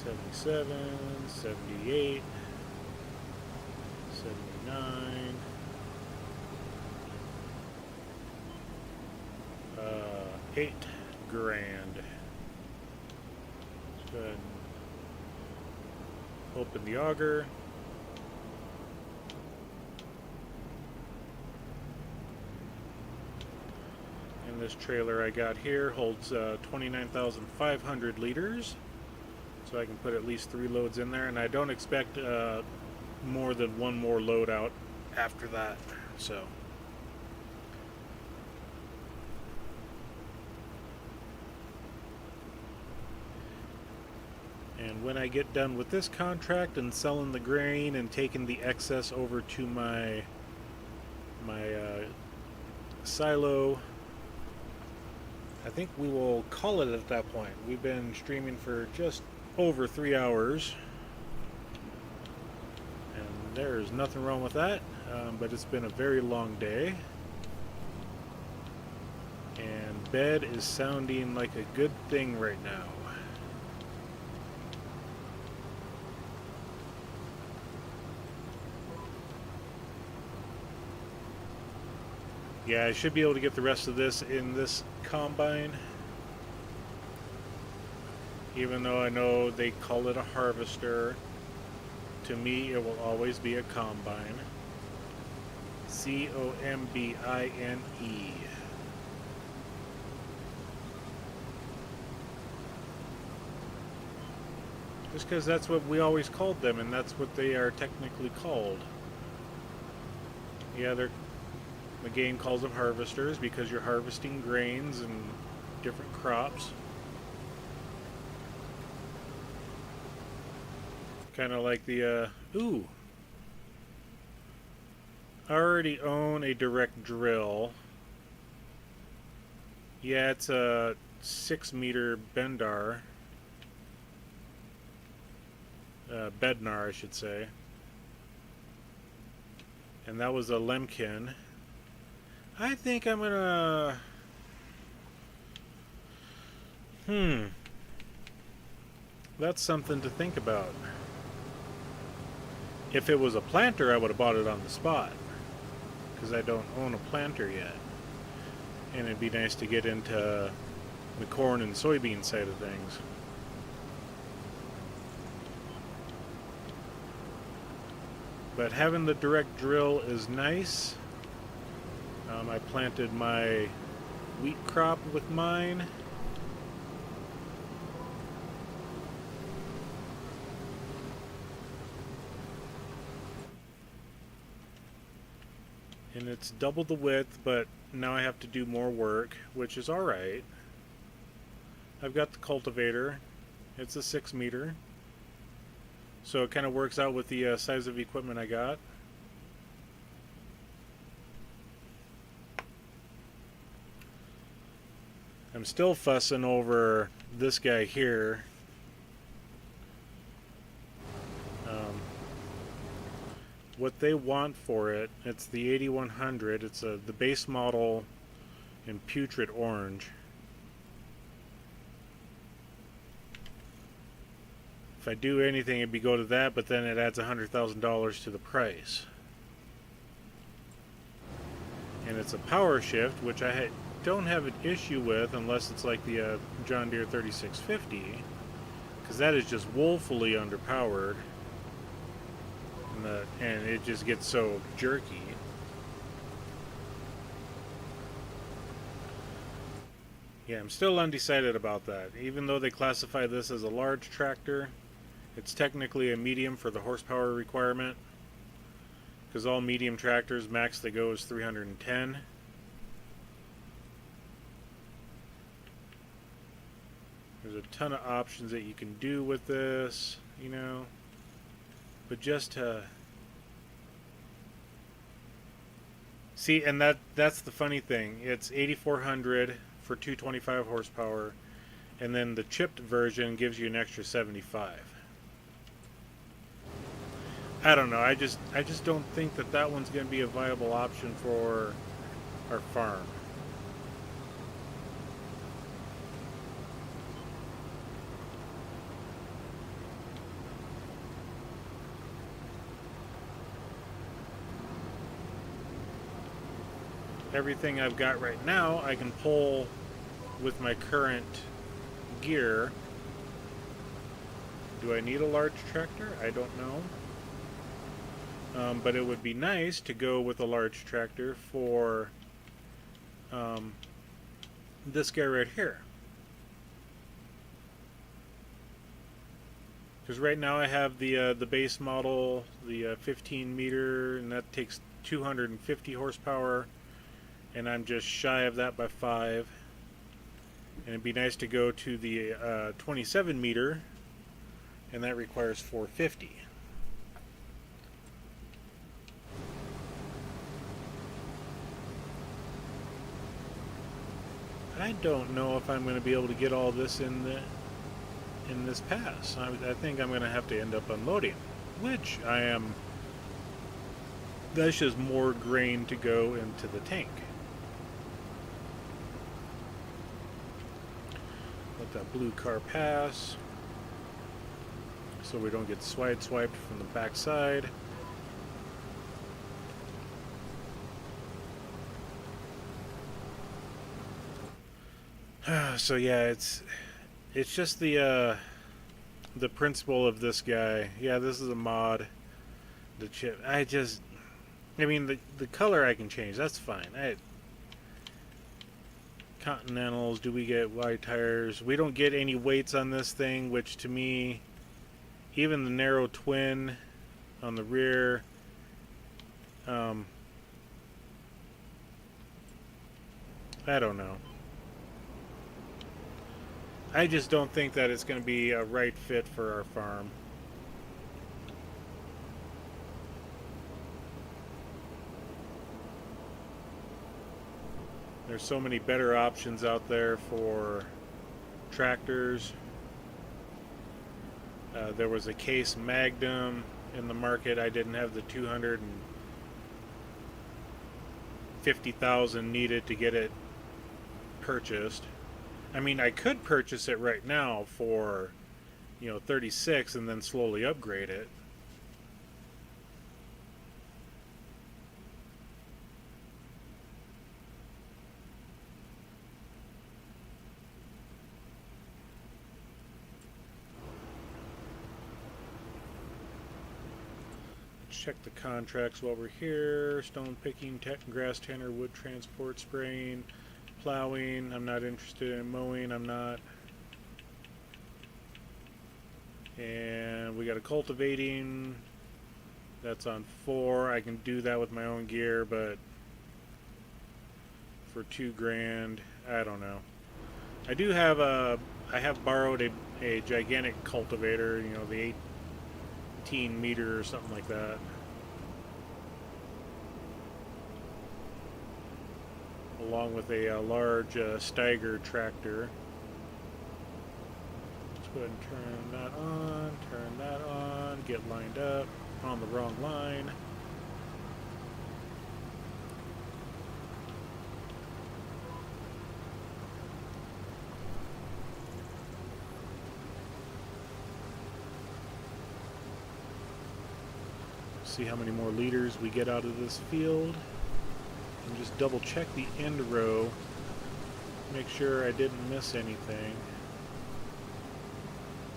'77, '78, '79, $8,000. Let's go ahead and open the auger. And this trailer I got here holds 29,500 liters. So I can put at least 3 loads in there, and I don't expect more than one more load out after that. So and when I get done with this contract and selling the grain and taking the excess over to my silo, I think we will call it at that point. We've been streaming for just over 3 hours, and there's nothing wrong with that, but it's been a very long day, and bed is sounding like a good thing right now. Yeah, I should be able to get the rest of this in this combine, even though I know they call it a harvester. To me, it will always be a combine. Combine. Just because that's what we always called them, and that's what they are technically called. Yeah, the game calls them harvesters because you're harvesting grains and different crops. Kind of like the, ooh. I already own a direct drill. Yeah, it's a 6-meter Bednar, I should say. And that was a Lemkin. I think I'm gonna... That's something to think about. If it was a planter, I would have bought it on the spot, because I don't own a planter yet. And it'd be nice to get into the corn and soybean side of things. But having the direct drill is nice. I planted my wheat crop with mine. And it's double the width, but now I have to do more work, which is alright. I've got the cultivator. It's a 6-meter. So it kind of works out with the size of equipment I got. I'm still fussing over this guy here. What they want for it, it's the 8100. It's the base model in putrid orange. If I do anything, it'd be go to that, but then it adds $100,000 to the price. And it's a power shift, which I don't have an issue with unless it's like the John Deere 3650, because that is just woefully underpowered, and it just gets so jerky. Yeah, I'm still undecided about that. Even though they classify this as a large tractor, it's technically a medium for the horsepower requirement, because all medium tractors max they go is 310. There's a ton of options that you can do with this, you know, but just to see, and that's the funny thing. It's 8,400 for 225 horsepower, and then the chipped version gives you an extra 75. I don't know. I just don't think that one's going to be a viable option for our farm. Everything I've got right now, I can pull with my current gear. Do I need a large tractor? I don't know. But it would be nice to go with a large tractor for this guy right here. Because right now I have the base model, the 15 meter, and that takes 250 horsepower, and I'm just shy of that by 5. And it'd be nice to go to the 27 meter, and that requires 450. I don't know if I'm going to be able to get all this in this pass. I think I'm going to have to end up unloading, which I am. That's just more grain to go into the tank. Let that blue car pass so we don't get swiped from the backside. So yeah, it's just the principle of this guy. Yeah, this is a mod. The chip. I mean the color I can change. That's fine. Continentals. Do we get wide tires? We don't get any weights on this thing, which to me, even the narrow twin on the rear. I don't know. I just don't think that it's going to be a right fit for our farm. There's so many better options out there for tractors. There was a Case Magnum in the market. I didn't have the 250,000 needed to get it purchased. I mean, I could purchase it right now for, 36 and then slowly upgrade it. Check the contracts while we're here. Stone picking, grass tanner, wood transport, spraying, plowing. I'm not interested in mowing. I'm not. And we got a cultivating. That's on 4. I can do that with my own gear, but for $2,000, I don't know. I do have I have borrowed a gigantic cultivator. The 18 meter or something like that. Along with a large Steiger tractor. Let's go ahead and turn that on, get lined up on the wrong line. See how many more liters we get out of this field. And just double check the end row. Make sure I didn't miss anything.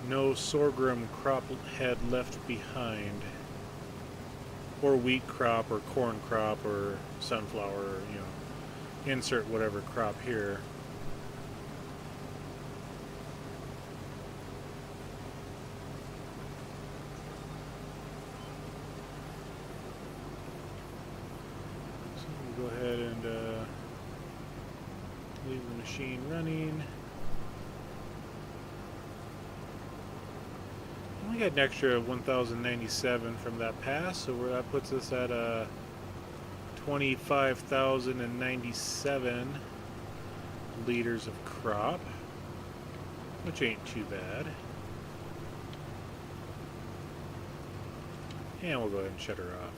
No sorghum crop head left behind. Or wheat crop or corn crop or sunflower, insert whatever crop here. Go ahead and leave the machine running. We got an extra 1,097 from that pass, so that puts us at 25,097 liters of crop, which ain't too bad. And we'll go ahead and shut her off.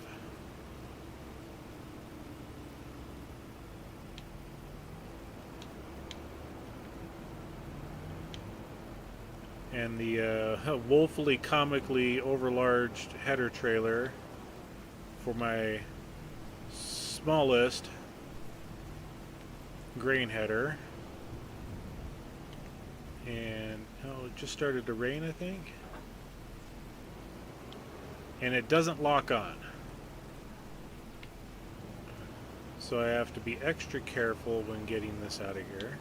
And the woefully comically overlarge header trailer for my smallest grain header. And oh, it just started to rain, I think. And it doesn't lock on. So I have to be extra careful when getting this out of here.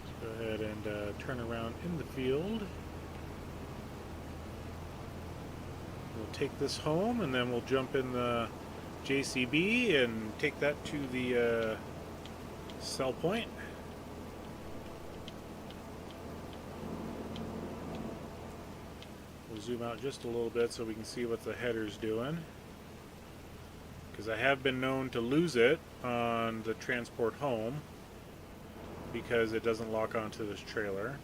Let's go ahead and turn around in the field. We'll take this home and then we'll jump in the JCB and take that to the sell point. We'll zoom out just a little bit so we can see what the header's doing, because I have been known to lose it on the transport home because it doesn't lock onto this trailer.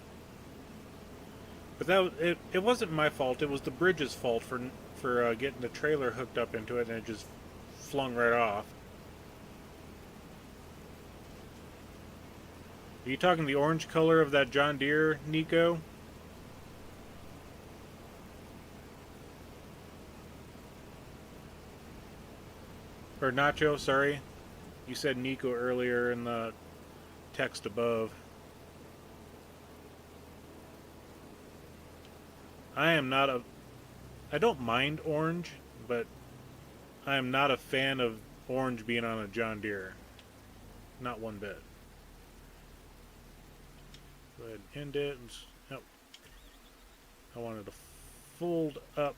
But that it wasn't my fault. It was the bridge's fault for getting the trailer hooked up into it, and it just flung right off. Are you talking the orange color of that John Deere, Nico? Or Nacho, sorry. You said Nico earlier in the text above. I don't mind orange, but I am not a fan of orange being on a John Deere. Not one bit. Go ahead and end it. Nope. I wanted to fold up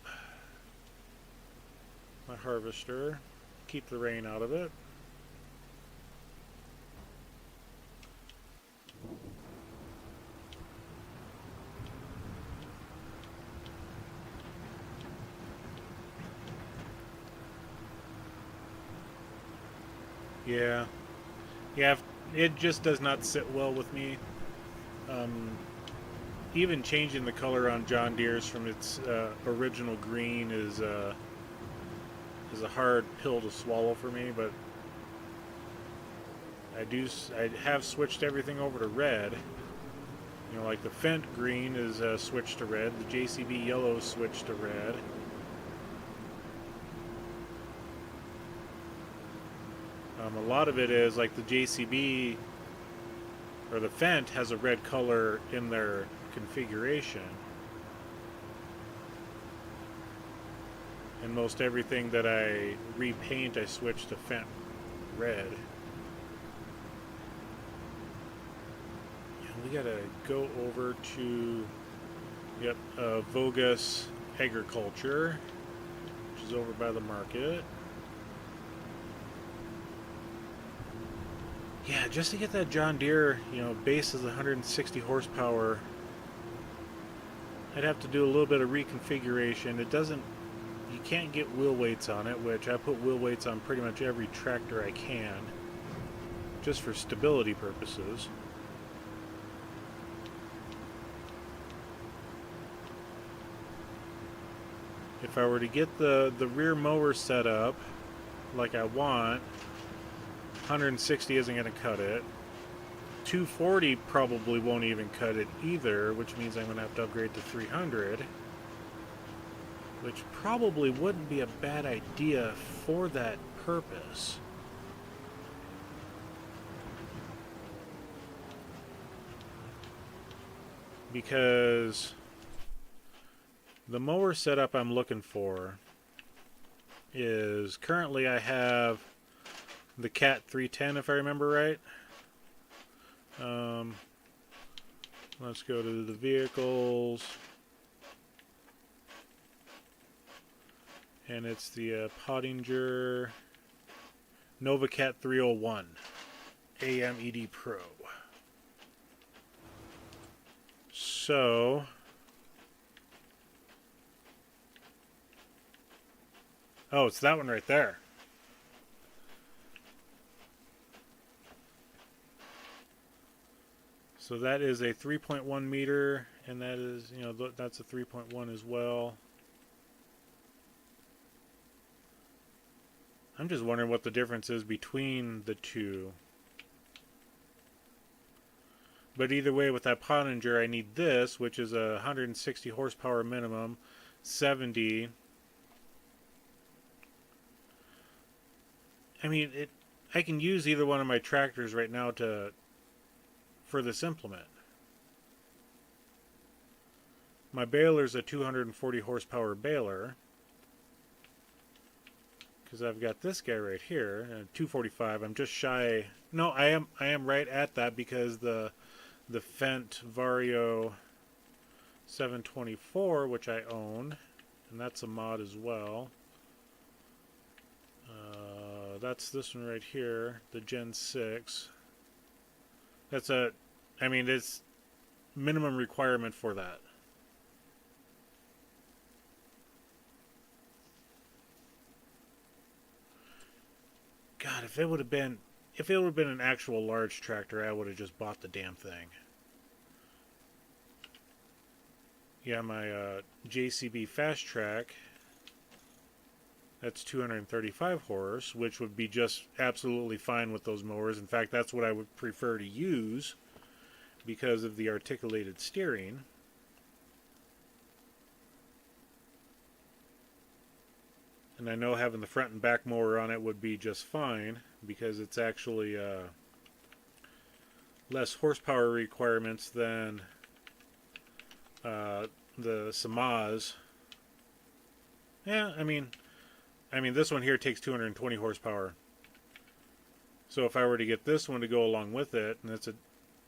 my harvester, keep the rain out of it. Yeah, it just does not sit well with me. Even changing the color on John Deere's from its original green is a hard pill to swallow for me. But I have switched everything over to red. You know, like the Fendt green is switched to red. The JCB yellow is switched to red. A lot of it is like the JCB or the Fendt has a red color in their configuration, and most everything that I repaint I switch to Fendt red. And we gotta go over to Vogus Agriculture, which is over by the market. Yeah, just to get that John Deere, base is 160 horsepower, I'd have to do a little bit of reconfiguration. You can't get wheel weights on it, which I put wheel weights on pretty much every tractor I can, just for stability purposes. If I were to get the rear mower set up like I want, 160 isn't going to cut it. 240 probably won't even cut it either, which means I'm going to have to upgrade to 300, which probably wouldn't be a bad idea for that purpose. Because the mower setup I'm looking for is, currently I have the Cat 310, if I remember right. Let's go to the vehicles, and it's the Pottinger Nova Cat 301 AMED Pro. So, oh, it's that one right there. So that is a 3.1 meter, and that is, that's a 3.1 as well. I'm just wondering what the difference is between the two. But either way, with that Pottinger, I need this, which is a 160 horsepower minimum, 70. I mean, I can use either one of my tractors right now for this implement. My baler's a 240 horsepower baler, because I've got this guy right here, 245. I'm just shy. No, I am right at that, because the Fendt Vario 724, which I own, and that's a mod as well. That's this one right here, the Gen 6. That's it's minimum requirement for that. God, if it would have been an actual large tractor, I would have just bought the damn thing. Yeah, my JCB Fast Track, that's 235 horse, which would be just absolutely fine with those mowers. In fact, that's what I would prefer to use because of the articulated steering. And I know having the front and back mower on it would be just fine, because it's actually less horsepower requirements than the Samaz. Yeah, I mean this one here takes 220 horsepower. So if I were to get this one to go along with it, and it's a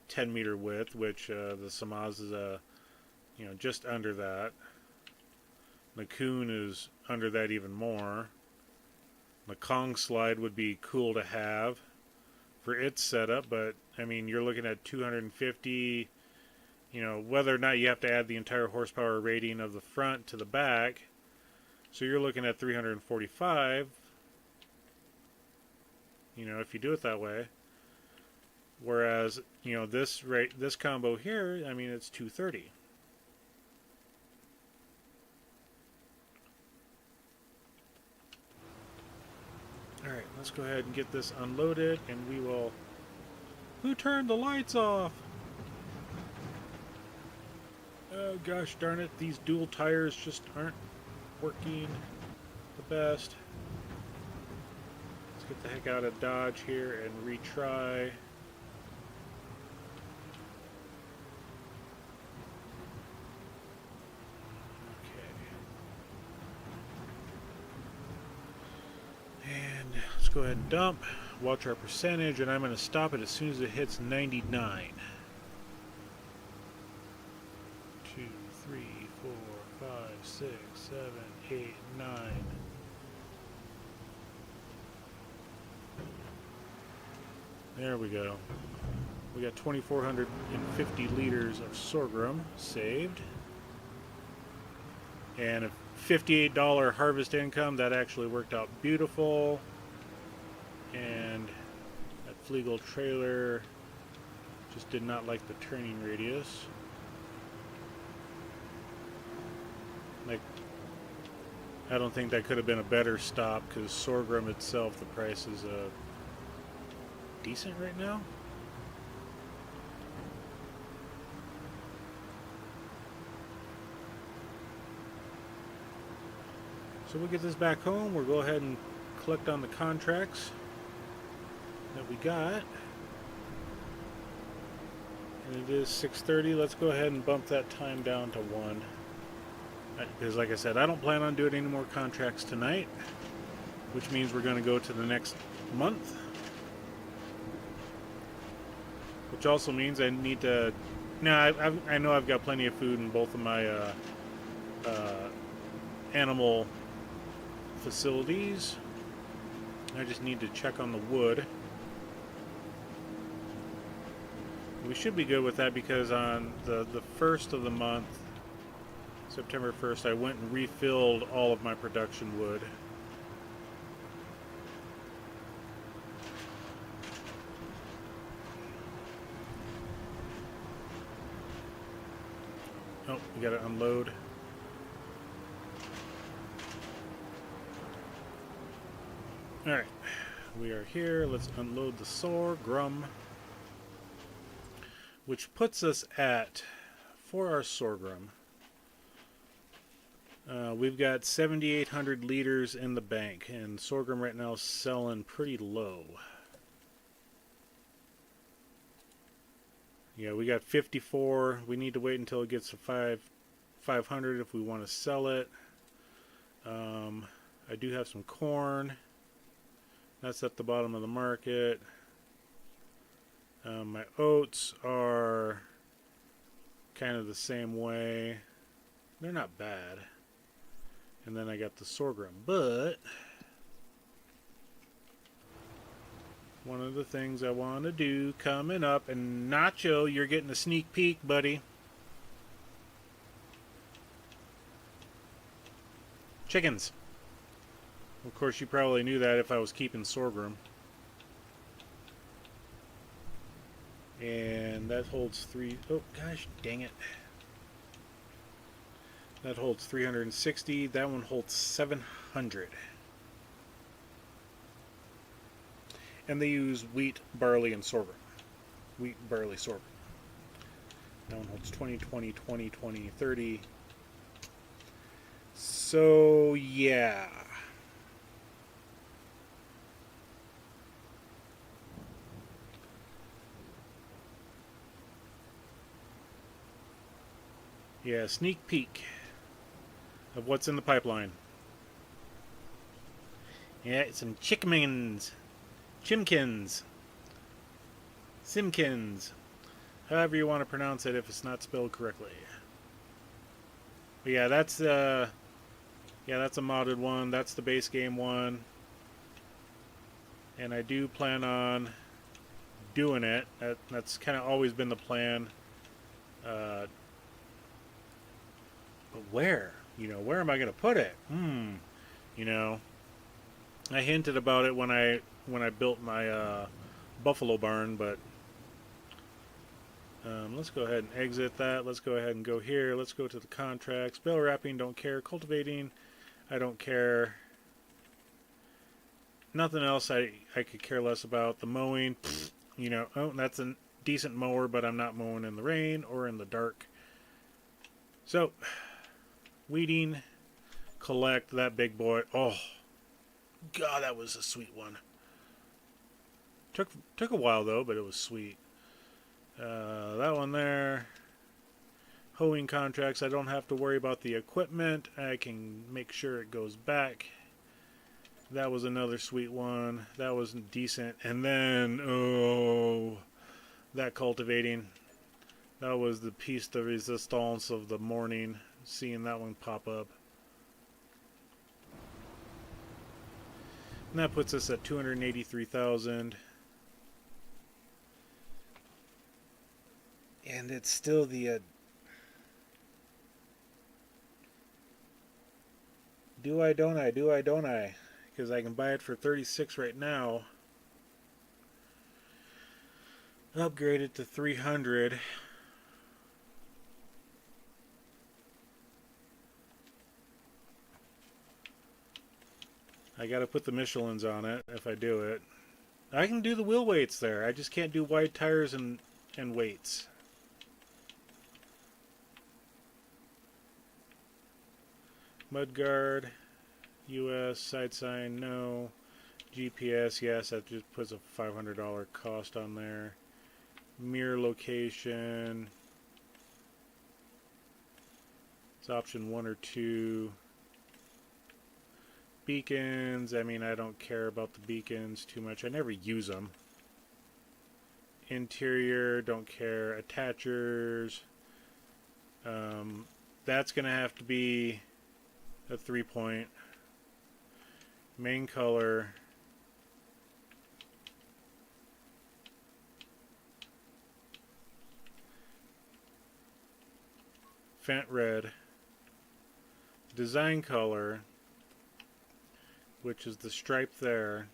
10 meter width, which the Samaz is just under that. The Kuhn is under that even more. The Kong slide would be cool to have for its setup, but I mean, you're looking at 250, whether or not you have to add the entire horsepower rating of the front to the back. So you're looking at 345, if you do it that way. Whereas, this combo here, I mean, it's 230. Alright, let's go ahead and get this unloaded, and we will... Who turned the lights off? Oh gosh darn it, these dual tires just aren't working the best. Let's get the heck out of Dodge here and retry. Go ahead and dump, watch our percentage, and I'm going to stop it as soon as it hits 99. 2, 3, 4, 5, 6, 7, 8, 9. There we go. We got 2,450 liters of sorghum saved. And a $58 harvest income, that actually worked out beautiful. And that Flegel trailer just did not like the turning radius. I don't think that could have been a better stop, because sorghum itself, the price is decent right now. So we'll get this back home. We'll go ahead and collect on the contracts that we got. And it is 6:30. Let's go ahead and bump that time down to 1. Because like I said, I don't plan on doing any more contracts tonight, which means we're going to go to the next month. Which also means I need to... Now, I know I've got plenty of food in both of my animal facilities. I just need to check on the wood. We should be good with that, because on the 1st of the month, September 1st, I went and refilled all of my production wood. Oh, we gotta unload. Alright, we are here. Let's unload the sorghum, which puts us at, for our sorghum, we've got 7,800 liters in the bank, and sorghum right now is selling pretty low. Yeah, we got 54. We need to wait until it gets to 500 if we want to sell it. I do have some corn. That's at the bottom of the market. My oats are kind of the same way. They're not bad. And then I got the sorghum. But one of the things I want to do coming up, and Nacho, you're getting a sneak peek, buddy. Chickens. Of course, you probably knew that if I was keeping sorghum. And that holds three. Oh, gosh, dang it. That holds 360. That one holds 700. And they use wheat, barley, and sorghum. Wheat, barley, sorghum. That one holds 20, 20, 20, 20, 30. So, yeah. Yeah, sneak peek of what's in the pipeline. Yeah, some chickmins, chimkins, simkins, however you want to pronounce it if it's not spelled correctly. But yeah, that's a modded one. That's the base game one, and I do plan on doing it. That's kind of always been the plan. But where? Where am I going to put it? I hinted about it when I built my buffalo barn, but let's go ahead and exit that. Let's go ahead and go here. Let's go to the contracts. Bale wrapping, don't care. Cultivating, I don't care. Nothing else I could care less about. The mowing, that's a decent mower, but I'm not mowing in the rain or in the dark. So, weeding, collect that big boy. Oh, God, that was a sweet one. Took a while though, but it was sweet. That one there. Hoeing contracts. I don't have to worry about the equipment. I can make sure it goes back. That was another sweet one. That was decent. And then, that cultivating. That was the piece de resistance of the morning. Seeing that one pop up. And that puts us at 283,000. And it's still the do I don't I because I can buy it for 36 right now. Upgrade it to 300. I gotta put the Michelins on it if I do it. I can do the wheel weights there. I just can't do wide tires and weights. Mudguard, US, side sign, no. GPS, yes, that just puts a $500 cost on there. Mirror location. It's option 1 or 2. Beacons, I mean, I don't care about the beacons too much. I never use them. Interior, don't care. Attachers. That's going to have to be a 3-point. Main color. Fent red. Design color, which is the stripe there.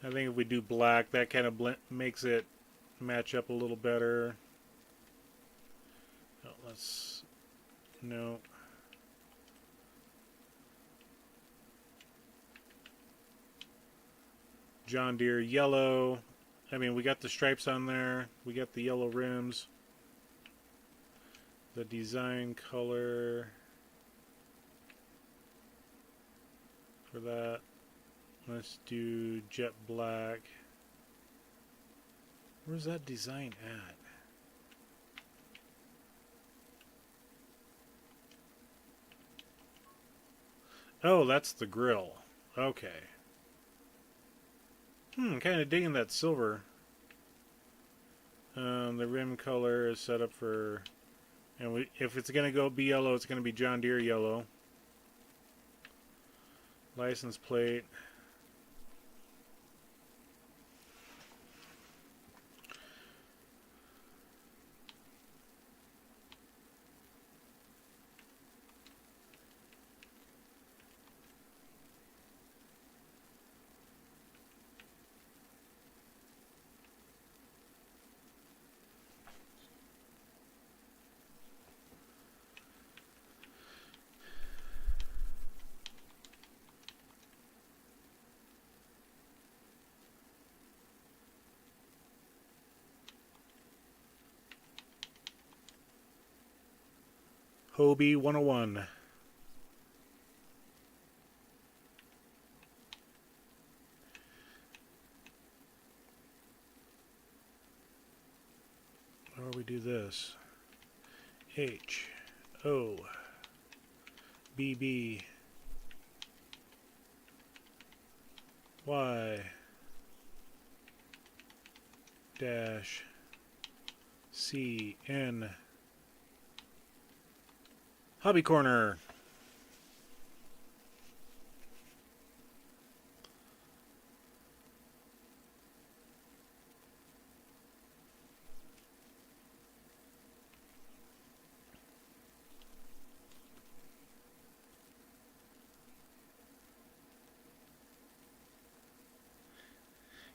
I think if we do black, that kind of makes it match up a little better. Oh, no. John Deere yellow. I mean, we got the stripes on there. We got the yellow rims. The design color for that. Let's do jet black. Where's that design at? Oh, that's the grill. Okay. Kind of digging that silver. The rim color is set up for, and if it's gonna be yellow, it's gonna be John Deere yellow. License plate. Hobie 101. How do we do this? H O B B Y dash C N Hobby Corner.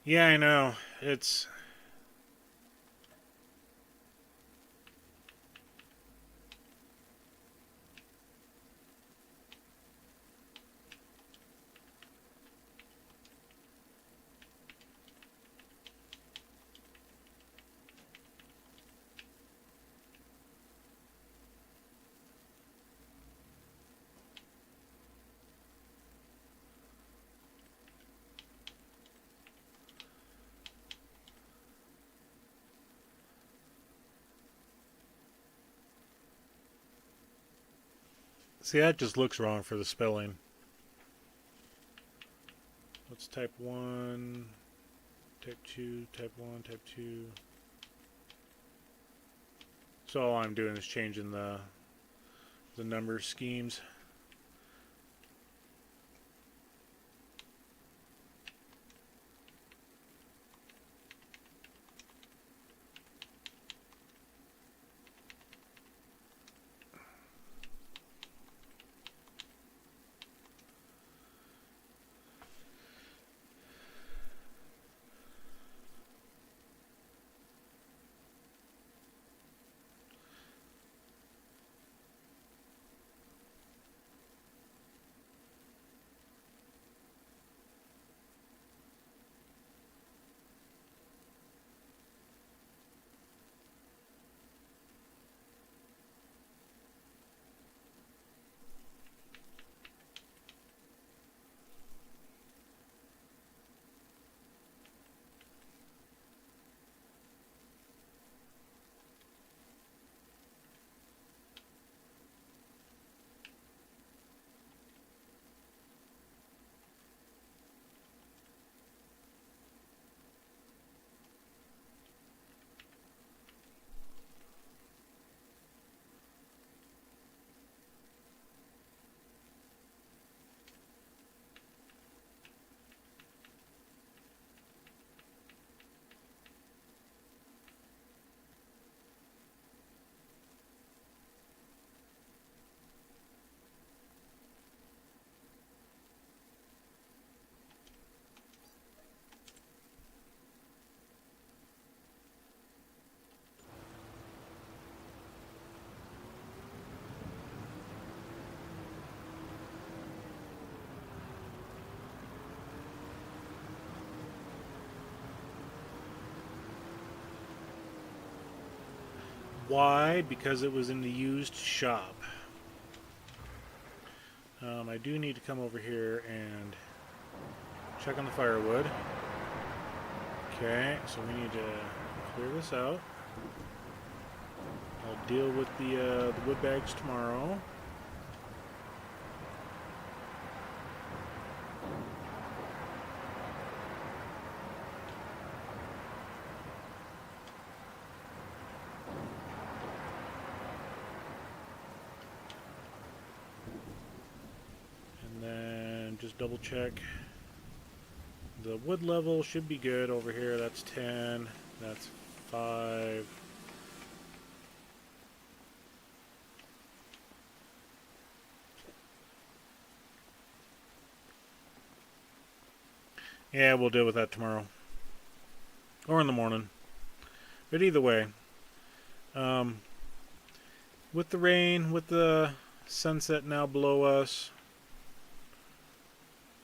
Yeah, I know. It's see, that just looks wrong for the spelling. Let's type 1, type 2, type 1, type 2. So all I'm doing is changing the number schemes. Why? Because it was in the used shop. I do need to come over here and check on the firewood. Okay, so we need to clear this out. I'll deal with the wood bags tomorrow. And then just double check. The wood level should be good over here. That's 10. That's 5. Yeah, we'll deal with that tomorrow. Or in the morning. But either way, with the rain, with the sunset now below us,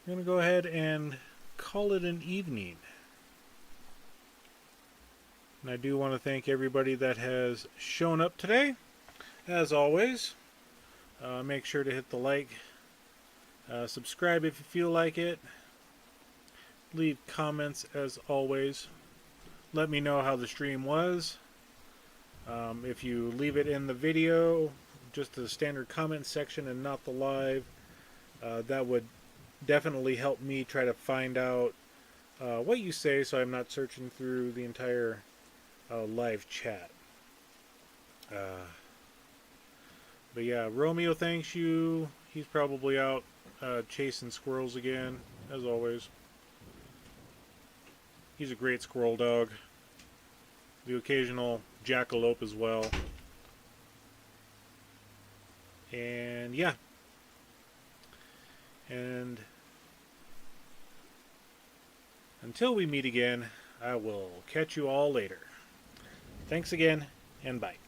I'm going to go ahead and call it an evening. And I do want to thank everybody that has shown up today. As always, make sure to hit the like, subscribe if you feel like it, leave comments as always. Let me know how the stream was. If you leave it in the video, just the standard comment section and not the live, that would definitely help me try to find out what you say, so I'm not searching through the entire live chat. But yeah, Romeo thanks you. He's probably out chasing squirrels again, as always. He's a great squirrel dog. The occasional jackalope as well. And yeah. And until we meet again, I will catch you all later. Thanks again, and bye.